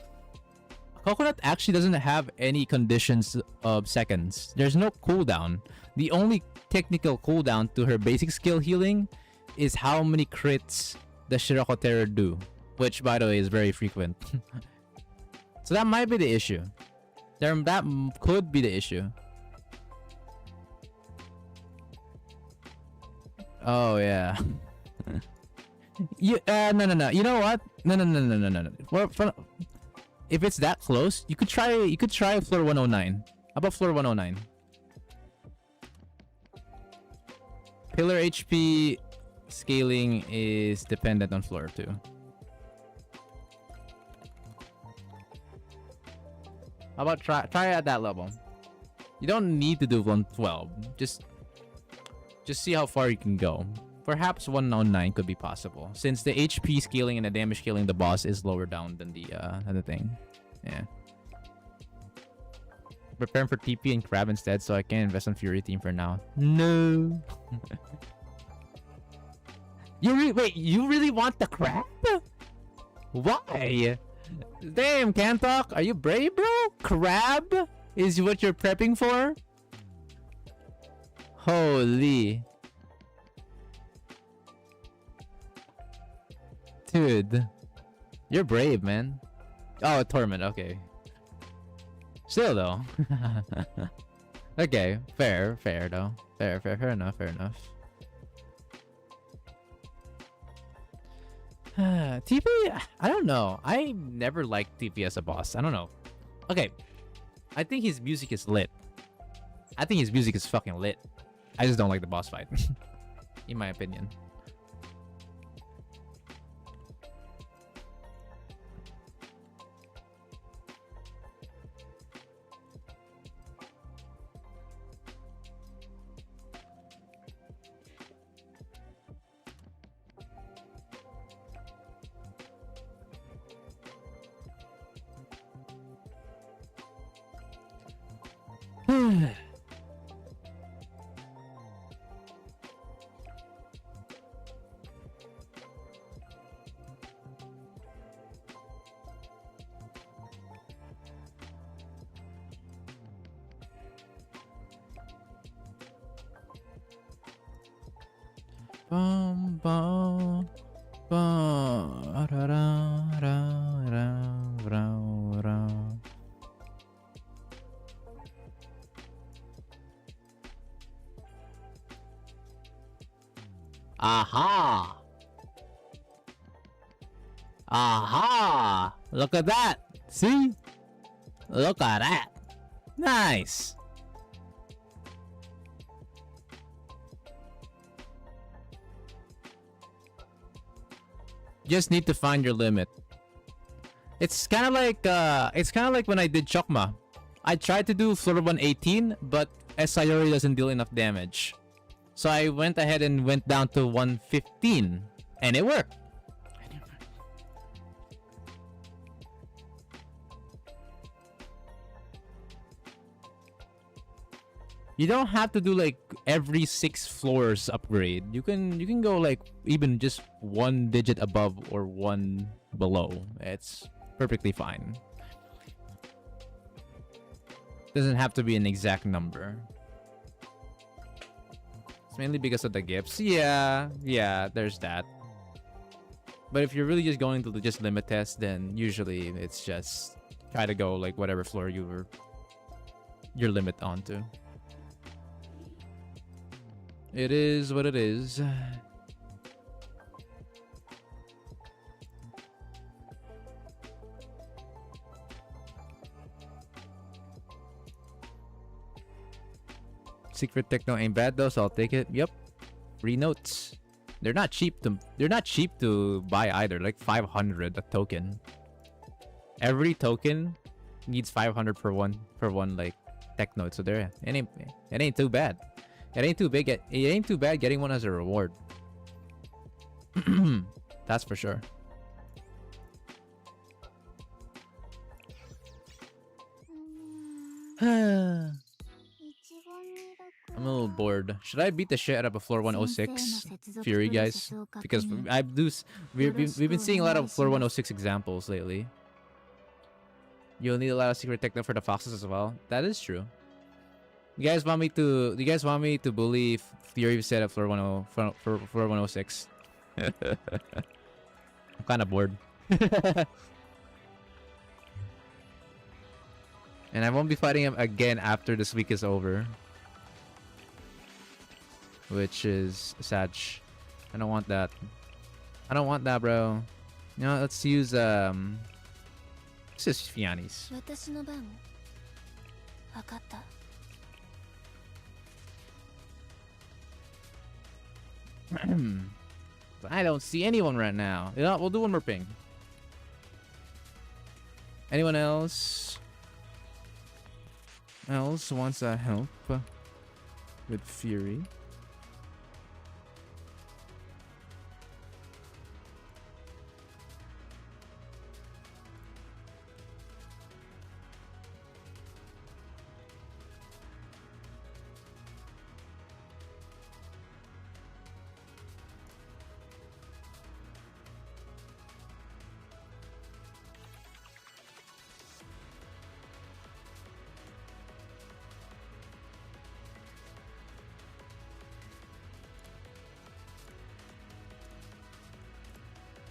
Coconut actually doesn't have any conditions of seconds. There's no cooldown. The only technical cooldown to her basic skill healing is how many crits the Shiroko Terror do, which by the way is very frequent. So that might be the issue. That could be the issue. Oh yeah. No. You know what? No. If it's that close, you could try floor 109. How about floor 109? Pillar HP scaling is dependent on floor 2. How about try at that level? You don't need to do 112. Just see how far you can go. Perhaps 109 could be possible, since the HP scaling and the damage scaling the boss is lower down than the other thing. Yeah. Preparing for TP and Crab instead, so I can't invest on Fury Team for now. No. Wait, you really want the Crab? Why? Damn, Kantok, are you brave, bro? Crab is what you're prepping for? Holy. Dude, you're brave, man. Oh, Torment, okay. Still though. Okay, fair though. Fair enough, TP, I don't know. I never liked TP as a boss. I don't know. Okay, I think his music is lit. I think his music is fucking lit. I just don't like the boss fight, in my opinion. Bum, bum, bum, ra, ra, ra, ra, ra, ra. Aha! Aha! Look at that! See? Look at that! Nice! Just need to find your limit. It's kind of like when I did Chokma. I tried to do floor 118, but Sayori doesn't deal enough damage. So I went ahead and went down to 115, and it worked. You don't have to do like every 6 floors upgrade. You can go like even just 1 digit above or 1 below. It's perfectly fine. Doesn't have to be an exact number. It's mainly because of the gifts. Yeah, there's that. But if you're really just going to just limit test, then usually it's just try to go like whatever floor you were your limit onto. It is what it is. Secret techno ain't bad though, so I'll take it. Yep. Free notes. They're not cheap to buy either. Like 500 a token. Every token needs 500 for one like tech note. So there it ain't too bad. It ain't too bad getting one as a reward. That's for sure. I'm a little bored. Should I beat the shit out of a floor 106 Fury, guys? Because we've been seeing a lot of floor 106 examples lately. You'll need a lot of secret techno for the foxes as well. That is true. You guys want me to bully Fury set up floor 106? I'm kind of bored. And I won't be fighting him again after this week is over. Which is sad. I don't want that. I don't want that, bro. You know, let's use let's use Fianni's. I don't see anyone right now. You know, we'll do one more ping. Anyone else wants help with Fury?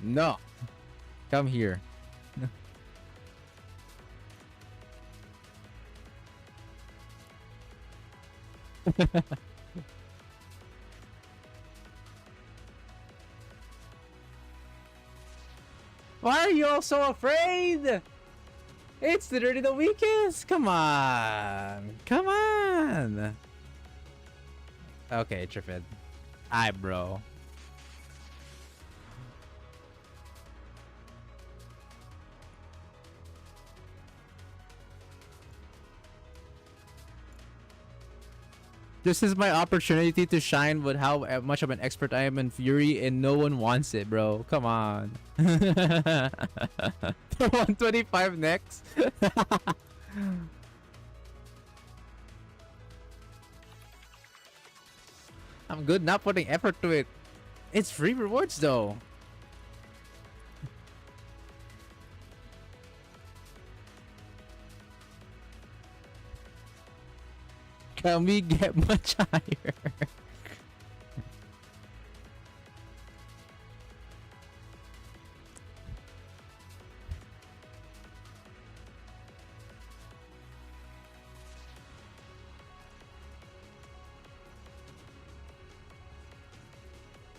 No. Come here. Why are you all so afraid? It's literally the weakest. Come on. Come on. Okay, Trifid. Aye, bro. This is my opportunity to shine with how much of an expert I am in Fury, and no one wants it, bro. Come on. 125 next. I'm good not putting effort to it. It's free rewards though. Can we get much higher?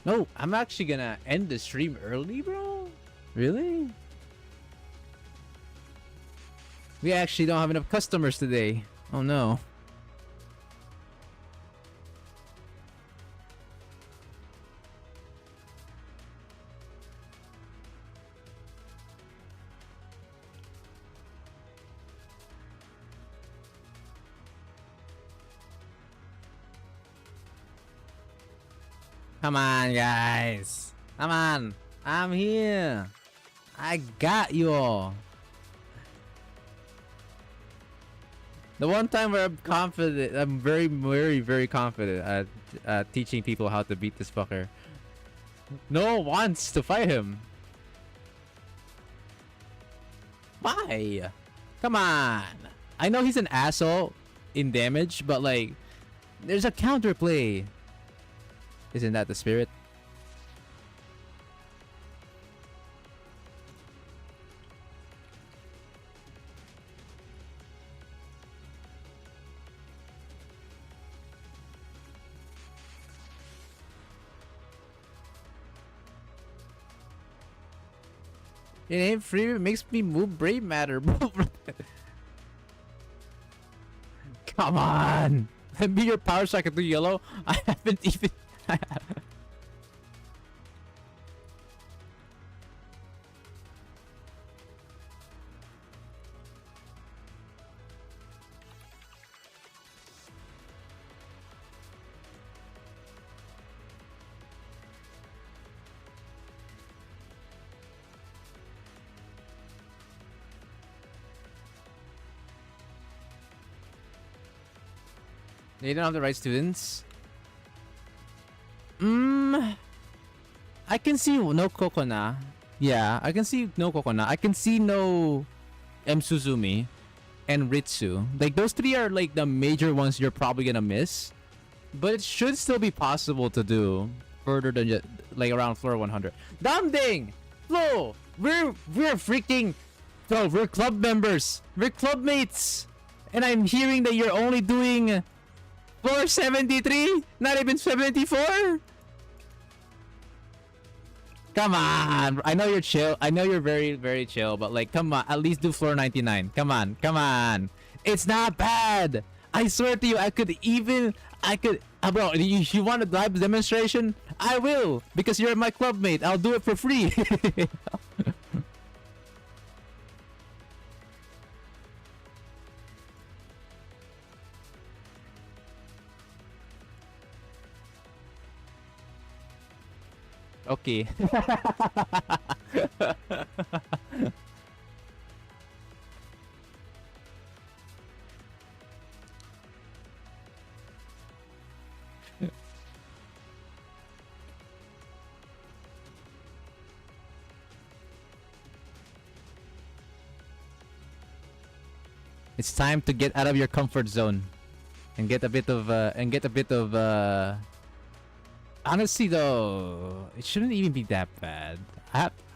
No, I'm actually gonna end the stream early, bro. Really? We actually don't have enough customers today. Oh no. Come on, guys. Come on. I'm here. I got you all. The one time where I'm confident, I'm very, very, very confident at teaching people how to beat this fucker. No one wants to fight him. Why? Come on. I know he's an asshole in damage, but like, there's a counterplay. Isn't that the spirit? It ain't free, it makes me move Brave Matter. Come on! Let me your power so I can do yellow. I haven't even... They don't have the right students. I can see no Kokona. Yeah, I can see no Kokona. I can see no M Suzumi and Ritsu. Like those three are like the major ones you're probably gonna miss. But it should still be possible to do further than just like around floor 100. Damding! Flo! We're freaking Flo, we're club members. We're club mates. And I'm hearing that you're only doing floor 73? Not even 74? Come on. I know you're chill. I know you're very, very chill. But like, come on. At least do floor 99. Come on. Come on. It's not bad. I swear to you, I could... bro, you want a live demonstration? I will. Because you're my club mate. I'll do it for free. Okay. It's time to get out of your comfort zone and get a bit of honestly though, it shouldn't even be that bad.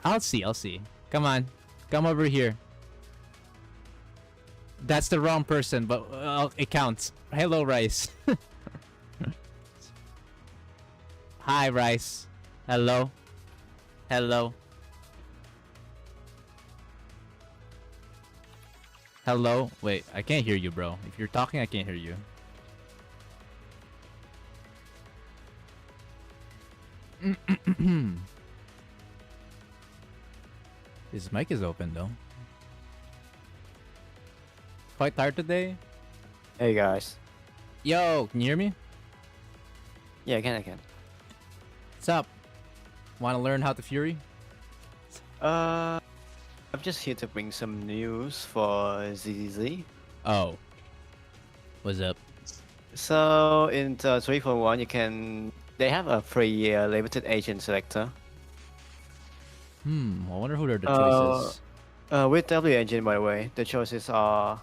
I'll see. Come on. Come over here. That's the wrong person, but it counts. Hello, Rice. Hi, Rice. Hello. Hello. Hello. Wait, I can't hear you, bro. If you're talking, I can't hear you. His mic is open though. Quite tired today. Hey guys. Yo, can you hear me? Yeah, I can. What's up? Want to learn how to Fury? I'm just here to bring some news for ZZZ. Oh. What's up? So in the 3.1, they have a free limited agent selector. I wonder who are the choices. With W engine, by the way, the choices are.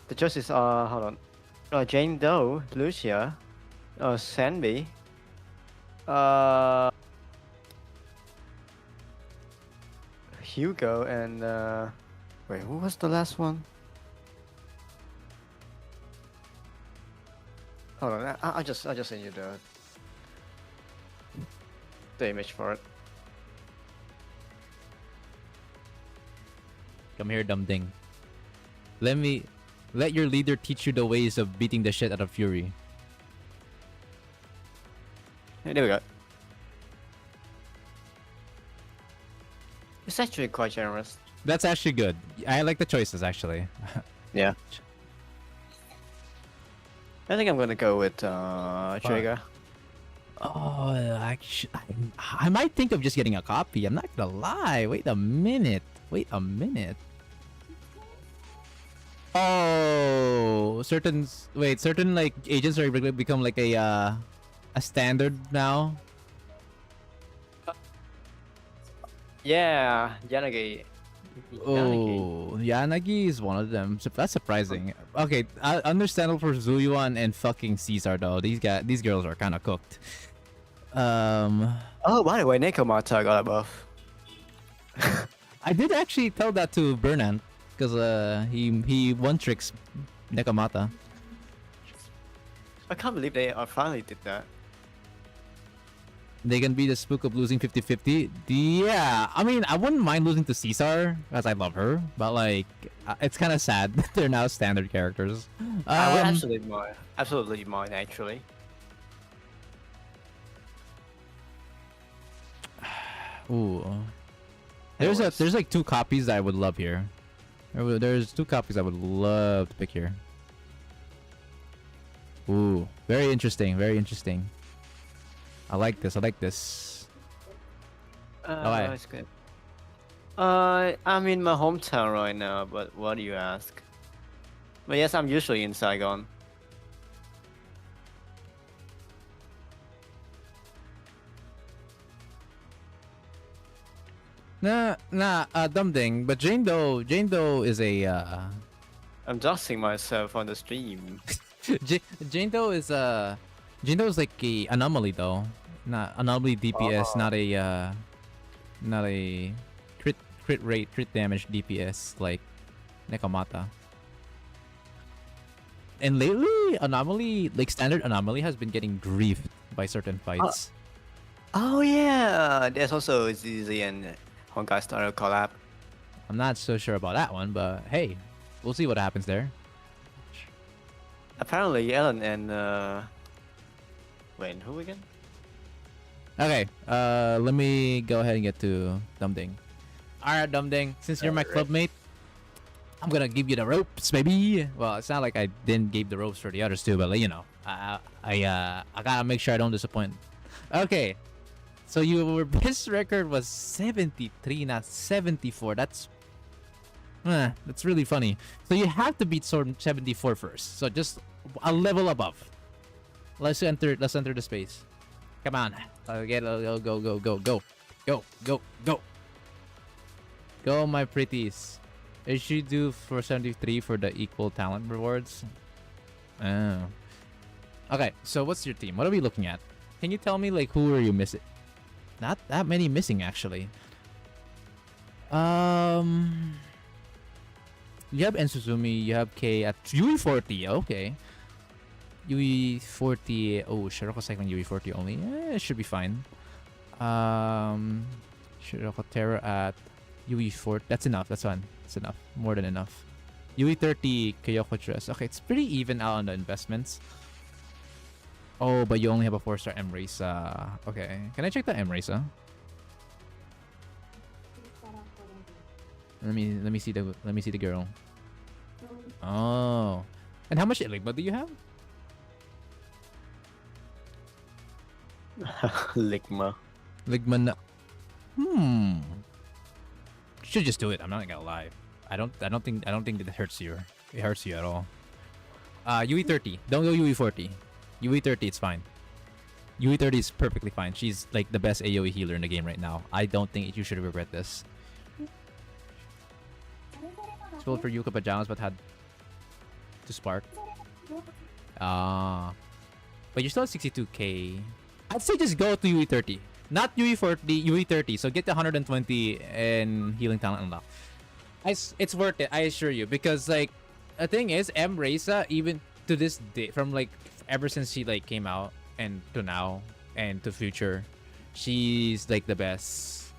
Hold on. Jane Doe, Lucia, Sanby, Hugo, and wait, who was the last one? Hold on, I just send you the image for it. Come here, dumb thing. Let your leader teach you the ways of beating the shit out of Fury. Hey, there we go. It's actually quite generous. That's actually good. I like the choices actually. Yeah. I think I'm gonna go with Trigger. Oh, actually, I might think of just getting a copy. I'm not gonna lie. Wait a minute. Oh, certain like agents are become like a standard now. Yeah, Yanagi. Oh, Yanagi is one of them. So that's surprising. Okay, understandable for Zuyuan and fucking Caesar though. These girls are kind of cooked. Oh, by the way, Nekomata got a buff. I did actually tell that to Bernan because he one tricks Nekomata. I can't believe they finally did that. They can be the spook of losing 50-50. Yeah, I mean, I wouldn't mind losing to Caesar because I love her, but like, it's kind of sad that they're now standard characters. I would absolutely mind actually. Ooh, there's like 2 copies that I would love here. There's 2 copies I would love to pick here. Ooh, very interesting. I like this. Okay. It's good. I'm in my hometown right now, but what do you ask? But yes, I'm usually in Saigon. Dumb thing. But Jane Doe is a I'm doxing myself on the stream. Jane Doe is like a anomaly though. Not anomaly DPS, not a crit damage DPS like Nekomata. And lately, anomaly, like standard anomaly, has been getting griefed by certain fights. Oh yeah, there's also ZZ and Honkai Star collab. I'm not so sure about that one, but hey, we'll see what happens there. Apparently, Ellen and wait, who again? Okay, let me go ahead and get to Dumding. Alright, Dumding, since you're my clubmate, I'm gonna give you the ropes, baby. Well, it's not like I didn't give the ropes for the others too, but like, you know, I gotta make sure I don't disappoint. Okay, so your best record was 73, not 74. That's really funny. So you have to beat Sword 74 first. So just a level above. Let's enter the space. Come on. Go. Go, my pretties. Is she due for 73 for the equal talent rewards? Oh. Okay, so what's your team? What are we looking at? Can you tell me, like, who are you missing? Not that many missing, actually. You have Ensuzumi, you have K at UE40, okay. UE 40. Oh, Shiroko Cycling UE 40 only. It should be fine. Shiroko Terra at UE 40. That's enough. That's fine. That's enough. More than enough. UE 30 Kyoko Dress. Okay, it's pretty even out on the investments. Oh, but you only have a 4-star Emrisa. Okay, can I check the Emrisa? Let me see the girl. Oh, and how much Enigma do you have? Ligma. Ligma. Should just do it. I'm not gonna lie. I don't think it hurts you. It hurts you at all. UE 30. Don't go UE 40. UE 30, it's fine. UE 30 is perfectly fine. She's like the best AoE healer in the game right now. I don't think you should regret this. Spoiled for Yuka Pajamas, but had to spark. But you're still at 62k. I'd say just go to UE 30. Not UE 40, UE 30. So get the 120 and healing talent unlock. It's worth it, I assure you. Because like, the thing is, Emrisa, even to this day, from like, ever since she like came out and to now and to future, she's like the best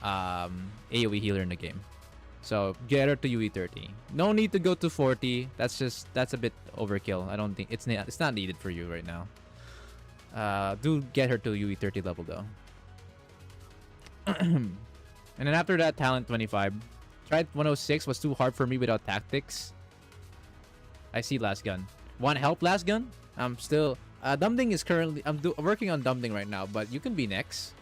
AoE healer in the game. So get her to UE 30. No need to go to 40. That's a bit overkill. I don't think it's not needed for you right now. Do get her to UE 30 level though. And then after that, talent 25. Tried 106, was too hard for me without tactics. I see last gun. Want help, last gun? I'm still Dumbding is currently I'm working on Dumbding right now, but you can be next.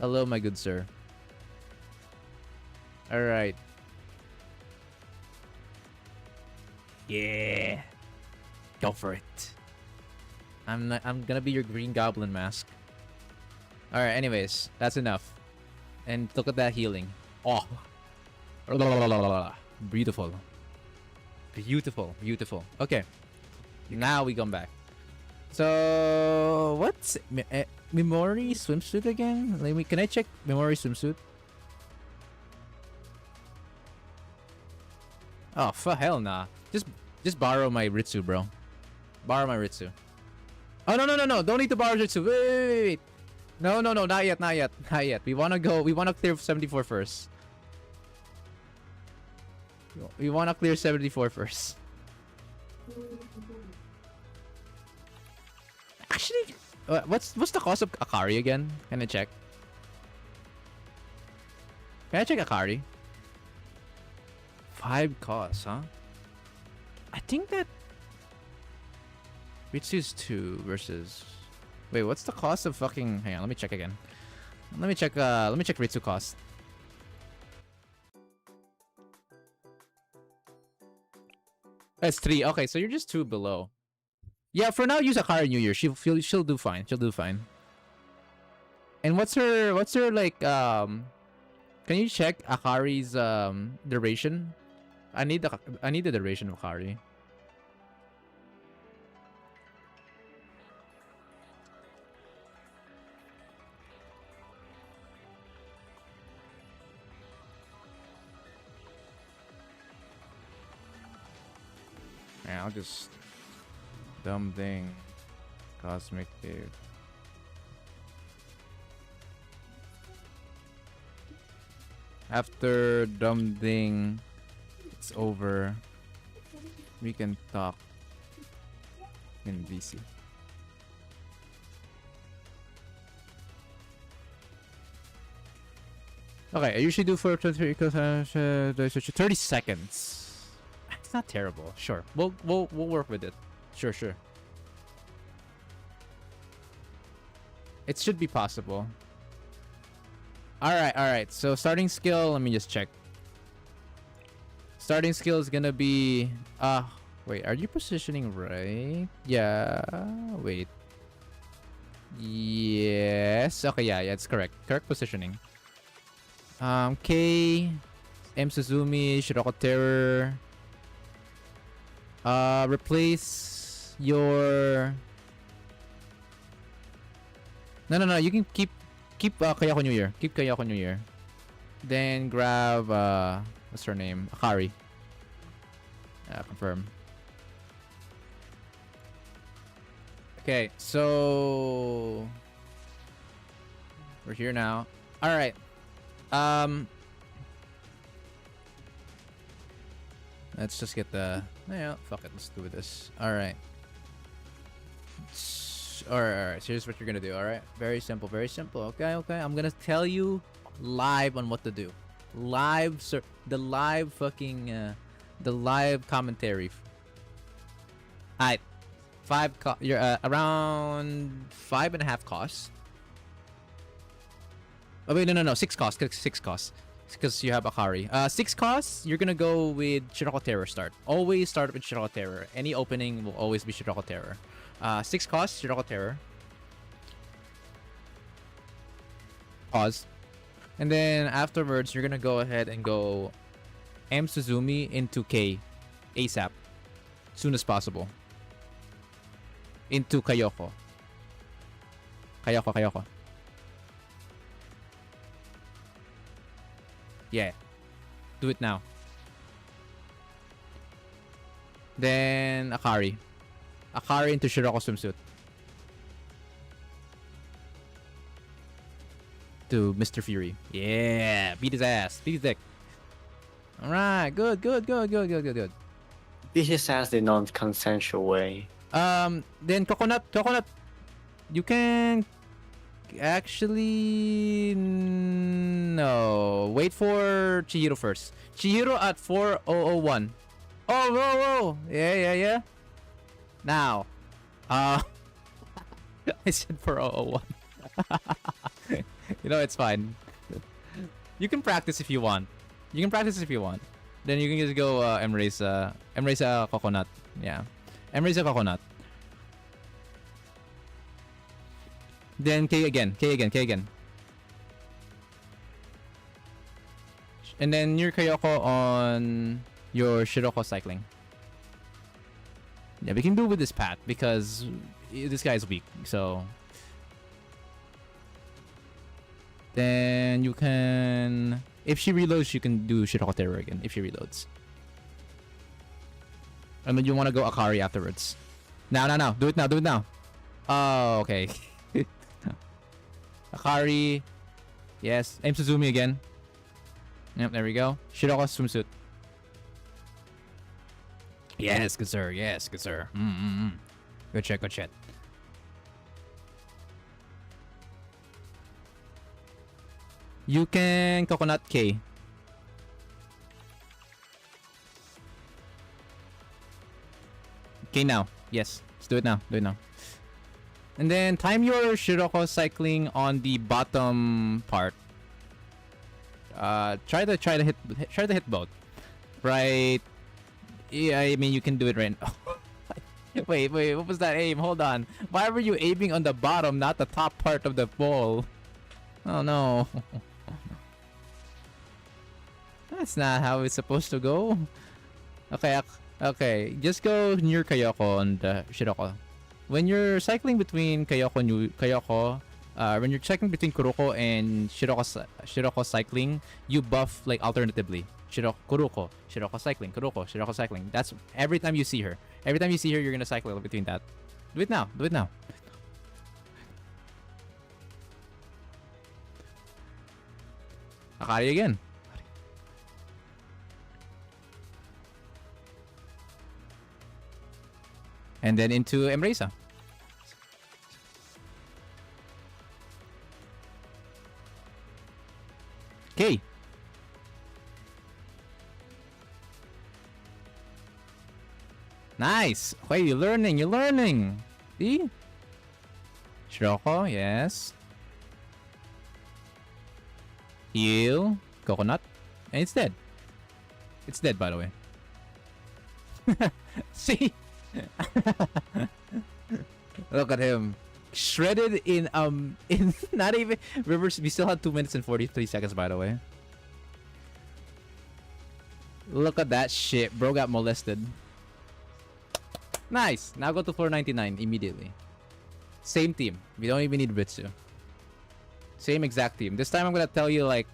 Hello, my good sir. All right. Yeah. Go for it. I'm gonna be your Green Goblin mask. All right. Anyways, that's enough. And look at that healing. Oh. Beautiful. Beautiful. Beautiful. Okay. Now we come back. So what's Memory swimsuit again? Can I check Memory swimsuit? Oh, for hell nah. Just borrow my Ritsu, bro. Borrow my Ritsu. Oh no. Don't need to borrow Ritsu. Wait. No, not yet. We wanna clear 74 first. We wanna clear 74 first. Actually, what's the cost of Akari again? Can I check? Can I check Akari? 5 costs, huh? I think that Ritsu's 2 versus. Wait, what's the cost of fucking? Hang on, let me check again. Let me check Ritsu cost. That's 3. Okay, so you're just 2 below. Yeah, for now use Akari New Year. She'll do fine. She'll do fine. And what's her like can you check Akari's duration? I need the duration of Akari. Yeah, I'll just Dumbding Cosmic Cave. After Dumbding it's over, we can talk in VC. Okay, I usually do for 30 seconds. It's not terrible. Sure, we'll work with it. Sure. It should be possible. All right. So starting skill, let me just check. Starting skill is gonna be wait, are you positioning right? Yeah. Wait. Yes. Okay, yeah, it's correct. Correct positioning. K, M Suzumi, Shiroko Terror. Replace your. No. You can keep Kayako New Year. Keep Kayako New Year. Then grab what's her name? Akari. Confirm. Okay, so we're here now. All right. Let's just get the. Yeah, fuck it. Let's do this. All right. All right. So here's what you're gonna do. All right. Very simple. Very simple. Okay. Okay. I'm gonna tell you live on what to do. Live, sir. The live fucking. The live commentary. Alright. You're around 5.5 costs. Oh wait, no. 6 costs. 6 costs. Because you have Akari. 6 costs, you're gonna go with Shiroko Terror start. Always start with Shiroko Terror. Any opening will always be Shiroko Terror. 6 costs, Shiroko Terror. Pause. And then afterwards, you're gonna go ahead and go M Suzumi into K ASAP. Soon as possible. Into Kayoko. Kayoko. Yeah. Do it now. Then Akari. Akari into Shiroko swimsuit. To Mr. Fury. Yeah. Beat his ass. Beat his dick. Alright. Good. This is as the non-consensual way. Then Coconut. You can actually no. Wait for Chihiro first. Chihiro at 4001. Oh, whoa. Yeah. Now. I said 4001. You know, it's fine. You can practice if you want. Then you can just go Embrace Coconut. Yeah. Embrace Coconut. Then K again. And then your Kayoko on your Shiroko cycling. Yeah, we can do with this path because this guy's weak. So then you can, if she reloads, you can do Shiroko Terror again if she reloads. And then you want to go Akari afterwards. Now. Do it now. Oh, okay. Akari. Yes. Aim Suzumi again. Yep, there we go. Shiroko swimsuit. Yes, good sir. Good shit. You can Coconut K. Okay, now. Yes. Let's do it now. And then time your Shiroko cycling on the bottom part. Try to hit both. Right. Yeah, I mean you can do it right now. Wait, what was that aim? Hold on. Why were you aiming on the bottom, not the top part of the ball? Oh no. That's not how it's supposed to go. Okay. Just go near Kayoko and Shiroko. When you're cycling between when you're cycling between Kuroko and Shiroko cycling, you buff like alternatively. Kuroko, Shiroko cycling. That's every time you see her. Every time you see her, you're gonna cycle between that. Do it now. Akari again. And then into Embracer. Okay. Nice. Wait, you're learning. See? Shiroko, yes. Heal. Coconut. And it's dead. It's dead, by the way. See? Look at him. Shredded in not even reverse. We still had 2 minutes and 43 seconds, by the way. Look at that shit. Bro got molested. Nice. Now go to floor 99 immediately. Same team. We don't even need Ritsu. Same exact team. This time I'm gonna tell you like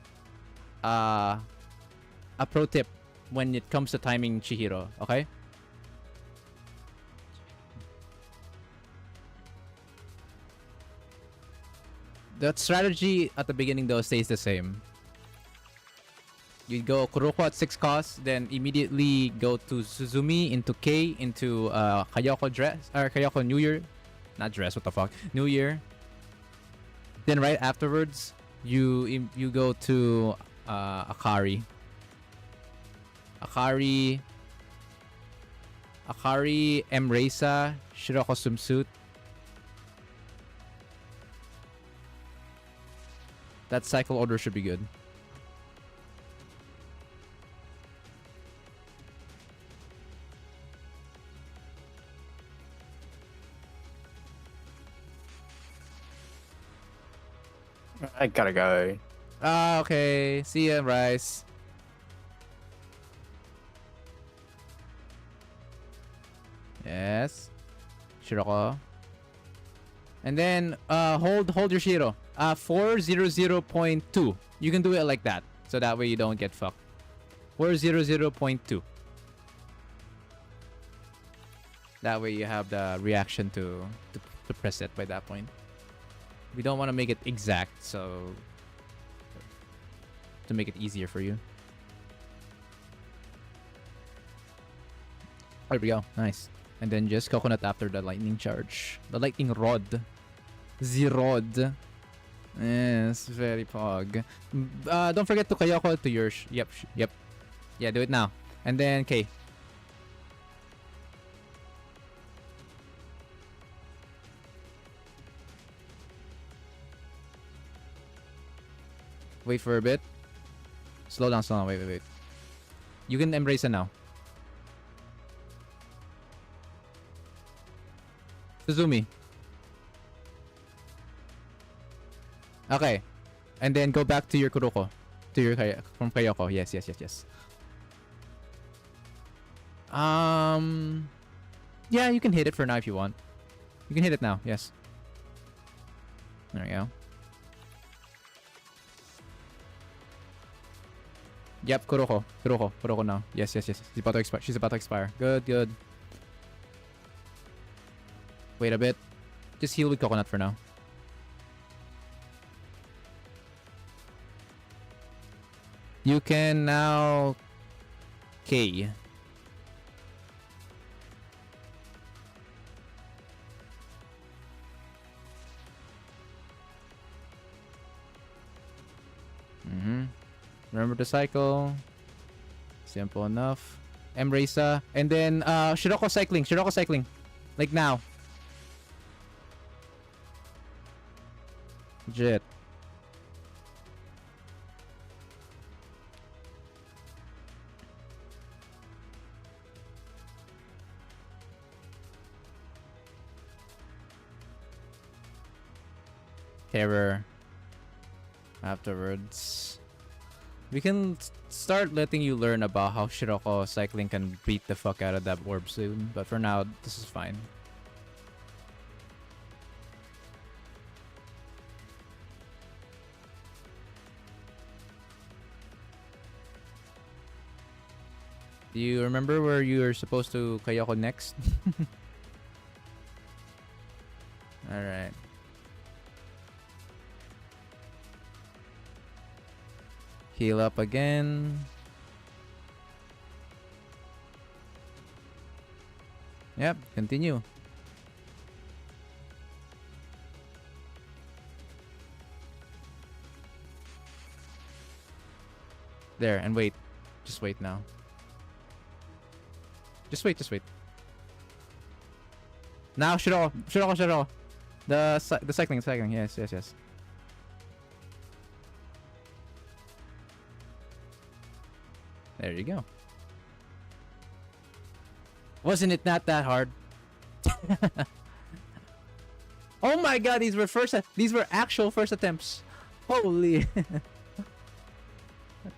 a pro tip when it comes to timing Chihiro, okay? The strategy at the beginning though stays the same. You go Kuroko at 6 cost, then immediately go to Suzumi into K into Kayoko dress or Kayoko New Year, not dress. What the fuck? New Year. Then right afterwards, you go to Akari. Akari, Emresa, Shiroko swimsuit. That cycle order should be good. I gotta go. Ah, okay. See ya, Rice. Yes. Shiroko. And then hold your Shiro. 400.2. You can do it like that. So that way you don't get fucked. 400.2. That way you have the reaction to press it by that point. We don't want to make it exact, so to make it easier for you. There we go. Nice. And then just coconut after the lightning charge. The lightning rod. The rod. Yes, very pog. Don't forget to Kayoko to your... Yep. Yeah, do it now. And then K. Wait for a bit. Slow down. Wait. You can embrace it now. Suzumi. Okay. And then go back to your Kuroko. To your from Kayoko. Yes. Yeah, you can hit it for now if you want. You can hit it now. Yes. There we go. Yep, Kuroko now. Yes. She's about to expire. Good. Wait a bit. Just heal with coconut for now. You can now K. Remember the cycle. Simple enough. Emresa. And then Shiroko cycling. Like now. Legit. Terror. Afterwards. We can start letting you learn about how Shiroko cycling can beat the fuck out of that orb soon. But for now, this is fine. Do you remember where you were supposed to Kayoko next? Alright. Heal up again. Yep, continue. There, and wait. Just wait now. Just wait. Now, Shiroko. The cycling. Yes. There you go. Wasn't it not that hard? Oh my god, these were actual first attempts. Holy.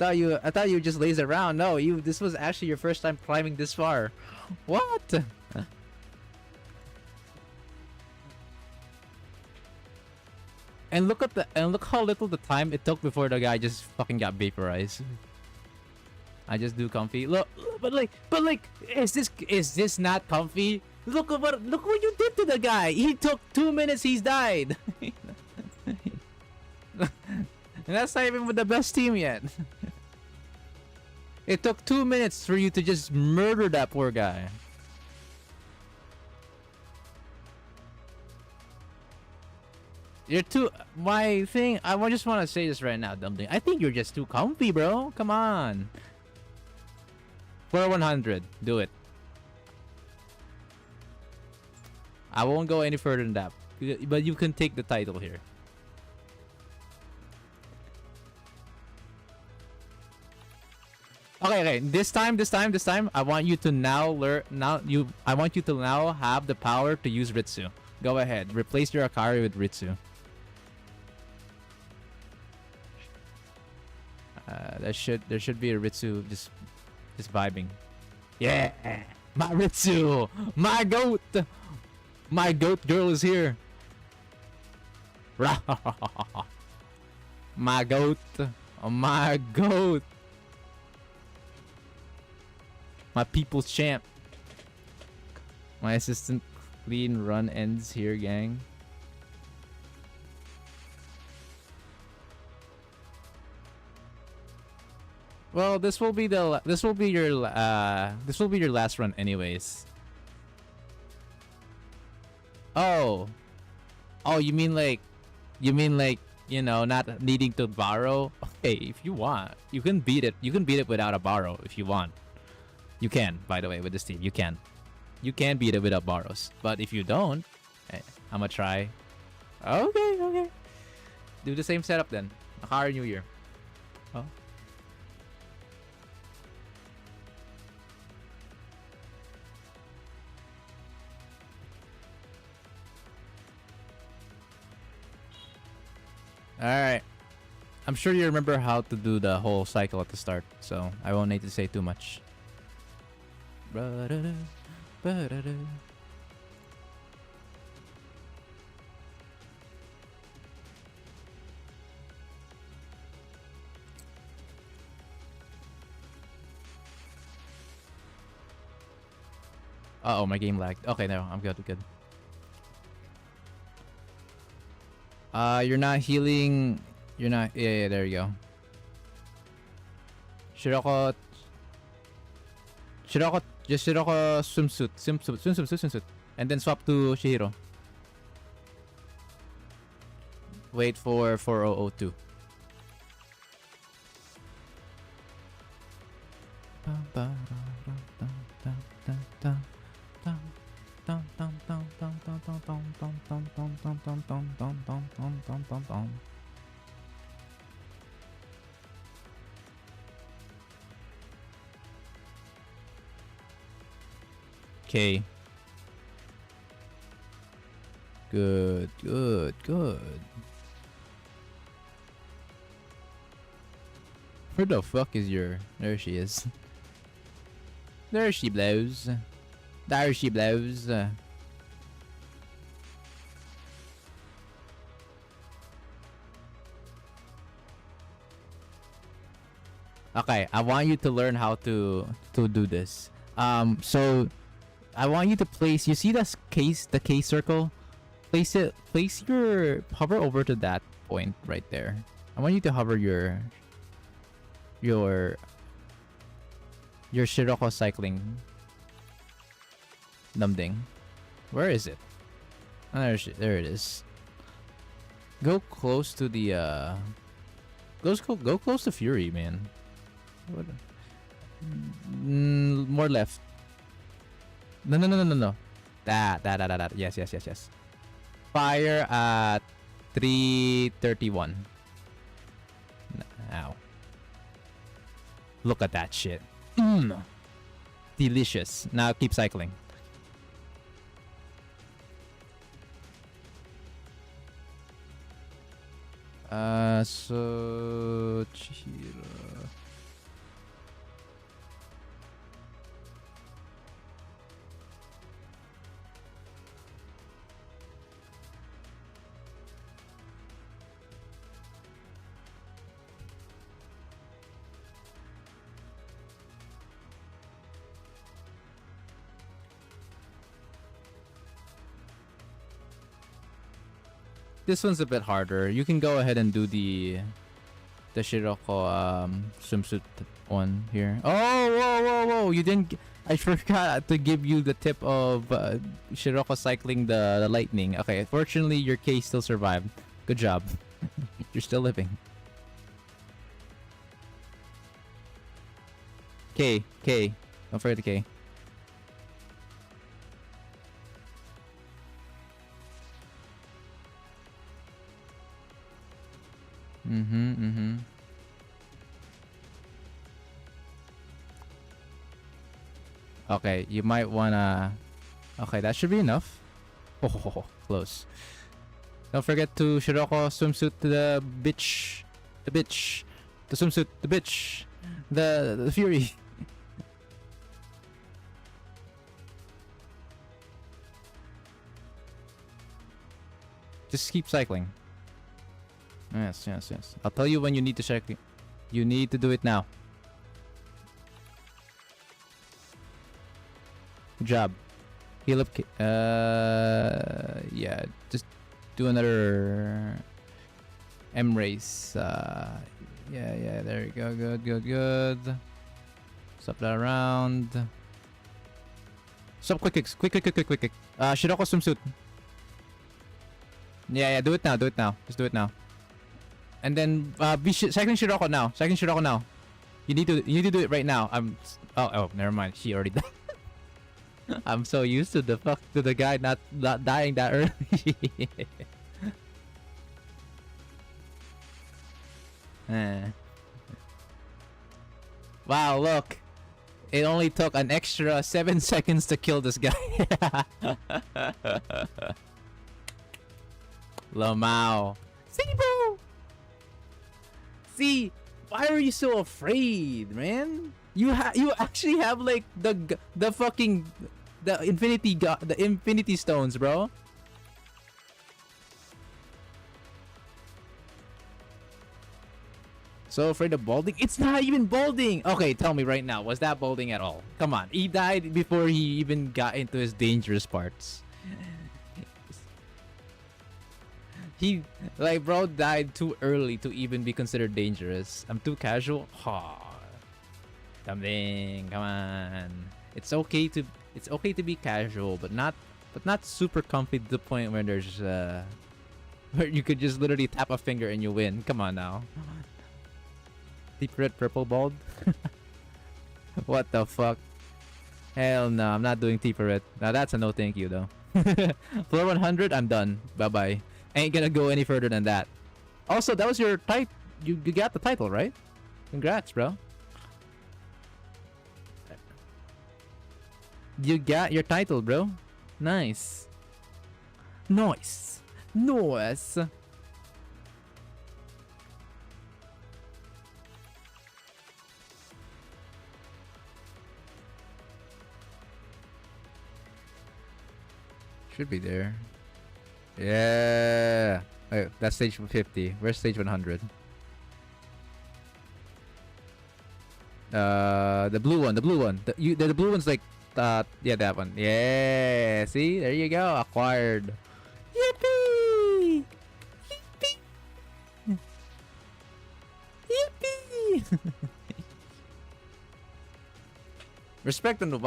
I thought you just lazed around. No, this was actually your first time climbing this far. What? And look how little the time it took before the guy just fucking got vaporized. I just do comfy. Look, but like, is this not comfy? Look what you did to the guy. He took 2 minutes. He's died. And that's not even with the best team yet. It took 2 minutes for you to just murder that poor guy. You're too. My thing. Just want to say this right now, Dumpling. I think you're just too comfy, bro. Come on. For 100, do it. I won't go any further than that, but you can take the title here. Okay. This time, I want you to now learn. I want you to now have the power to use Ritsu. Go ahead. Replace your Akari with Ritsu. There should be a Ritsu just vibing. Yeah, my Ritsu, my goat girl is here. My goat, my goat, my people's champ. My assistant clean run ends here, gang. Well, this will be your last run anyways. Oh, you mean like, not needing to borrow? Okay, if you want, you can beat it. You can beat it without a borrow if you want. You can, by the way, with this team, you can beat it without borrows. But if you don't, I'm gonna try. Okay. Do the same setup then. Akari New Year. Oh. Alright. I'm sure you remember how to do the whole cycle at the start, so I won't need to say too much. Uh-oh, my game lagged. Okay, no, I'm good. You're not healing. You're not. Yeah, there you go. Shiroko, just Shiroko swimsuit, and then swap to Shihiro. Wait for 4002. Okay. Good. Where the fuck is your... There she is. There she blows. There she blows. Okay, I want you to learn how to do this. So I want you to place. You see this case, the case circle. Place your hover over to that point right there. I want you to hover your Shiroko cycling Dumding. Where is it? Oh, there it is. Go close to the go close to Fury, man. What? More left. No. That. Yes. Fire at 331. Ow. Look at that shit. Delicious. Now keep cycling. So Chihiro. this one's a bit harder. You can go ahead and do the Shiroko swimsuit one here. Oh, whoa! You didn't. I forgot to give you the tip of Shiroko cycling the lightning. Okay, fortunately your case still survived. Good job. You're still living. K. Don't forget the K. Okay, you might wanna... Okay, that should be enough. Oh, close. Don't forget to Shiroko swimsuit the bitch. The bitch. The swimsuit. The bitch. The Fury. Just keep cycling. Yes. I'll tell you when you need to cycle. You need to do it now. Good job. Heal up. Yeah. Just do another M race. Yeah. There you go. Good. Stop that around. Stop. Quick. Shiroko swimsuit. Yeah. Do it now. Just do it now. And then cycling Shiroko now. You need to do it right now. Oh, never mind. She already died. I'm so used to the guy not dying that early. Wow, look. It only took an extra 7 seconds to kill this guy. Lamau. See, bro. See, why are you so afraid, man? You actually have like the infinity stones, bro. So afraid of balding? It's not even balding. Okay, tell me right now, was that balding at all? Come on, he died before he even got into his dangerous parts. He, like, bro, died too early to even be considered dangerous. I'm too casual. Something, come on. It's okay to be casual, but not super comfy to the point where there's where you could just literally tap a finger and you win. Come on now. Deep red purple bald. What the fuck? Hell no, I'm not doing Deep red. Now that's a no thank you though. Floor 100, I'm done. Bye bye. Ain't gonna go any further than that. Also, that was your title. You got the title, right? Congrats, bro. You got your title, bro. Nice. Should be there. Yeah. Wait, that's stage 50. Where's stage 100? The blue one. The blue one's like, yeah, that one. Yeah. See, there you go. Acquired. Yippee! Yippee! Respect on the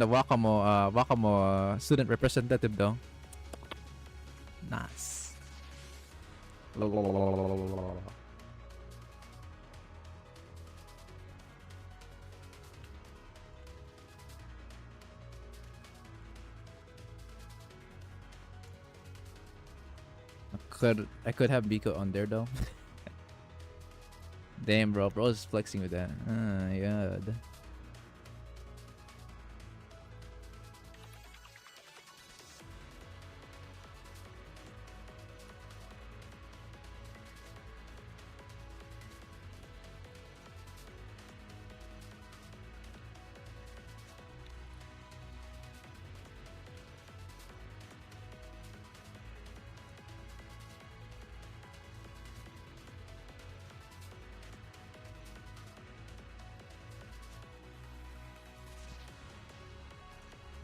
Wakamo student representative though. Nice. I could have Biko on there though. Damn, bro's flexing with that. Oh my god.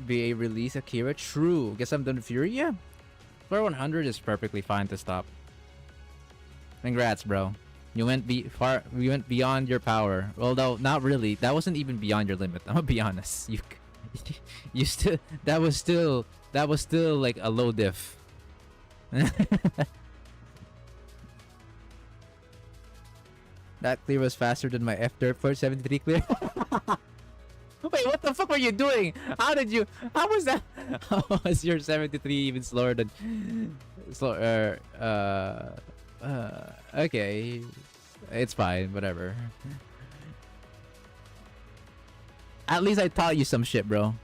BA release Akira. True. Guess I'm done with Fury. Yeah. Floor 100 is perfectly fine to stop. Congrats, bro. You went you went beyond your power. Although not really. That wasn't even beyond your limit. I'm gonna be honest. You still that was still like a low diff. That clear was faster than my F dirt for 73 clear. Wait, what the fuck were you doing? How was that? How was your 73 even slower than okay. It's fine, whatever. At least I taught you some shit, bro.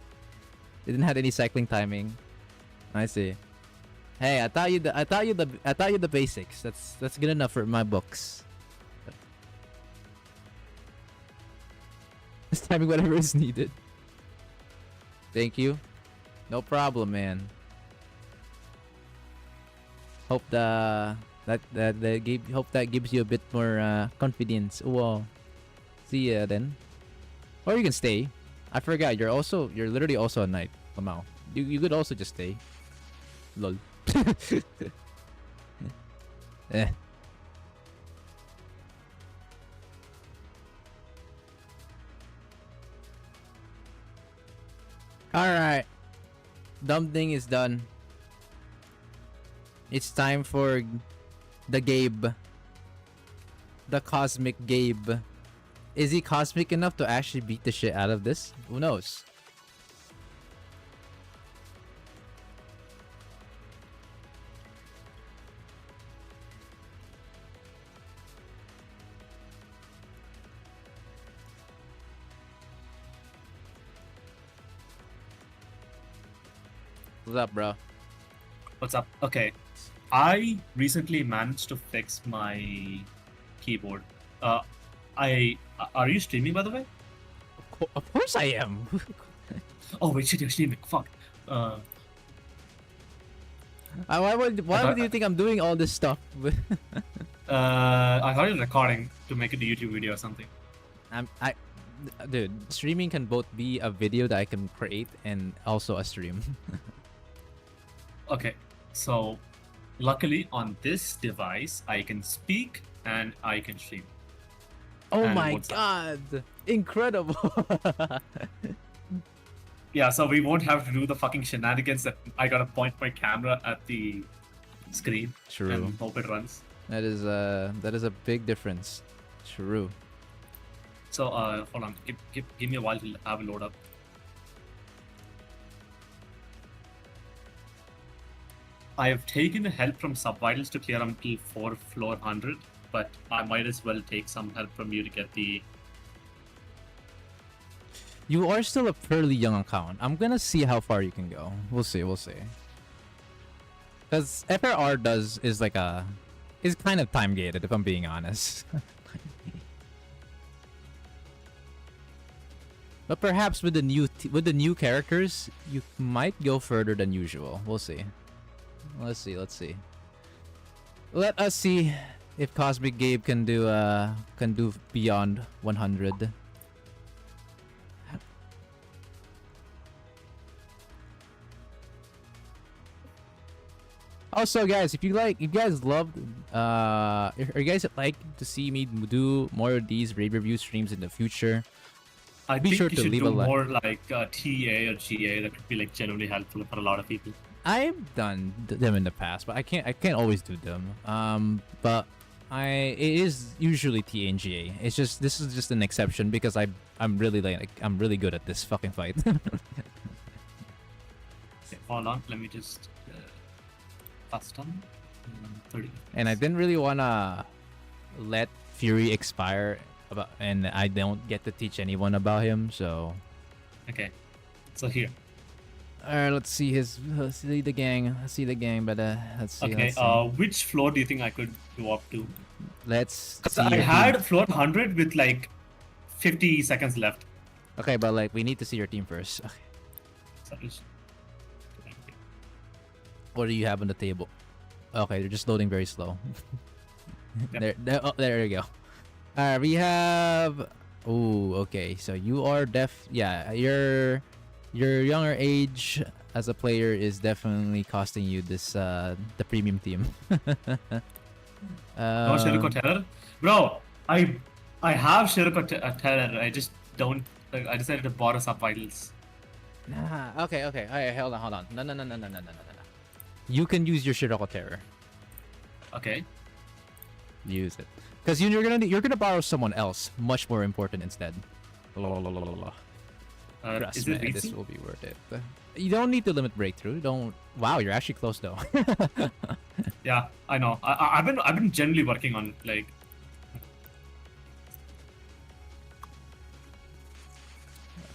Didn't have any cycling timing. I see. Hey, I taught you the basics. That's good enough for my books. Just timing whatever is needed. Thank you. No problem, man. Hope that gives you a bit more confidence. Wow. See ya then. Or you can stay. I forgot you're literally also a knight, Lamau. You could also just stay. Lol. Eh. Alright. Dumb thing is done. It's time for the Gabe. The cosmic Gabe. Is he cosmic enough to actually beat the shit out of this? Who knows? What's up, bro? What's up? Okay. I recently managed to fix my keyboard. Are you streaming, by the way? Of course I am. Oh wait, shit, you're streaming. Fuck. Why would you think I'm doing all this stuff? I thought you were recording to make it a YouTube video or something. Dude, streaming can both be a video that I can create and also a stream. Okay, so luckily on this device I can speak and I can stream. Oh And my WhatsApp. god! Incredible! Yeah, so we won't have to do the fucking shenanigans that I gotta point my camera at the screen True. and hope it runs. That is a big difference. True. So hold on, give me a while to have a load up. I have taken help from Subvitals to clear until floor 100, but I might as well take some help from you to get the... You are still a fairly young account. I'm gonna see how far you can go. We'll see. Because FRR is kind of time gated, if I'm being honest. But perhaps with the new characters, you might go further than usual. We'll see. Let's see. Let us see if Cosmic Gabe can do beyond 100. Also, guys, if you guys love, or you guys like to see me do more of these rave review streams in the future, I Be think sure you to should leave do a like. more like TA or GA. That could be like genuinely helpful for a lot of people. I've done them in the past, but I can't always do them. But it is usually TNGA. It's just this is just an exception because I'm really good at this fucking fight. Okay, hold on, let me just custom 30. And I didn't really wanna let Fury expire and I don't get to teach anyone about him, so Okay, so here. alright, let's see the gang, but let's see. Okay, let's see. which floor do you think I could go up to? Let's 'Cause see I your had team. floor 100 with like 50 seconds left. Okay, but like we need to see your team first. Okay. So just- What do you have on the table? Okay, they're just loading very slow. Yeah. There you go. Alright, we have. Oh, okay. So you are deaf. Yeah, you're younger age as a player is definitely costing you this the premium team. No Shiroko Terror? Bro, I have Shiroko Terror. I just don't. I decided to borrow subtitles. Nah, okay. Alright, hold on. No. You can use your Shiroko Terror. Okay. Use it. Because you're gonna borrow someone else, much more important instead. Trust Is me, it this Ritzy? will be worth it. You don't need to limit breakthrough. Don't. Wow, you're actually close though. Yeah, I know. I've been generally working on like.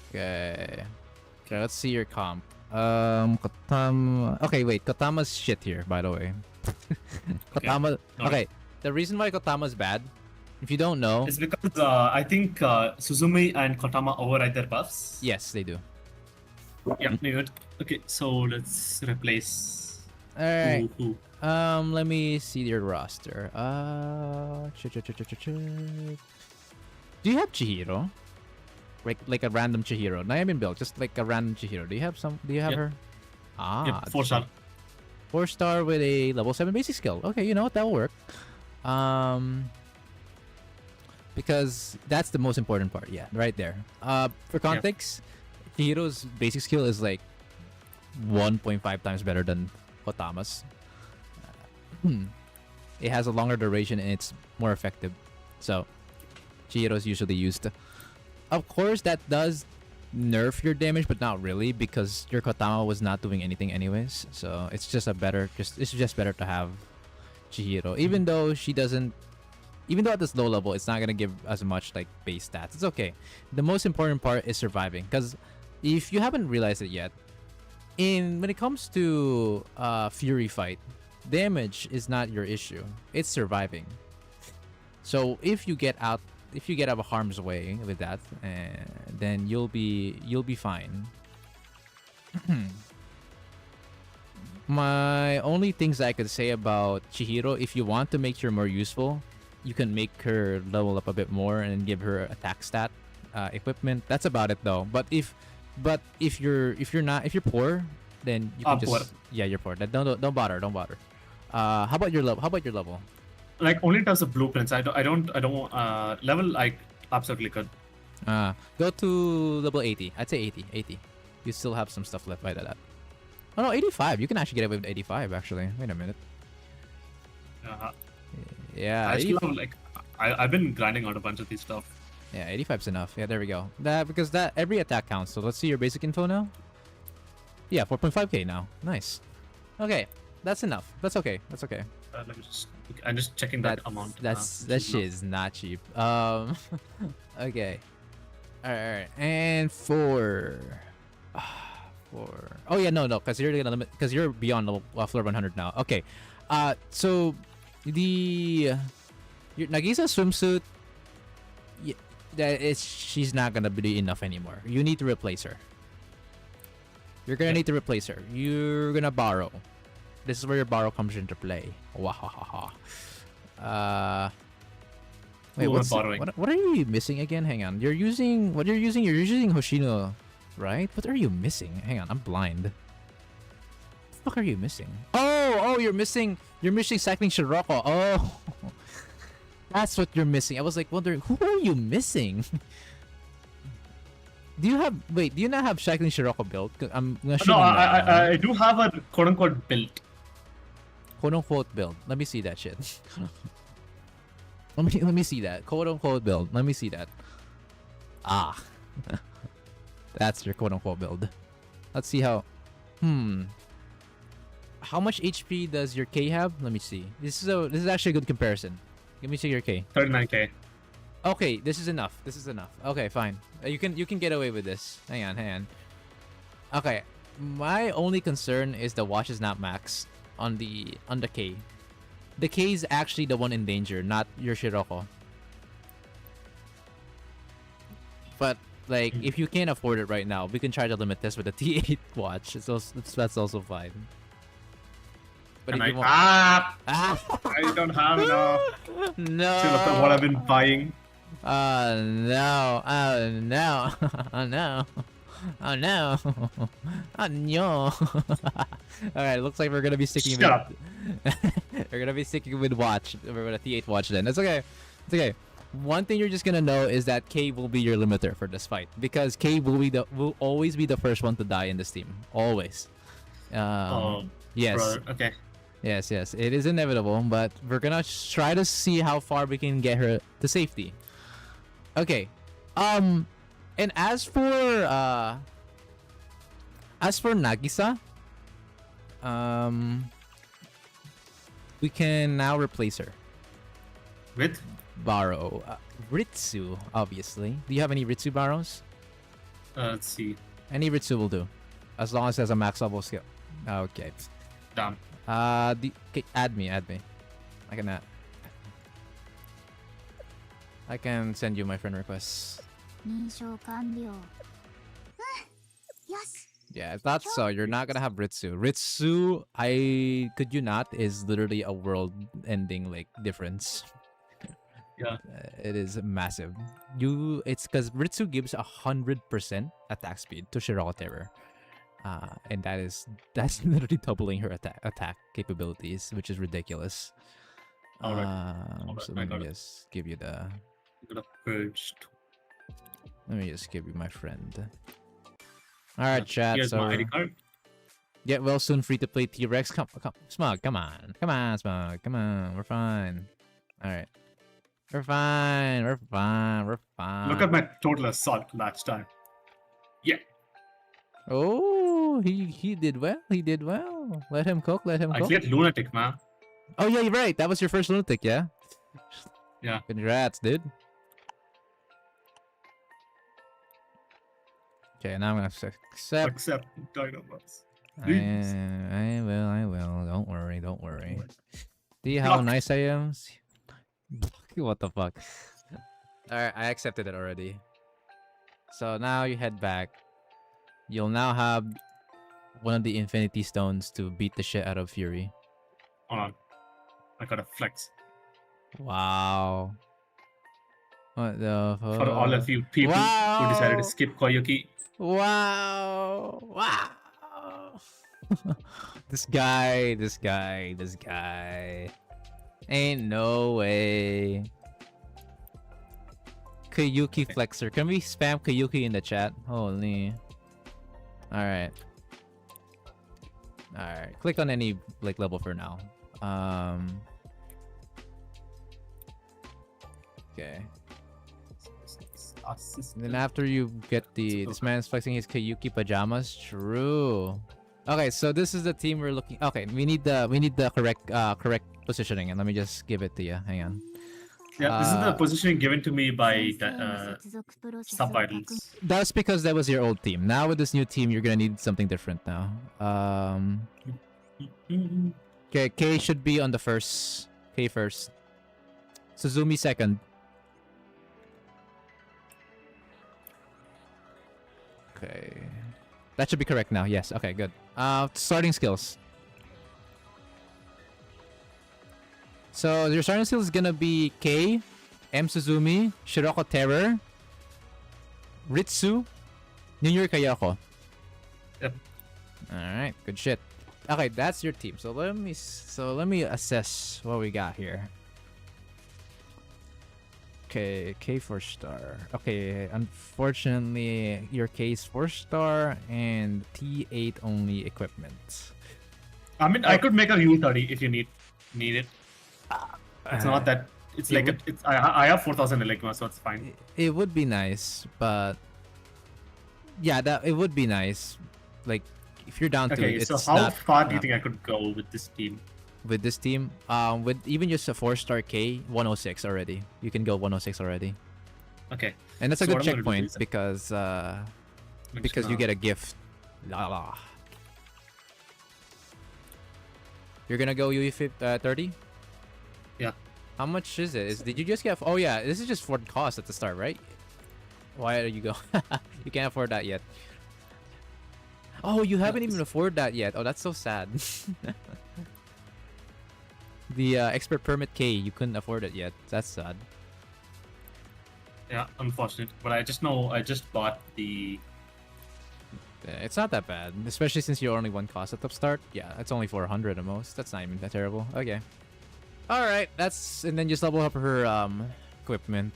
Okay. Okay, let's see your comp. Kotama. Okay, wait. Kotama's shit here, by the way. Kotama. No. Okay, the reason why Kotama's bad, if you don't know, It's because I think Suzumi and Kotama override their buffs. yes, they do. Yeah, knew it. Okay, so let's replace. All right. Who? Let me see your roster. Do you have Chihiro? Like a random Chihiro. Not even build, just like a random Chihiro. Do you have some? Do you have Yep. her? Ah, Yep, 4-star. 4-star with a level 7 basic skill. Okay, you know what? That'll work. Because that's the most important part. Yeah, right there. For context, Chihiro's basic skill is like 1.5 times better than Kotama's. It has a longer duration and it's more effective. So, Chihiro's usually used. Of course, that does nerf your damage, but not really because your Kotama was not doing anything anyways. So it's just it's just better to have Chihiro, even though she doesn't. Even though at this low level, it's not gonna give as much like base stats. It's okay. The most important part is surviving, because if you haven't realized it yet, when it comes to Fury fight, damage is not your issue. It's surviving. So if you get out of harm's way with that, then you'll be fine. My only things I could say about Chihiro, if you want to make her more useful, you can make her level up a bit more and give her attack stat, equipment. That's about it though. But if you're poor, then you can I'm just poor. yeah, you're poor. Don't bother. How about your level? Like only in terms of blueprints, I don't level like absolutely good. Go to level 80. I'd say 80. You still have some stuff left by that. Oh no, 85. You can actually get away with 85 actually. Wait a minute. Yeah, I 80 still have like I've been grinding out a bunch of these stuff. yeah, 85's enough. Yeah, there we go. Because every attack counts. So let's see your basic info now. Yeah, 4.5k now. Nice. Okay, that's enough. That's okay. Let me I'm just checking that amount. That shit is not cheap. Okay. Alright. And for oh yeah, no, because you're gonna limit because you're beyond level, floor 100 now. Okay. So your Nagisa swimsuit, she's not gonna be enough anymore. You need to replace her. You're gonna need to replace her. You're gonna borrow. This is where your borrow comes into play. Wahahaha. Wait, Who am I borrowing? what are you missing again? Hang on. You're using Hoshino, right? What are you missing? Hang on, I'm blind. What the fuck are you missing? Oh, you're missing Cycling Shiroko. Oh. That's what you're missing. I was like wondering, who are you missing? Do you not have Cycling Shiroko built? I'm No, assuming not. I do have a quote unquote build. Quote unquote build. Let me see that shit. let me see that. Quote unquote build. Let me see that. Ah. That's your quote unquote build. Let's see how. How much HP does your K have? Let me see. This is actually a good comparison. Let me see your K. 39k. Okay, this is enough. Okay, fine. You can get away with this. Hang on. Okay, my only concern is the watch is not maxed on the K. The K is actually the one in danger, not your Shiroko. But like, if you can't afford it right now, we can try to limit this with a T8 watch. That's also fine. But And if you want, I don't have enough no. to look at what I've been buying. No. Oh no. Oh no. Oh no. Alright, looks like we're gonna be sticking Shut up. we're gonna be sticking with watch. We're with a T8 watch then. That's okay. It's okay. One thing you're just gonna know is that K will be your limiter for this fight. Because K will always be the first one to die in this team. Always. Yes. Brother. Okay. Yes, yes. It is inevitable, but we're gonna try to see how far we can get her to safety. Okay. And as for Nagisa, we can now replace her. With? Borrow. Ritsu, obviously. Do you have any Ritsu borrows? Let's see. Any Ritsu will do. As long as it has a max level skill. Okay. Damn. Okay, add me. I can send you my friend request. 認証完了。よし。 Yeah, I thought so. You're not gonna have Ritsu. Ritsu, could you not, is literally a world-ending like difference. Yeah. It is massive. It's because Ritsu gives 100% attack speed to Shirao Terror. And that's literally doubling her attack capabilities, which is ridiculous. Alright. So I let got me it. just give you the. I'm gonna purge. Let me just give you my friend. All right, chat. Here's So my ID card. get well soon. Free to play T-Rex. Come, Smug. Come on, Smug. Come on. We're fine. All right. We're fine. We're fine. We're fine. Look at my total assault last time. Yeah. Oh, he did well. He did well. Let him cook. Let him I cook. cleared Lunatic, man. Oh yeah, you're right. That was your first lunatic, yeah. Yeah. Congrats, dude. Okay, now I'm gonna accept. Accept Dynamax. I Please. will. Don't worry. See how Block. nice I am? What the fuck? Alright, I accepted it already. So now you head back. You'll now have one of the Infinity Stones to beat the shit out of Fury. Hold on. I gotta flex. Wow. What the fuck? For all of you people who decided Wow. to skip Koyuki. Wow. This guy. Ain't no way. Kayuki Flexer. Can we spam Kayuki in the chat? Holy. Alright. Click on any like level for now. Okay. And then after you get this man's flexing his Kayuki pajamas. True. Okay, so this is the team we're looking. Okay, we need the correct positioning, and let me just give it to you. Hang on. Yeah, this is the positioning given to me by 先生の接続プロセスを確認 Subvitals. That's because that was your old team. Now with this new team, you're gonna need something different now. Okay, K should be on the first. K first. Suzumi second. Okay. That should be correct now. Yes. Okay, good. Starting skills. So your starting skills is gonna be K, M Suzumi, Shiroko Terror, Ritsu, Ninyori Kayako. Yep. Alright, good shit. Okay, that's your team. So let me assess what we got here. Okay, K 4-star. Okay, unfortunately your K is 4-star and T8 only equipment. I mean, I could make a U30 if you need it. It's not that. It's it like would- I have 4,000 Eligma, so it's fine. It would be nice, but yeah, that it would be nice. Like if you're down to Okay, it, so it's how not, far do you not- think I could go with this team? with this team? With even just a 4-star K, 106 already. You can go 106 already, Okay. and that's a So good what I'm gonna do checkpoint is- because I'm just you gonna- get a gift. La la. You're gonna go UE 30? Yeah. How much is it? Did you just get? Oh yeah, this is just for cost at the start, right? Why are you go? You can't afford that yet. Oh, you haven't even afforded that yet. Oh, that's so sad. The expert permit K, you couldn't afford it yet. That's sad. Yeah, unfortunate. But I just know I just bought the It's not that bad, especially since you're only one cost at the start. Yeah, it's only 400 at most. That's not even that terrible. Okay. All right, that's and then just level up her equipment.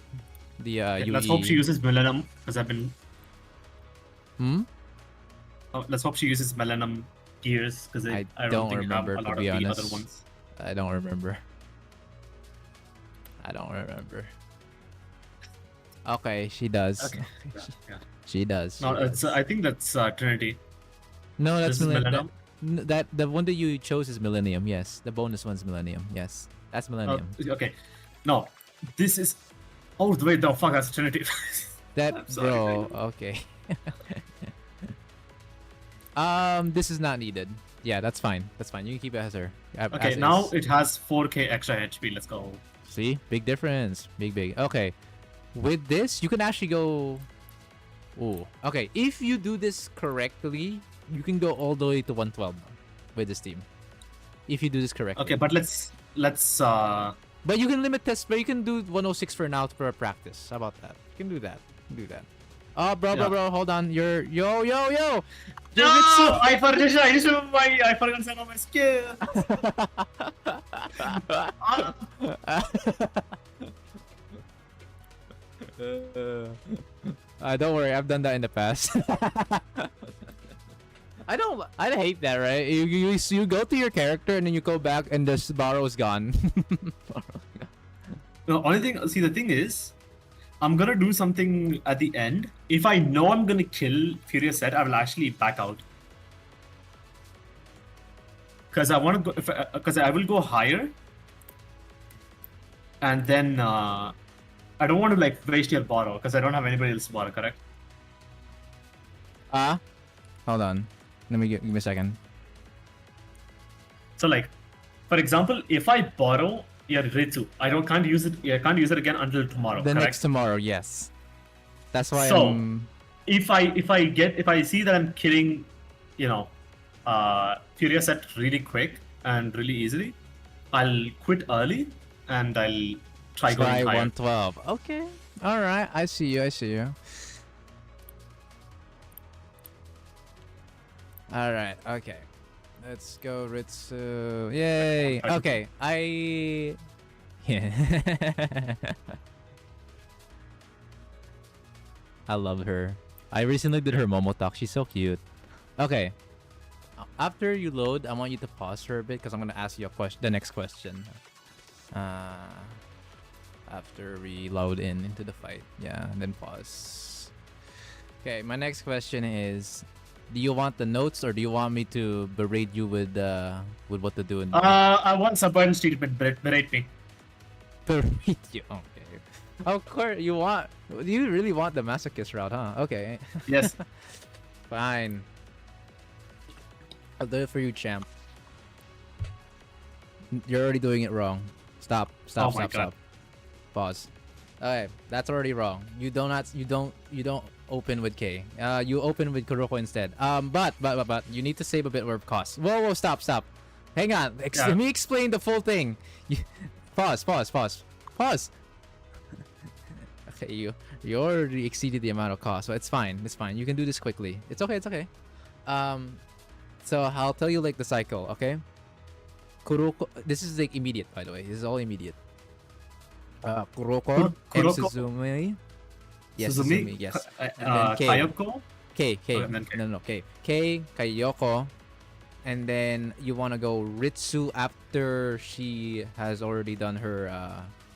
The Okay, UE. let's hope she uses Millennium, because I've been. Hmm. Oh, let's hope she uses Millennium gears, because I I don't don't think remember, have a to lot be of the honest. other ones. I don't remember. I don't remember. Okay, she does. Okay. Yeah. She does. No, she it's. does. I think that's Trinity. No, that's This is Millennium. Millennium? That the one that you chose is Millennium. Yes, the bonus one's Millennium. Yes, that's Millennium. Okay. No, this is. Oh wait, no, fuck, that's Trinity. That I'm sorry, bro. Okay. This is not needed. Yeah, that's fine. That's fine. You can keep it as her. Okay, as now is. it has 4k extra HP. Let's go. See, big difference. Big. Okay, with this you can actually go. Oh, okay. If you do this correctly, you can go all the way to 112 with this team. If you do this correctly. Okay, but let's. But you can limit test. But you can do 106 for now for a practice. How about that? You can do that. Do that. Oh, bro, hold on. You're yo. No, Ritsu. I forgot some of my skill. Don't worry, I've done that in the past. I hate that, right? You go to your character and then you go back and the borrow is gone. The only thing, see, the thing is, I'm gonna do something at the end. If I know I'm gonna kill Furious Set, I will actually back out. Because I want to go, because I will go higher, and then I don't want to like waste your borrow because I don't have anybody else to borrow. Correct? Hold on. Let me give me a second. So like, for example, if I borrow your Ritsu, can't use it. I can't use it again until tomorrow. The correct? next tomorrow, yes. That's why So, I'm... if I see that I'm killing, Furious Set really quick and really easily, I'll quit early and I'll try going higher. 112. Okay. Alright, I see you. Alright, okay. Let's go Ritsu. Yay! Okay, Yeah. I love her. I recently did her Momo talk. She's so cute. Okay. After you load, I want you to pause for a bit because I'm gonna ask you the next question. After we load into the fight, yeah, and then pause. Okay, my next question is: do you want the notes or do you want me to berate you with what to do? I want subordinate treatment. Berate me. Berate you? Okay. Of course you want. You really want the masochist route, huh? Okay. Yes. Fine. I'll do it for you, champ. You're already doing it wrong. Stop. Oh my God. Pause. Okay, that's already wrong. You don't open with K. You open with Kuroko instead. But you need to save a bit more of cost. Whoa, stop. Hang on. Yeah. Let me explain the full thing. Pause. Okay, you already exceeded the amount of cost, so it's fine. You can do this quickly. It's okay. So I'll tell you like the cycle, okay? Kuroko. This is like immediate, by the way. This is all immediate. Kuroko, and Kuroko. Suzumi. Yes, Suzumi. yes. And then K. Kayoko. K. and then K. No, K. K, Kayoko. And then you want to go Ritsu after she has already done her,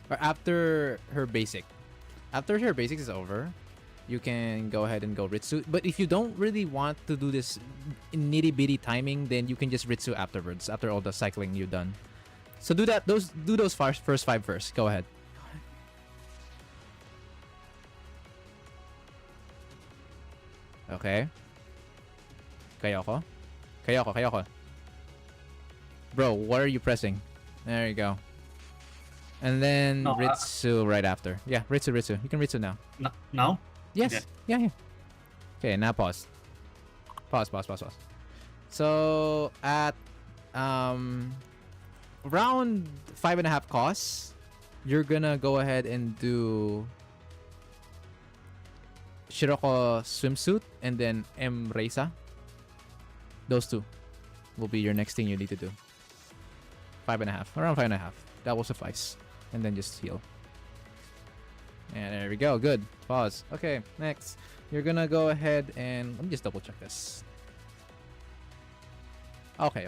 or after her basic. After her basic is over, you can go ahead and go Ritsu. But if you don't really want to do this nitty-bitty timing, then you can just Ritsu afterwards, after all the cycling you've done. So do that. Do those first five first. Go ahead. Okay. Kayoko. Bro, what are you pressing? There you go. And then No, Ritsu right after. Yeah, Ritsu. You can Ritsu now. Now? Yes. Okay. Yeah. Okay, now pause. Pause. So at around 5.5 costs, you're gonna go ahead and do Shiroko swimsuit and then M Reisa. Those two will be your next thing you need to do. 5.5, around 5.5. That will suffice. And then just heal. And there we go. Good. Pause. Okay, next. You're gonna go ahead and let me just double check this. Okay.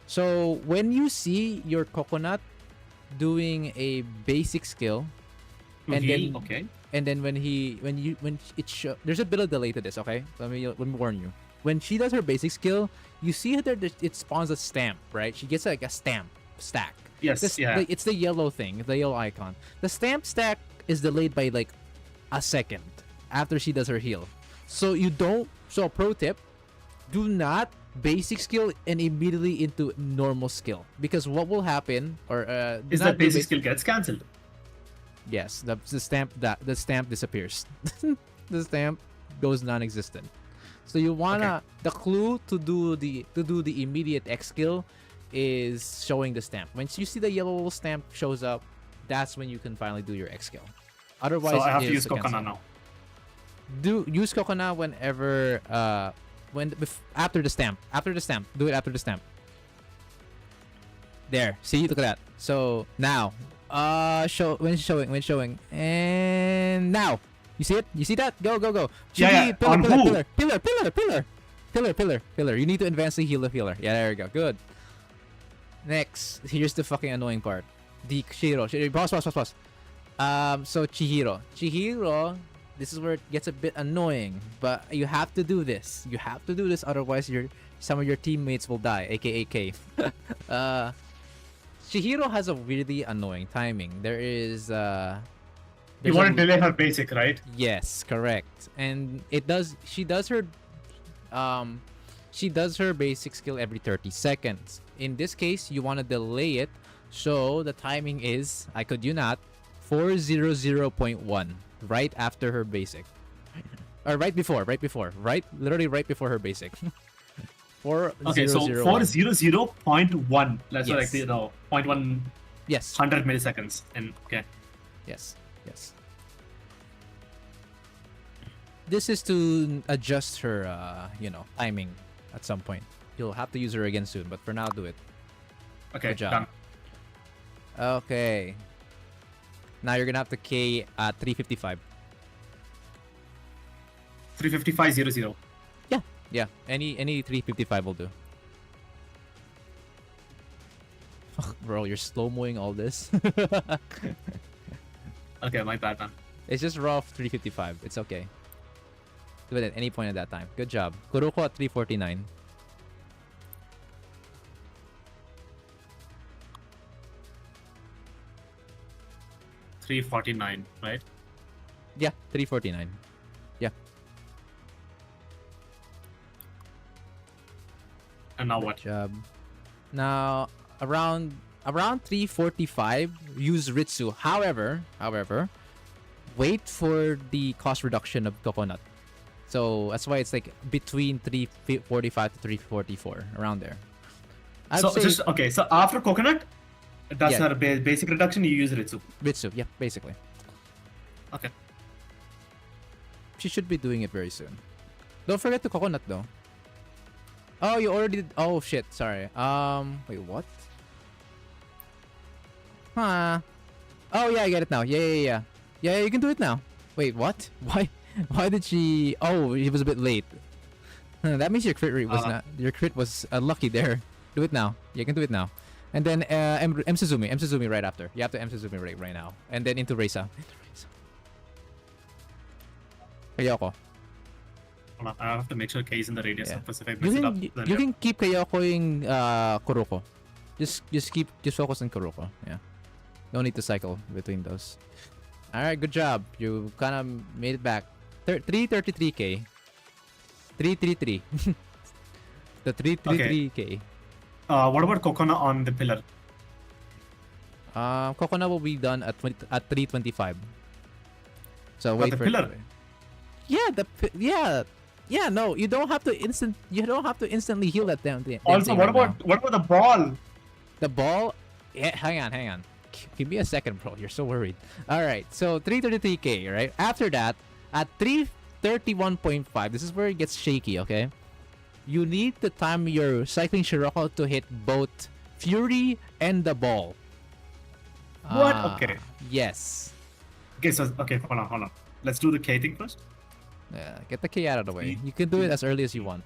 So when you see your coconut doing a basic skill, and then Okay. and then when there's a bit of delay to this. Okay, let me warn you. When she does her basic skill, you see that it spawns a stamp, right? She gets like a stamp stack. Yes. Yeah. It's the yellow thing, the yellow icon. The stamp stack is delayed by like a second after she does her heal. So so pro tip, do not basic skill and immediately into normal skill, because what will happen Is that basic skill gets cancelled? Yes, the stamp disappears. The stamp goes non-existent. So you wanna the clue to do the immediate X skill is showing the stamp. Once you see the yellow stamp shows up, that's when you can finally do your X skill. Otherwise, So I have to it's use a cancel. Kokona now. Use Kokona whenever after the stamp. Do it after the stamp. There. See, look at that. So now, when showing, and now you see it. You see that? Go. Yeah. On who? Pillar. You need to advance the healer. Yeah, there we go. Good. Next, here's the fucking annoying part. The Chihiro. Pause. So Chihiro, this is where it gets a bit annoying, but you have to do this. Otherwise some of your teammates will die, aka Cave. Chihiro has a really annoying timing. You want to delay her basic, right? Yes, correct. And she does her basic skill every 30 seconds. In this case, you want to delay it, so the timing is, I could you not, 400.1, right after her basic. Or literally right before her basic. 400. Okay, so 400.1. That's Yes. like 0.1 Yes. 100 milliseconds. And okay. Yes. This is to adjust her, timing at some point. You'll have to use her again soon, but for now, do it. Okay, Good job. done. Okay. Now you're gonna have to K at 355. 355.00. Yeah. Any 355 will do. Fuck, bro, you're slow-moing all this. Okay, my bad, man. It's just raw 355. It's okay. Do it at any point at that time. Good job. Kuroko at 349. $349, right? Yeah, 349. Yeah. And now what? Good job. Now around 345, use Ritsu. However, wait for the cost reduction of Coconut. So that's why it's like between 345 to 344, around there. So after Coconut, that's Yeah. her basic reduction, you use Ritsu. Ritsu, yeah, basically. Okay. She should be doing it very soon. Don't forget the Coconut though. Oh, you already did. Oh shit, sorry. Wait, what? Huh. Oh yeah, I get it now. Yeah, you can do it now. Wait, what? Why did she? Oh, it was a bit late. That means your crit rate was not. Your crit was unlucky there. Do it now. You can do it now. And then M Suzumi right after. You have to M Suzumi right now. And then into Reisa. Kayoko. Hold on, I have to make sure K is in the radius Yeah. of Pacific. You Mess it can up, then you yeah. can keep Kayokoing Kuroko. Just focus on Kuroko. Yeah. No need to cycle between those. All right, good job. You kind of made it back. 333k. 333. The 333k. What about Kokona on the pillar? Coconut will be done at 325. So wait the for pillar? it. Yeah. No, you don't have to instantly heal that damn thing. Also, thing what right now. about the ball? The ball? Yeah, hang on. Give me a second, bro. You're so worried. All right, so 333k, right? After that, at 331.5, this is where it gets shaky, okay? you need to time your cycling Shiroko to hit both Fury and the ball. What? Ah, Okay. Yes. Okay, so okay, hold on. Let's do the K thing first. Yeah, get the K out of the way. You can do it as early as you want.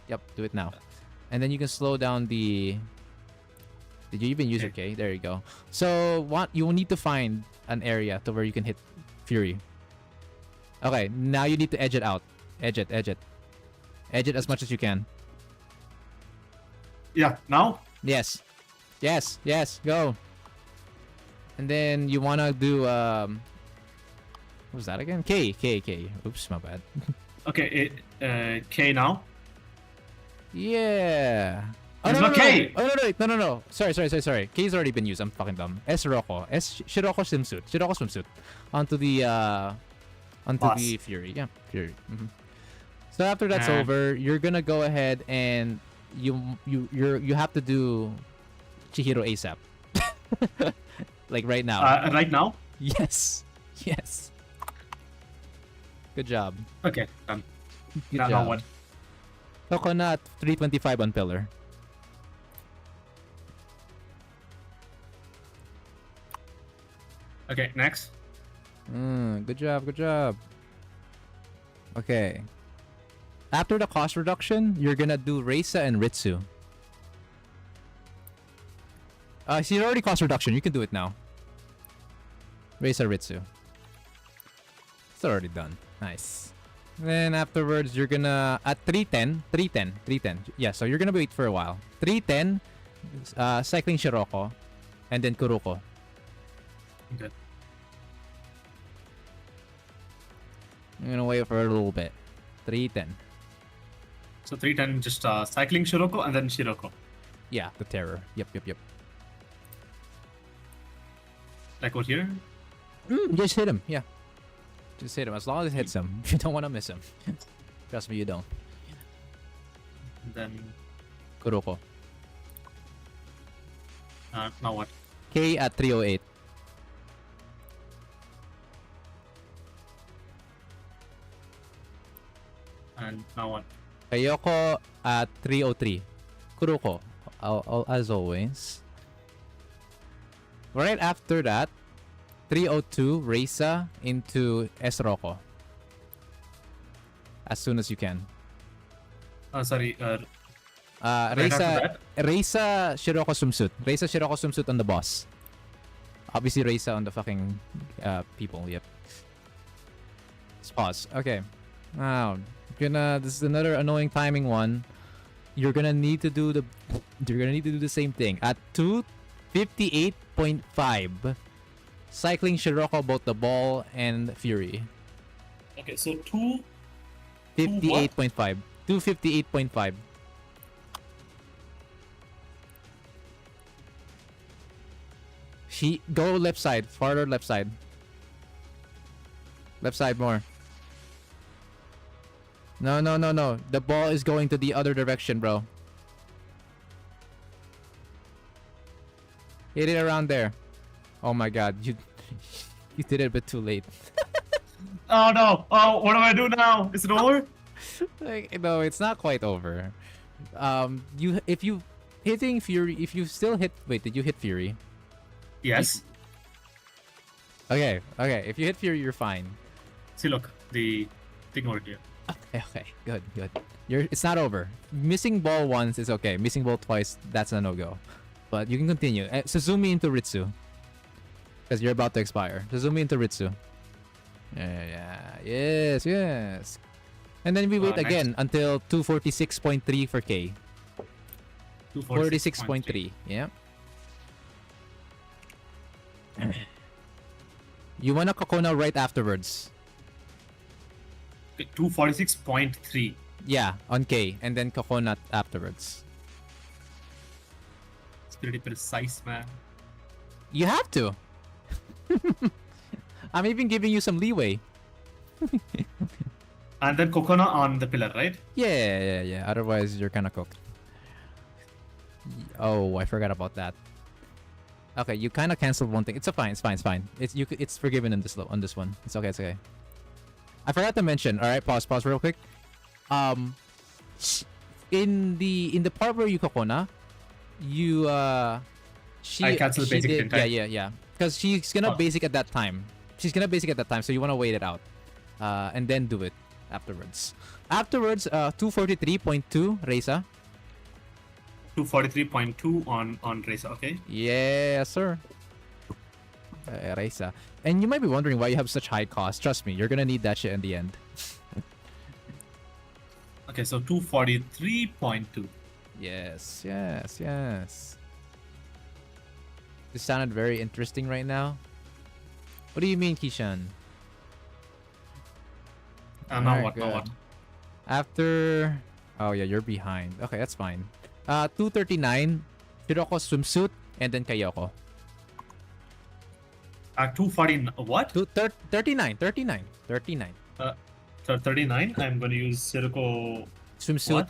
Yep, do it now. And then you can slow down the... Did you even use your K? There you go. So, you will need to find an area to where you can hit Fury. Okay, now you need to edge it out. Edge it, edge it. Edge it as much as you can. Yeah, now? Yes. Yes, yes, go. And then you wanna do what was that again? K. Oops, my bad. Okay, K now. Yeah. Oh, There's no, no no, K. no. Oh, no. Sorry. K's already been used. I'm fucking dumb. S Shiroko. Shiroko swimsuit. Shiroko swimsuit. Onto the Boss. the Fury. Yeah, Fury. So after that's And- over, you're gonna go ahead and you have to do Chihiro ASAP. Like right now. Right now? Yes. Yes. Good job. Okay, done. Good Now job. what? Coconut 325 on pillar. Okay, next. Good job, good job. Okay. After the cost reduction, you're gonna do Reisa and Ritsu. See, you already cost reduction. You can do it now. Reisa, Ritsu. It's already done. Nice. Then afterwards, you're gonna... At 310. Yeah, so you're gonna wait for a while. 310, cycling Shiroko, and then Kuruko. Okay. I'm gonna wait for a little bit. 310. So 310, just cycling Shiroko and then Shiroko. Yeah, the terror. Yep. Like what here? Just hit him. Yeah. Just hit him. As long as it hits him. You don't want to miss him. Trust me, you don't. And then Kuroko. now what? K at 308. And now what? Kayoko at 303. Kuroko. As always. Right after that, 302 Reisa into Esroko. As soon as you can. Sorry. Right after Reisa that? Shiroko swimsuit. Reisa Shiroko swimsuit on the boss. Obviously Reisa on the fucking people. Yep. Let's pause. Okay. Now, this is another annoying timing one. You're gonna need to do the same thing at 258.5. Cycling Shiroko both the ball and Fury. Okay, so 58.5. 258.5. Go left side, farther left side. Left side more. No. The ball is going to the other direction, bro. Hit it around there. Oh my god, you did it a bit too late. Oh no! Oh, what do I do now? Is it over? Like, no, it's not quite over. If you hitting Fury, if you still hit, wait, did you hit Fury? Yes. Okay. If you hit Fury, you're fine. See, look, the thing over here. Okay, good. It's not over. Missing ball once is okay. Missing ball twice, that's a no-go. But you can continue. Suzumi into Ritsu. Because you're about to expire. Suzumi into Ritsu. Yeah. Yes. And then we wait Next. again until 246.3 for K. 46.3. Yeah. You wanna Kokona right afterwards. Okay, 246.3. Yeah, on K. And then Coconut afterwards. It's pretty precise, man. You have to. I'm even giving you some leeway. And then Kokona on the pillar, right? Yeah. Otherwise, you're kind of cooked. Oh, I forgot about that. Okay, you kind of canceled one thing. It's fine. It's forgiven on this one. It's okay. I forgot to mention. All right, pause real quick. in the part where you Kokona, you I cancelled basic, did, didn't I? yeah, because she's gonna Oh. basic at that time. She's gonna basic at that time, so you want to wait it out, and then do it afterwards. Afterwards, 243.2 Reisa. 243.2 on Racer. Okay. Yes, sir. Reisa. And you might be wondering why you have such high cost. Trust me, you're gonna need that shit in the end. Okay, so 243.2. Yes. This sounded very interesting right now. What do you mean, Kishan? Now Alright, what? Now good. what? After... Oh, yeah, you're behind. Okay, that's fine. 239, Shiroko swimsuit, and then Kayoko. 240. What? 39. 39. I'm going to use Sirocco. Swimsuit. What?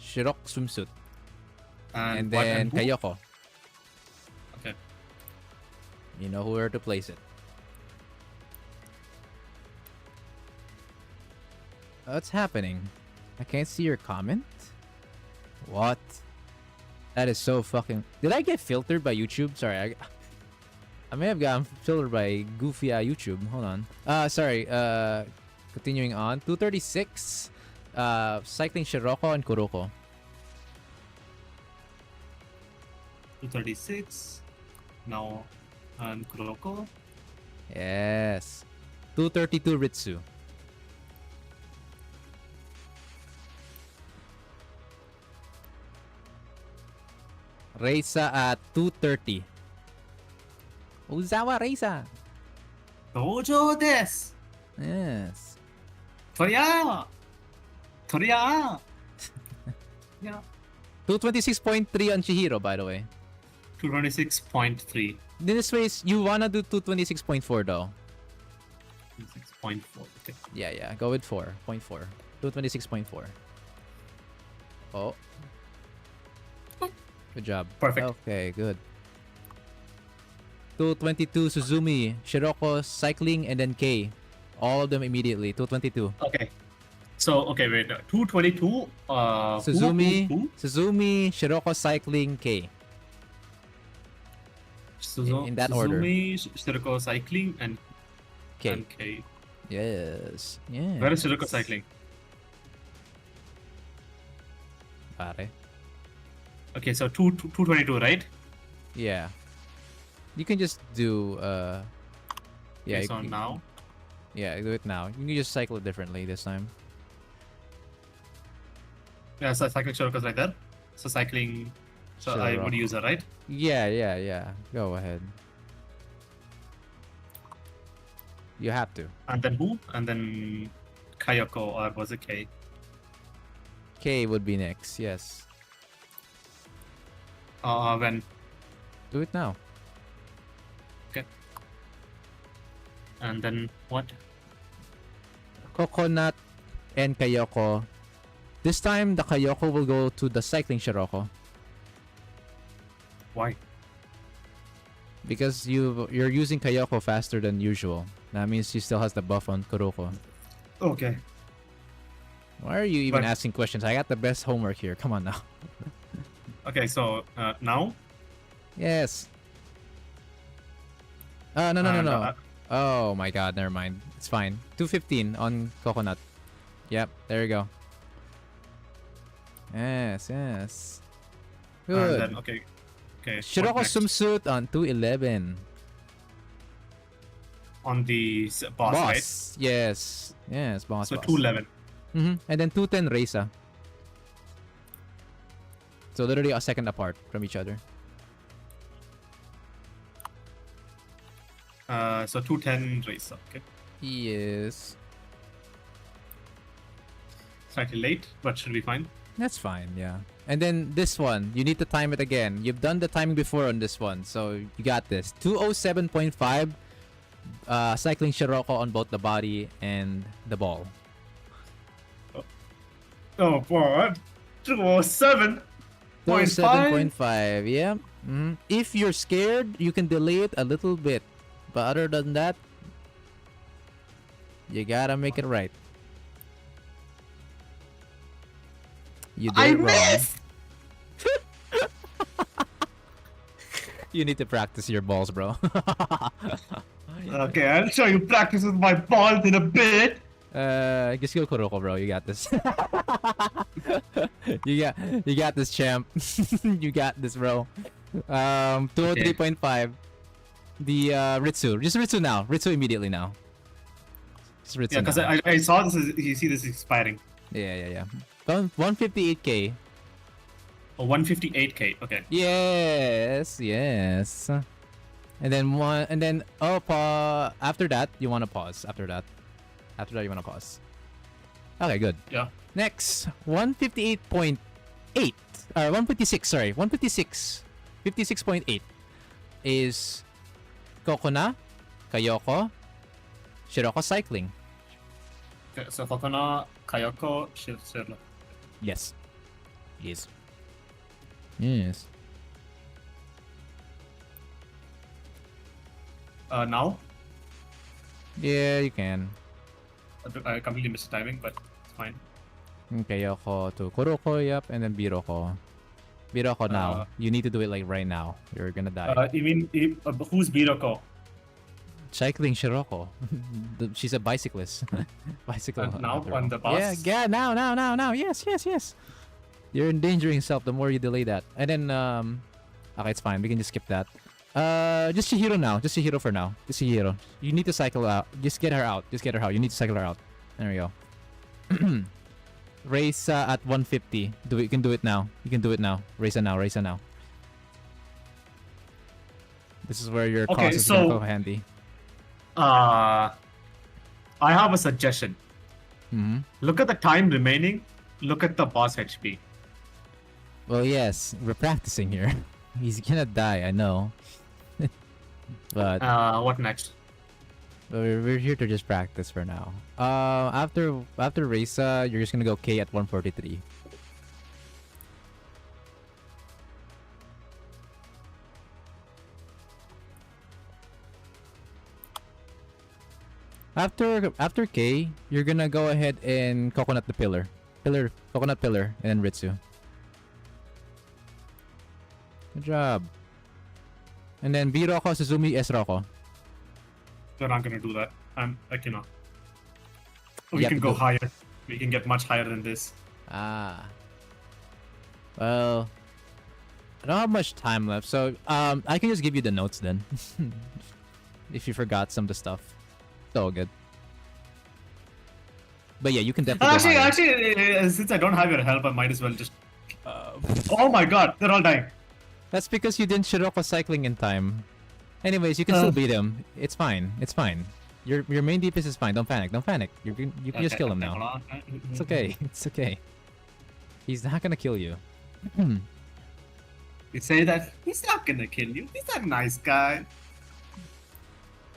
Shirok swimsuit. And what then and who? Kayoko. Okay. You know where to place it. What's happening? I can't see your comment? What? That is so fucking... Did I get filtered by YouTube? Sorry, I may have gotten filtered by goofy YouTube. Hold on. Sorry. Continuing on. 236. Cycling Shiroko and Kuroko. 236. Now, and Kuroko. Yes. 232 Ritsu. Reisa at 230. Uzawa Reisa. Dojo desu. Yes. Toriya. Yeah. 226.3 on Chihiro, by the way. 226.3. This way, you wanna do 226.4 though. 6.4. Okay. Yeah. Go with 4.4. 226.4. Oh. Good job. Perfect. Okay, good. 222 Suzumi, Shiroko, Cycling, and then K. All of them immediately. 222. Okay. So, okay, wait. 222. Suzumi, Who? Suzumi, Shiroko, Cycling, K. In that order. Suzumi, Sirocco Cycling, and K. and K. Yes. Where is Sirocco Cycling? Pare. Okay, so 222, right? Yeah. You can just do yeah. Okay, you so can- now. Yeah, do it now. You can just cycle it differently this time. Yeah, so cycling Sirocco's right there. So cycling. So I would Sirocco. use that, right? Yeah. Go ahead. You have to. And then who? And then Kayoko, or was it K? K would be next. Yes. When? Do it now. And then what? Coconut and Kayoko. This time, the Kayoko will go to the cycling Shiroko Why? because you're using Kayoko faster than usual. That means she still has the buff on Kuroko. Okay. Why are you even But- asking questions? I got the best homework here. Come on now. Okay, so now? Yes. No. And, Oh my god, never mind. It's fine. 215 on Coconut. Yep, there you go. Yes. and Good. then, okay. Okay. what Shiroko next? swimsuit on 211. On the boss, right? Boss. Yes, boss. So boss. 211. And then 210 Reisa. So literally a second apart from each other. So 210 race. Okay. Yes. Slightly late, but should be fine. That's fine, yeah. And then this one, you need to time it again. You've done the timing before on this one, so you got this. 207.5 cycling Shiroko on both the body and the ball. Oh, boy. 207. 207.5, yeah. If you're scared, you can delay it a little bit. But other than that, you gotta make it right. You did I it wrong. missed! You need to practice your balls, bro. Okay, I'll show you practice with my balls in a bit. Just go Kuroko, bro. You got this. you got this, champ. You got this, bro. 203.5. The Ritsu. Just Ritsu now. Ritsu immediately now. Just Ritsu Yeah, because now. I saw this. You see this expiring. Yeah. 158k. Oh, 158k. Okay. Yes. And then after that you want to pause. After that you want to pause. Okay, good. Yeah. Next, 158.8 or 156, sorry. 56.8 is Kokona, Kayoko, Shiroko cycling. Okay, so Kokona, Kayoko, Shirlo. Yes. Now? Yeah, you can. I completely missed the timing, but it's fine. Kayoko to Kuroko, yep, and then Biroko. Biroko now. You need to do it like right now. You're gonna die. You mean who's Biroko? Cycling Shiroko. She's a bicyclist. Bicycle. Now after on all. the bus? Yeah, now. Yes. You're endangering yourself the more you delay that. And then, okay, it's fine. We can just skip that. Just Chihiro now. Just Chihiro for now. Just Chihiro. You need to cycle out. Just get her out. You need to cycle her out. There we go. Race at 150. You can do it now. Race now. This is where your Okay, cause is so- gonna go handy. I have a suggestion. Mm-hmm. Look at the time remaining. Look at the boss HP. Well, yes, we're practicing here. He's gonna die, I know. But What next? we're here to just practice for now. After Reza, you're just gonna go K at 143. After K, you're gonna go ahead and coconut the coconut pillar, and then Ritsu. Good job. And then B Roko, Suzumi, S Roko. We're not gonna do that. I cannot. You We have can to go do- higher. We can get much higher than this. Ah. Well, I don't have much time left, so I can just give you the notes then. If you forgot some of the stuff. It's all good. But yeah, you can definitely go higher. Actually, since I don't have your help, I might as well just. Oh my god, they're all dying. That's because you didn't Shiroko cycling in time. Anyways, you can still beat him. It's fine. Your main DPS is fine. Don't panic. You can just kill him now. It's okay. He's not gonna kill you. You say that he's not gonna kill you. He's a nice guy.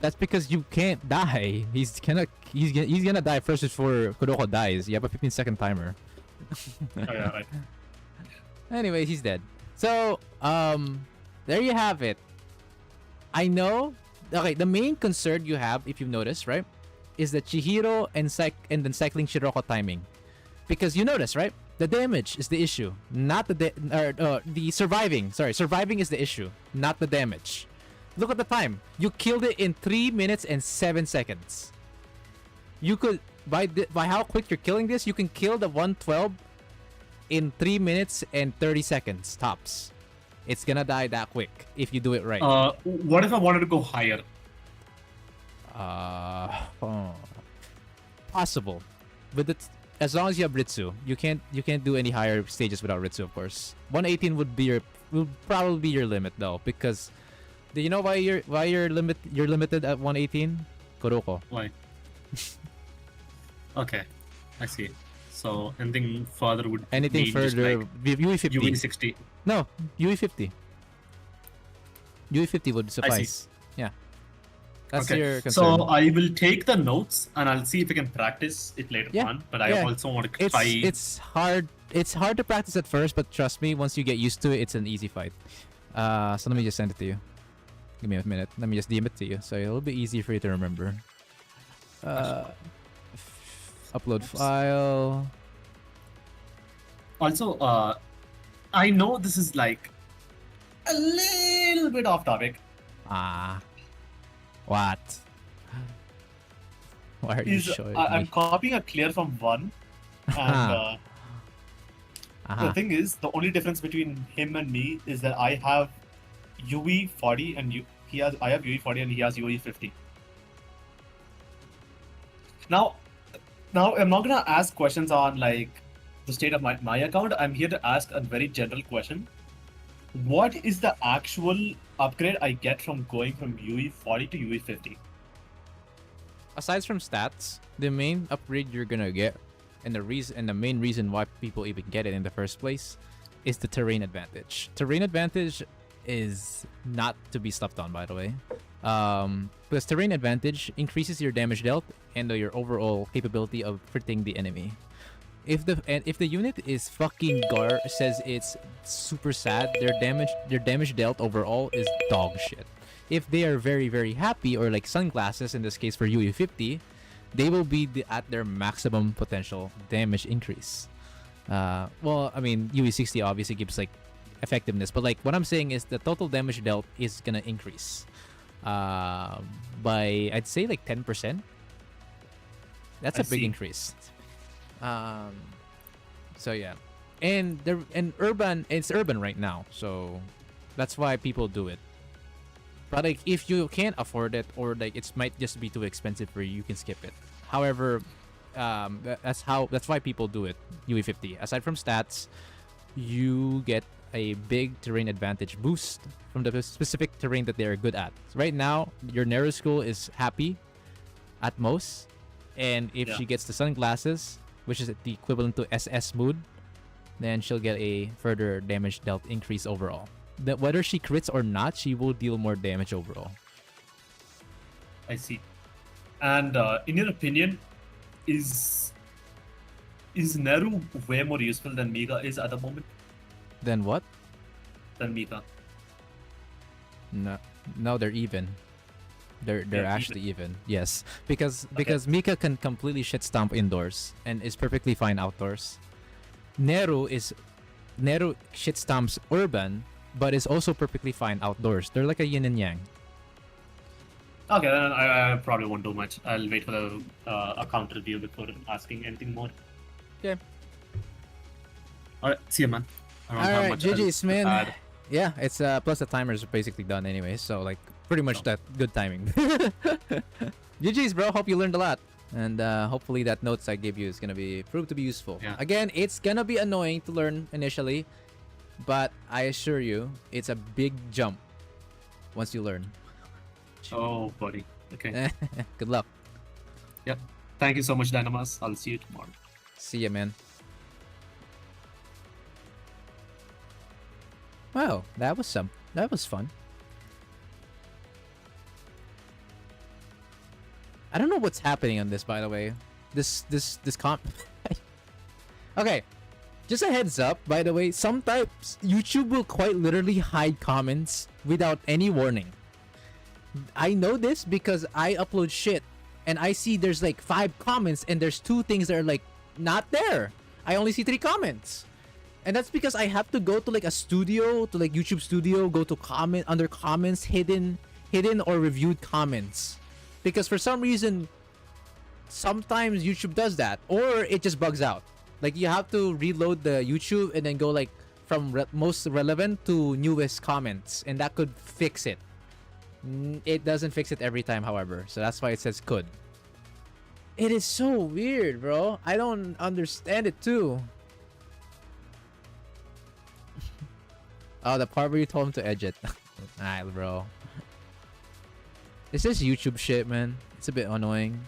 That's because you can't die. He's gonna die first before Kuroko dies. You have a 15-second timer. Oh yeah, right. Anyway, he's dead. So, there you have it. I know. Okay, the main concern you have, if you've noticed, right, is the Chihiro and then cycling Shiroko timing, because you notice, right, the damage is the issue, not the surviving. Sorry, surviving is the issue, not the damage. Look at the time. You killed it in 3 minutes and 7 seconds. You could by how quick you're killing this, you can kill the 112 in 3 minutes and 30 seconds tops. It's gonna die that quick if you do it right. What if I wanted to go higher? Possible, but as long as you have Ritsu, you can't do any higher stages without Ritsu, of course. 118 would probably be your limit though, because do you know why you're limited at 118? Kuroko. Why? Okay, I see. So anything further would Anything mean just further, like UE50. UE60. No, UE50. UE50 would suffice. Yeah. That's your Okay, concern. so I will take the notes and I'll see if I can practice it later Yeah, on. But I yeah. also want to It's try. it's hard. It's hard to practice at first, but trust me, once you get used to it, it's an easy fight. So let me just send it to you. Give me a minute. Let me just DM it to you, so it'll be easy for you to remember. Upload file. Also, I know this is like a little bit off topic. Ah. What? Why are you showing I'm me? copying a clear from one, and the Uh-huh. thing is, the only difference between him and me is that I have UE 40 and I have UE 40 and he has UE 50. Now I'm not gonna ask questions on like the state of my account. I'm here to ask a very general question. What is the actual upgrade I get from going from UE 40 to UE 50? Aside from stats, the main upgrade you're gonna get, and the main reason why people even get it in the first place, is the terrain advantage. Terrain advantage is not to be slept on, by the way. Because terrain advantage increases your damage dealt and your overall capability of critting the enemy. If the unit is fucking Gar says it's super sad, their damage dealt overall is dog shit. If they are very, very happy, or like Sunglasses in this case for UE50, they will be at their maximum potential damage increase. Well, I mean, UE60 obviously gives like effectiveness, but like what I'm saying is the total damage dealt is gonna increase by, I'd say, like 10%. That's I a big see. increase. So yeah, and it's urban right now, so that's why people do it. But like if you can't afford it, or like it might just be too expensive for you, you can skip it. However, that's why people do it. UE50. Aside from stats, you get a big terrain advantage boost from the specific terrain that they are good at. So right now, your Nero School is happy at most, and if Yeah. she gets the Sunglasses, which is the equivalent to SS mood, then she'll get a further damage dealt increase overall. That whether she crits or not, she will deal more damage overall. I see. And in your opinion, is Neru way more useful than Mika is at the moment? Then what? Than Mika. No, they're even. They're They're actually even. Yes, because Mika can completely shit stomp indoors and is perfectly fine outdoors. Neru shit stomps urban, but is also perfectly fine outdoors. They're like a yin and yang. Okay, then I probably won't do much. I'll wait for the account review before asking anything more. Okay. Alright, see you, man. I don't have All right, much else GG's, to man. add. Yeah, it's plus the timer's basically done anyway, so like pretty much that good timing. GG's, bro. Hope you learned a lot, and hopefully that notes I gave you is gonna be proved to be useful. Yeah. Again, it's gonna be annoying to learn initially, but I assure you, it's a big jump once you learn. Oh, buddy. Okay. Good luck. Thank you so much, Dynamas. I'll see you tomorrow. See ya, man. Wow, that was fun. I don't know what's happening on this, by the way. This comp. Okay, just a heads up, by the way. Sometimes YouTube will quite literally hide comments without any warning. I know this because I upload shit and I see there's like 5 comments and there's 2 things that are like not there. I only see 3 comments. And that's because I have to go to like a studio, to like YouTube Studio, go to comment under comments, hidden or reviewed comments. Because for some reason, sometimes YouTube does that, or it just bugs out. Like you have to reload the YouTube and then go like from most relevant to newest comments, and that could fix it. It doesn't fix it every time, however, so that's why it says could. It is so weird, bro. I don't understand it too. Oh, the part where you told him to edge it. Alright, bro. It's just YouTube shit, man. It's a bit annoying.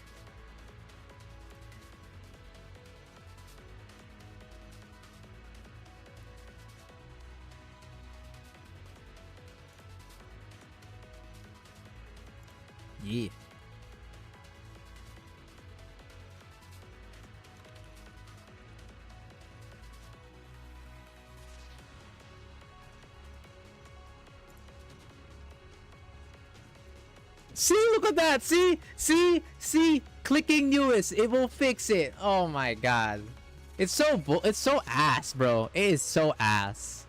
Yeah. See, look at that. See, clicking newest. It will fix it. Oh my god. It's so ass, bro. It is so ass.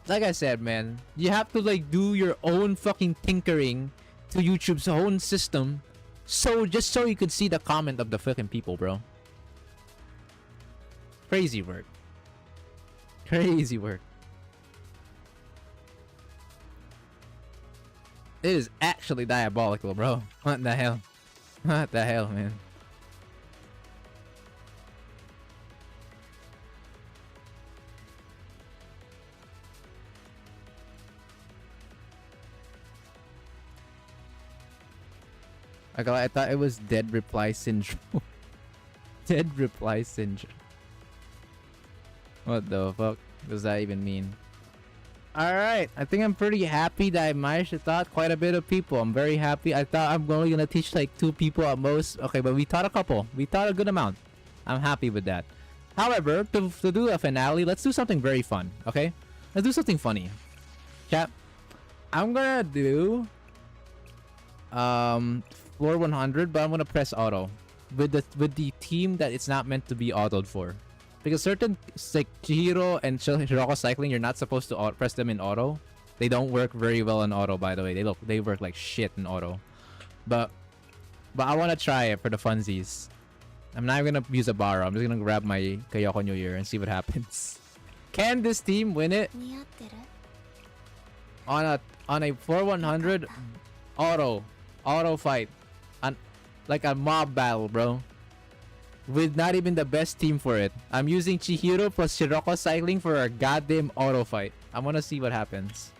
Like I said, man, you have to like do your own fucking tinkering to YouTube's own system, just so you could see the comment of the fucking people, bro. Crazy work. Crazy work. It is actually diabolical, bro. What the hell? What the hell, man? I thought it was dead reply syndrome. Dead reply syndrome. What the fuck does that even mean? Alright, I think I'm pretty happy that I managed to taught quite a bit of people. I'm very happy. I thought I'm only gonna teach like 2 people at most. Okay, but we taught a couple. We taught a good amount. I'm happy with that. However, to do a finale, let's do something very fun, okay? Let's do something funny. Chat, I'm gonna do floor 100, but I'm gonna press auto with the team that it's not meant to be autoed for, because certain like Chihiro and Shiroko Cycling, you're not supposed to press them in auto. They don't work very well in auto, by the way. They work like shit in auto. But I want to try it for the funsies. I'm not gonna use a Barra. I'm just gonna grab my Kayoko New Year and see what happens. Can this team win it on a floor 100 auto fight? Like a mob battle, bro. With not even the best team for it. I'm using Chihiro plus Shiroko Cycling for a goddamn auto fight. I want to see what happens.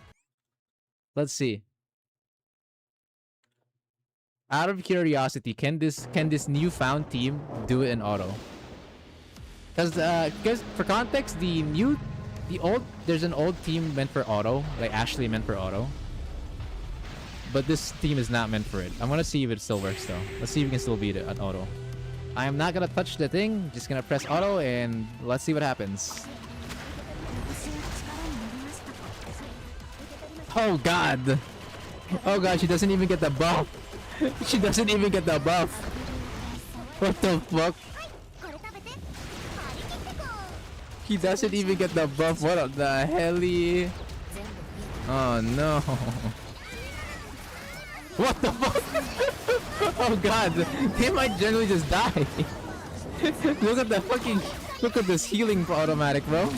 Let's see. Out of curiosity, can this newfound team do it in auto? Because for context, there's an old team meant for auto, like Ashley meant for auto. But this team is not meant for it. I want to see if it still works though. Let's see if we can still beat it at auto. I am not gonna touch the thing. Just gonna press auto and let's see what happens. Oh god. Oh god, she doesn't even get the buff. She doesn't even get the buff. What the fuck? He doesn't even get the buff. What the hell? Oh no. What the fuck? Oh god, they might generally just die. Look at this healing automatic, bro.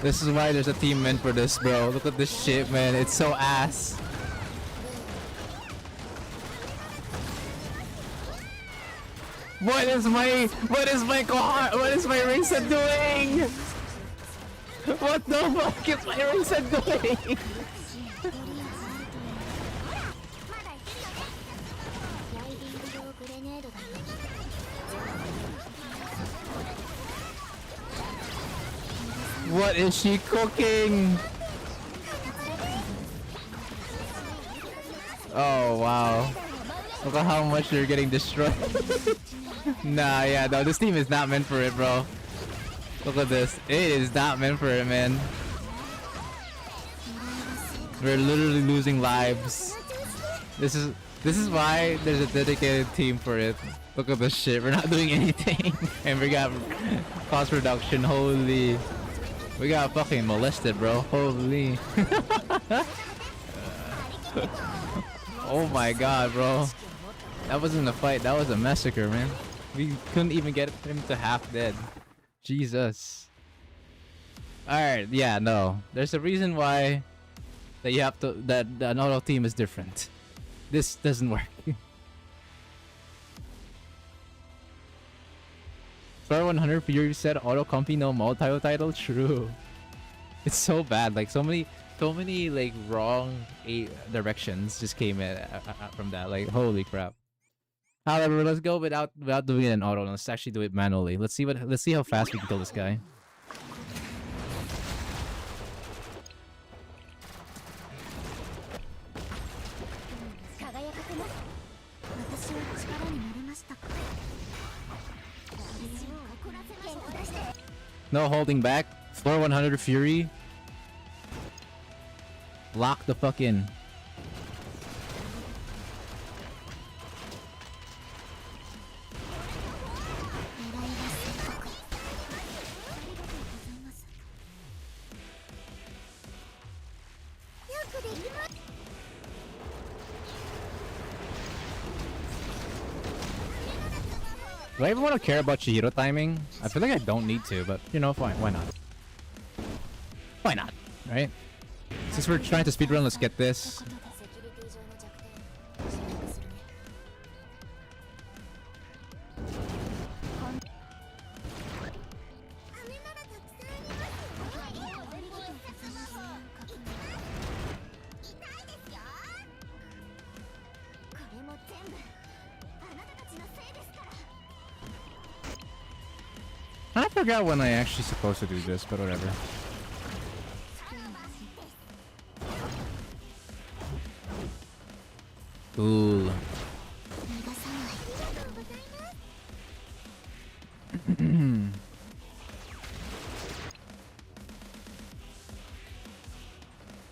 This is why there's a team meant for this, bro. Look at this shit, man. It's so ass. What is my ring set doing? What the fuck is my ring set doing? What is she cooking? Oh wow. Look at how much you're getting destroyed. Nah, yeah, no, this team is not meant for it, bro. Look at this. It is not meant for it, man. We're literally losing lives. This is why there's a dedicated team for it. Look at this shit. We're not doing anything. And we got cost reduction. Holy. We got fucking molested, bro. Holy. Oh my god, bro. That wasn't a fight. That was a massacre, man. We couldn't even get him to half dead. Jesus. Alright, yeah, no. There's a reason why that you have to that the auto team is different. This doesn't work. For 100 Fury said auto compy no multi-title. True. It's so bad. Like so many like wrong directions just came in from that. Like holy crap. However, let's go without doing it in auto. Let's actually do it manually. Let's see how fast we can kill this guy. No holding back. Floor 100 Fury. Lock the fuck in. Do I even want to care about Chihiro timing? I feel like I don't need to, but you know, fine. Why not? Why not? Right? Since we're trying to speedrun, let's get this. I forgot when I actually supposed to do this, but whatever. Cool.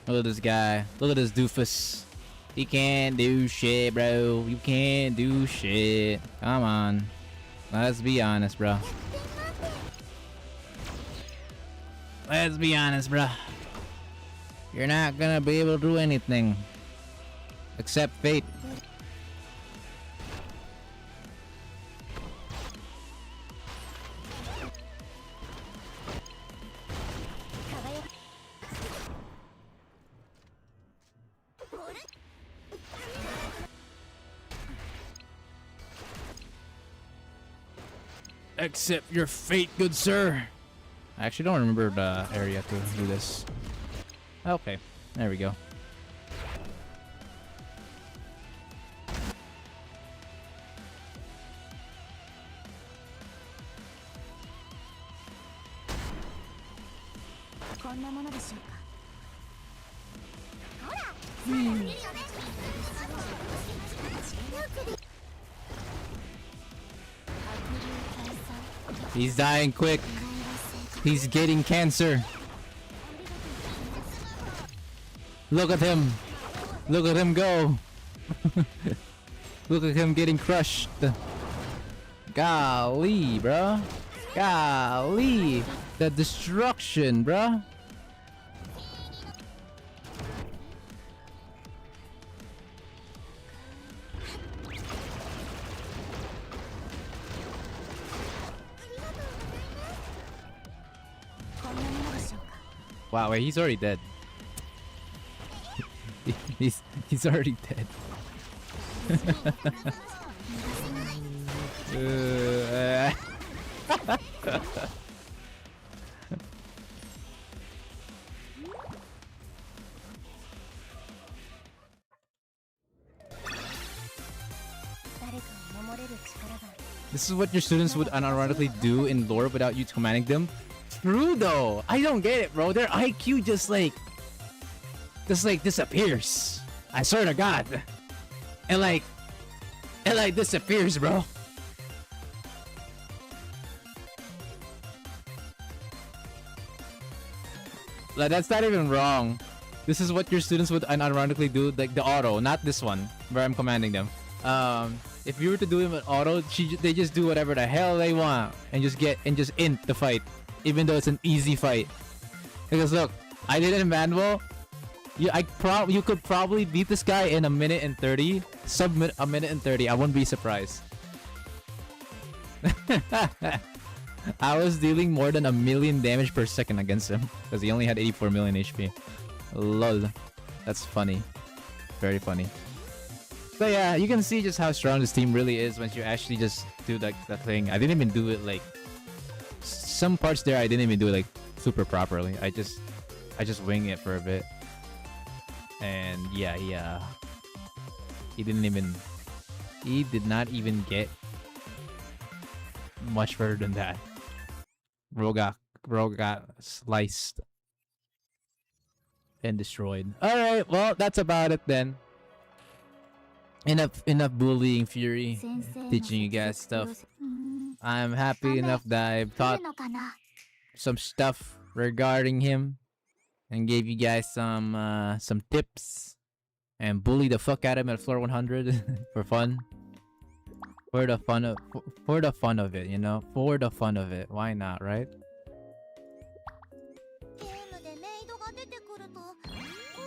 Look at this guy. Look at this doofus. He can't do shit, bro. You can't do shit. Come on. Let's be honest, bro. Let's be honest, bro. You're not gonna be able to do anything. Except fate. Accept your fate, good sir. I actually don't remember the area to do this. Okay, there we go. He's dying quick. He's getting cancer. Look at him. Look at him go. Look at him getting crushed. Golly, bro. Golly. The destruction, bro. Wow, wait, he's already dead. he's already dead. This is what your students would unironically do in lore without you commanding them. True though, I don't get it, bro. Their IQ just like disappears. I swear to God, it like disappears, bro. Like that's not even wrong. This is what your students would unironically do, like the auto, not this one where I'm commanding them. If you were to do him an auto, they just do whatever the hell they want and just int the fight. Even though it's an easy fight. Because look, I did it in manual. You could probably beat this guy in a minute and 30. Submit a minute and 30. I wouldn't be surprised. I was dealing more than 1 million damage per second against him. Because he only had 84 million HP. Lol. That's funny. Very funny. So yeah, you can see just how strong this team really is once you actually just do that thing. I didn't even do it like... Some parts there I didn't even do it like super properly. I just wing it for a bit. And yeah, he did not even get much further than that. Bro got sliced and destroyed. Alright, well that's about it then. Enough bullying Fury, teaching you guys stuff. I'm happy enough that I've taught some stuff regarding him and gave you guys some tips and bully the fuck out of him at floor 100 for fun. For the fun of it, you know? For the fun of it. Why not, right?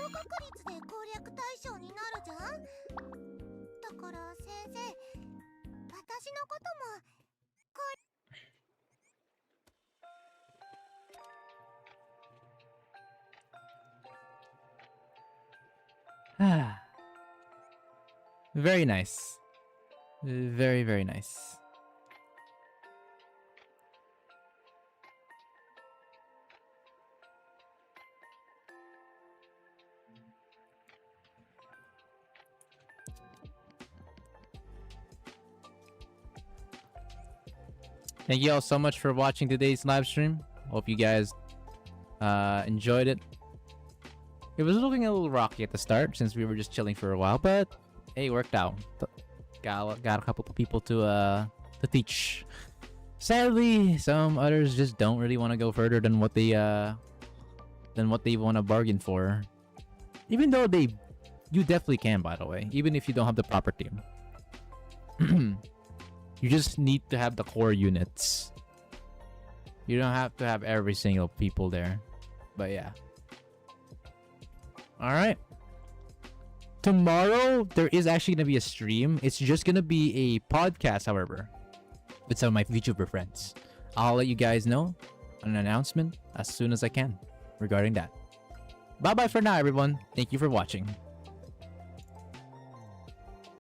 確率で攻略対象になるじゃん。だから先生、私のことも Very nice. Very, very nice. Thank you all so much for watching today's live stream. Hope you guys enjoyed it. It was looking a little rocky at the start since we were just chilling for a while, but hey, it worked out. Got a couple of people to teach. Sadly, some others just don't really want to go further than what they want to bargain for. Even though you definitely can, by the way, even if you don't have the proper team. You just need to have the core units. You don't have to have every single people there. But yeah. Alright. Tomorrow, there is actually going to be a stream. It's just going to be a podcast, however, with some of my VTuber friends. I'll let you guys know an announcement as soon as I can regarding that. Bye-bye for now, everyone. Thank you for watching.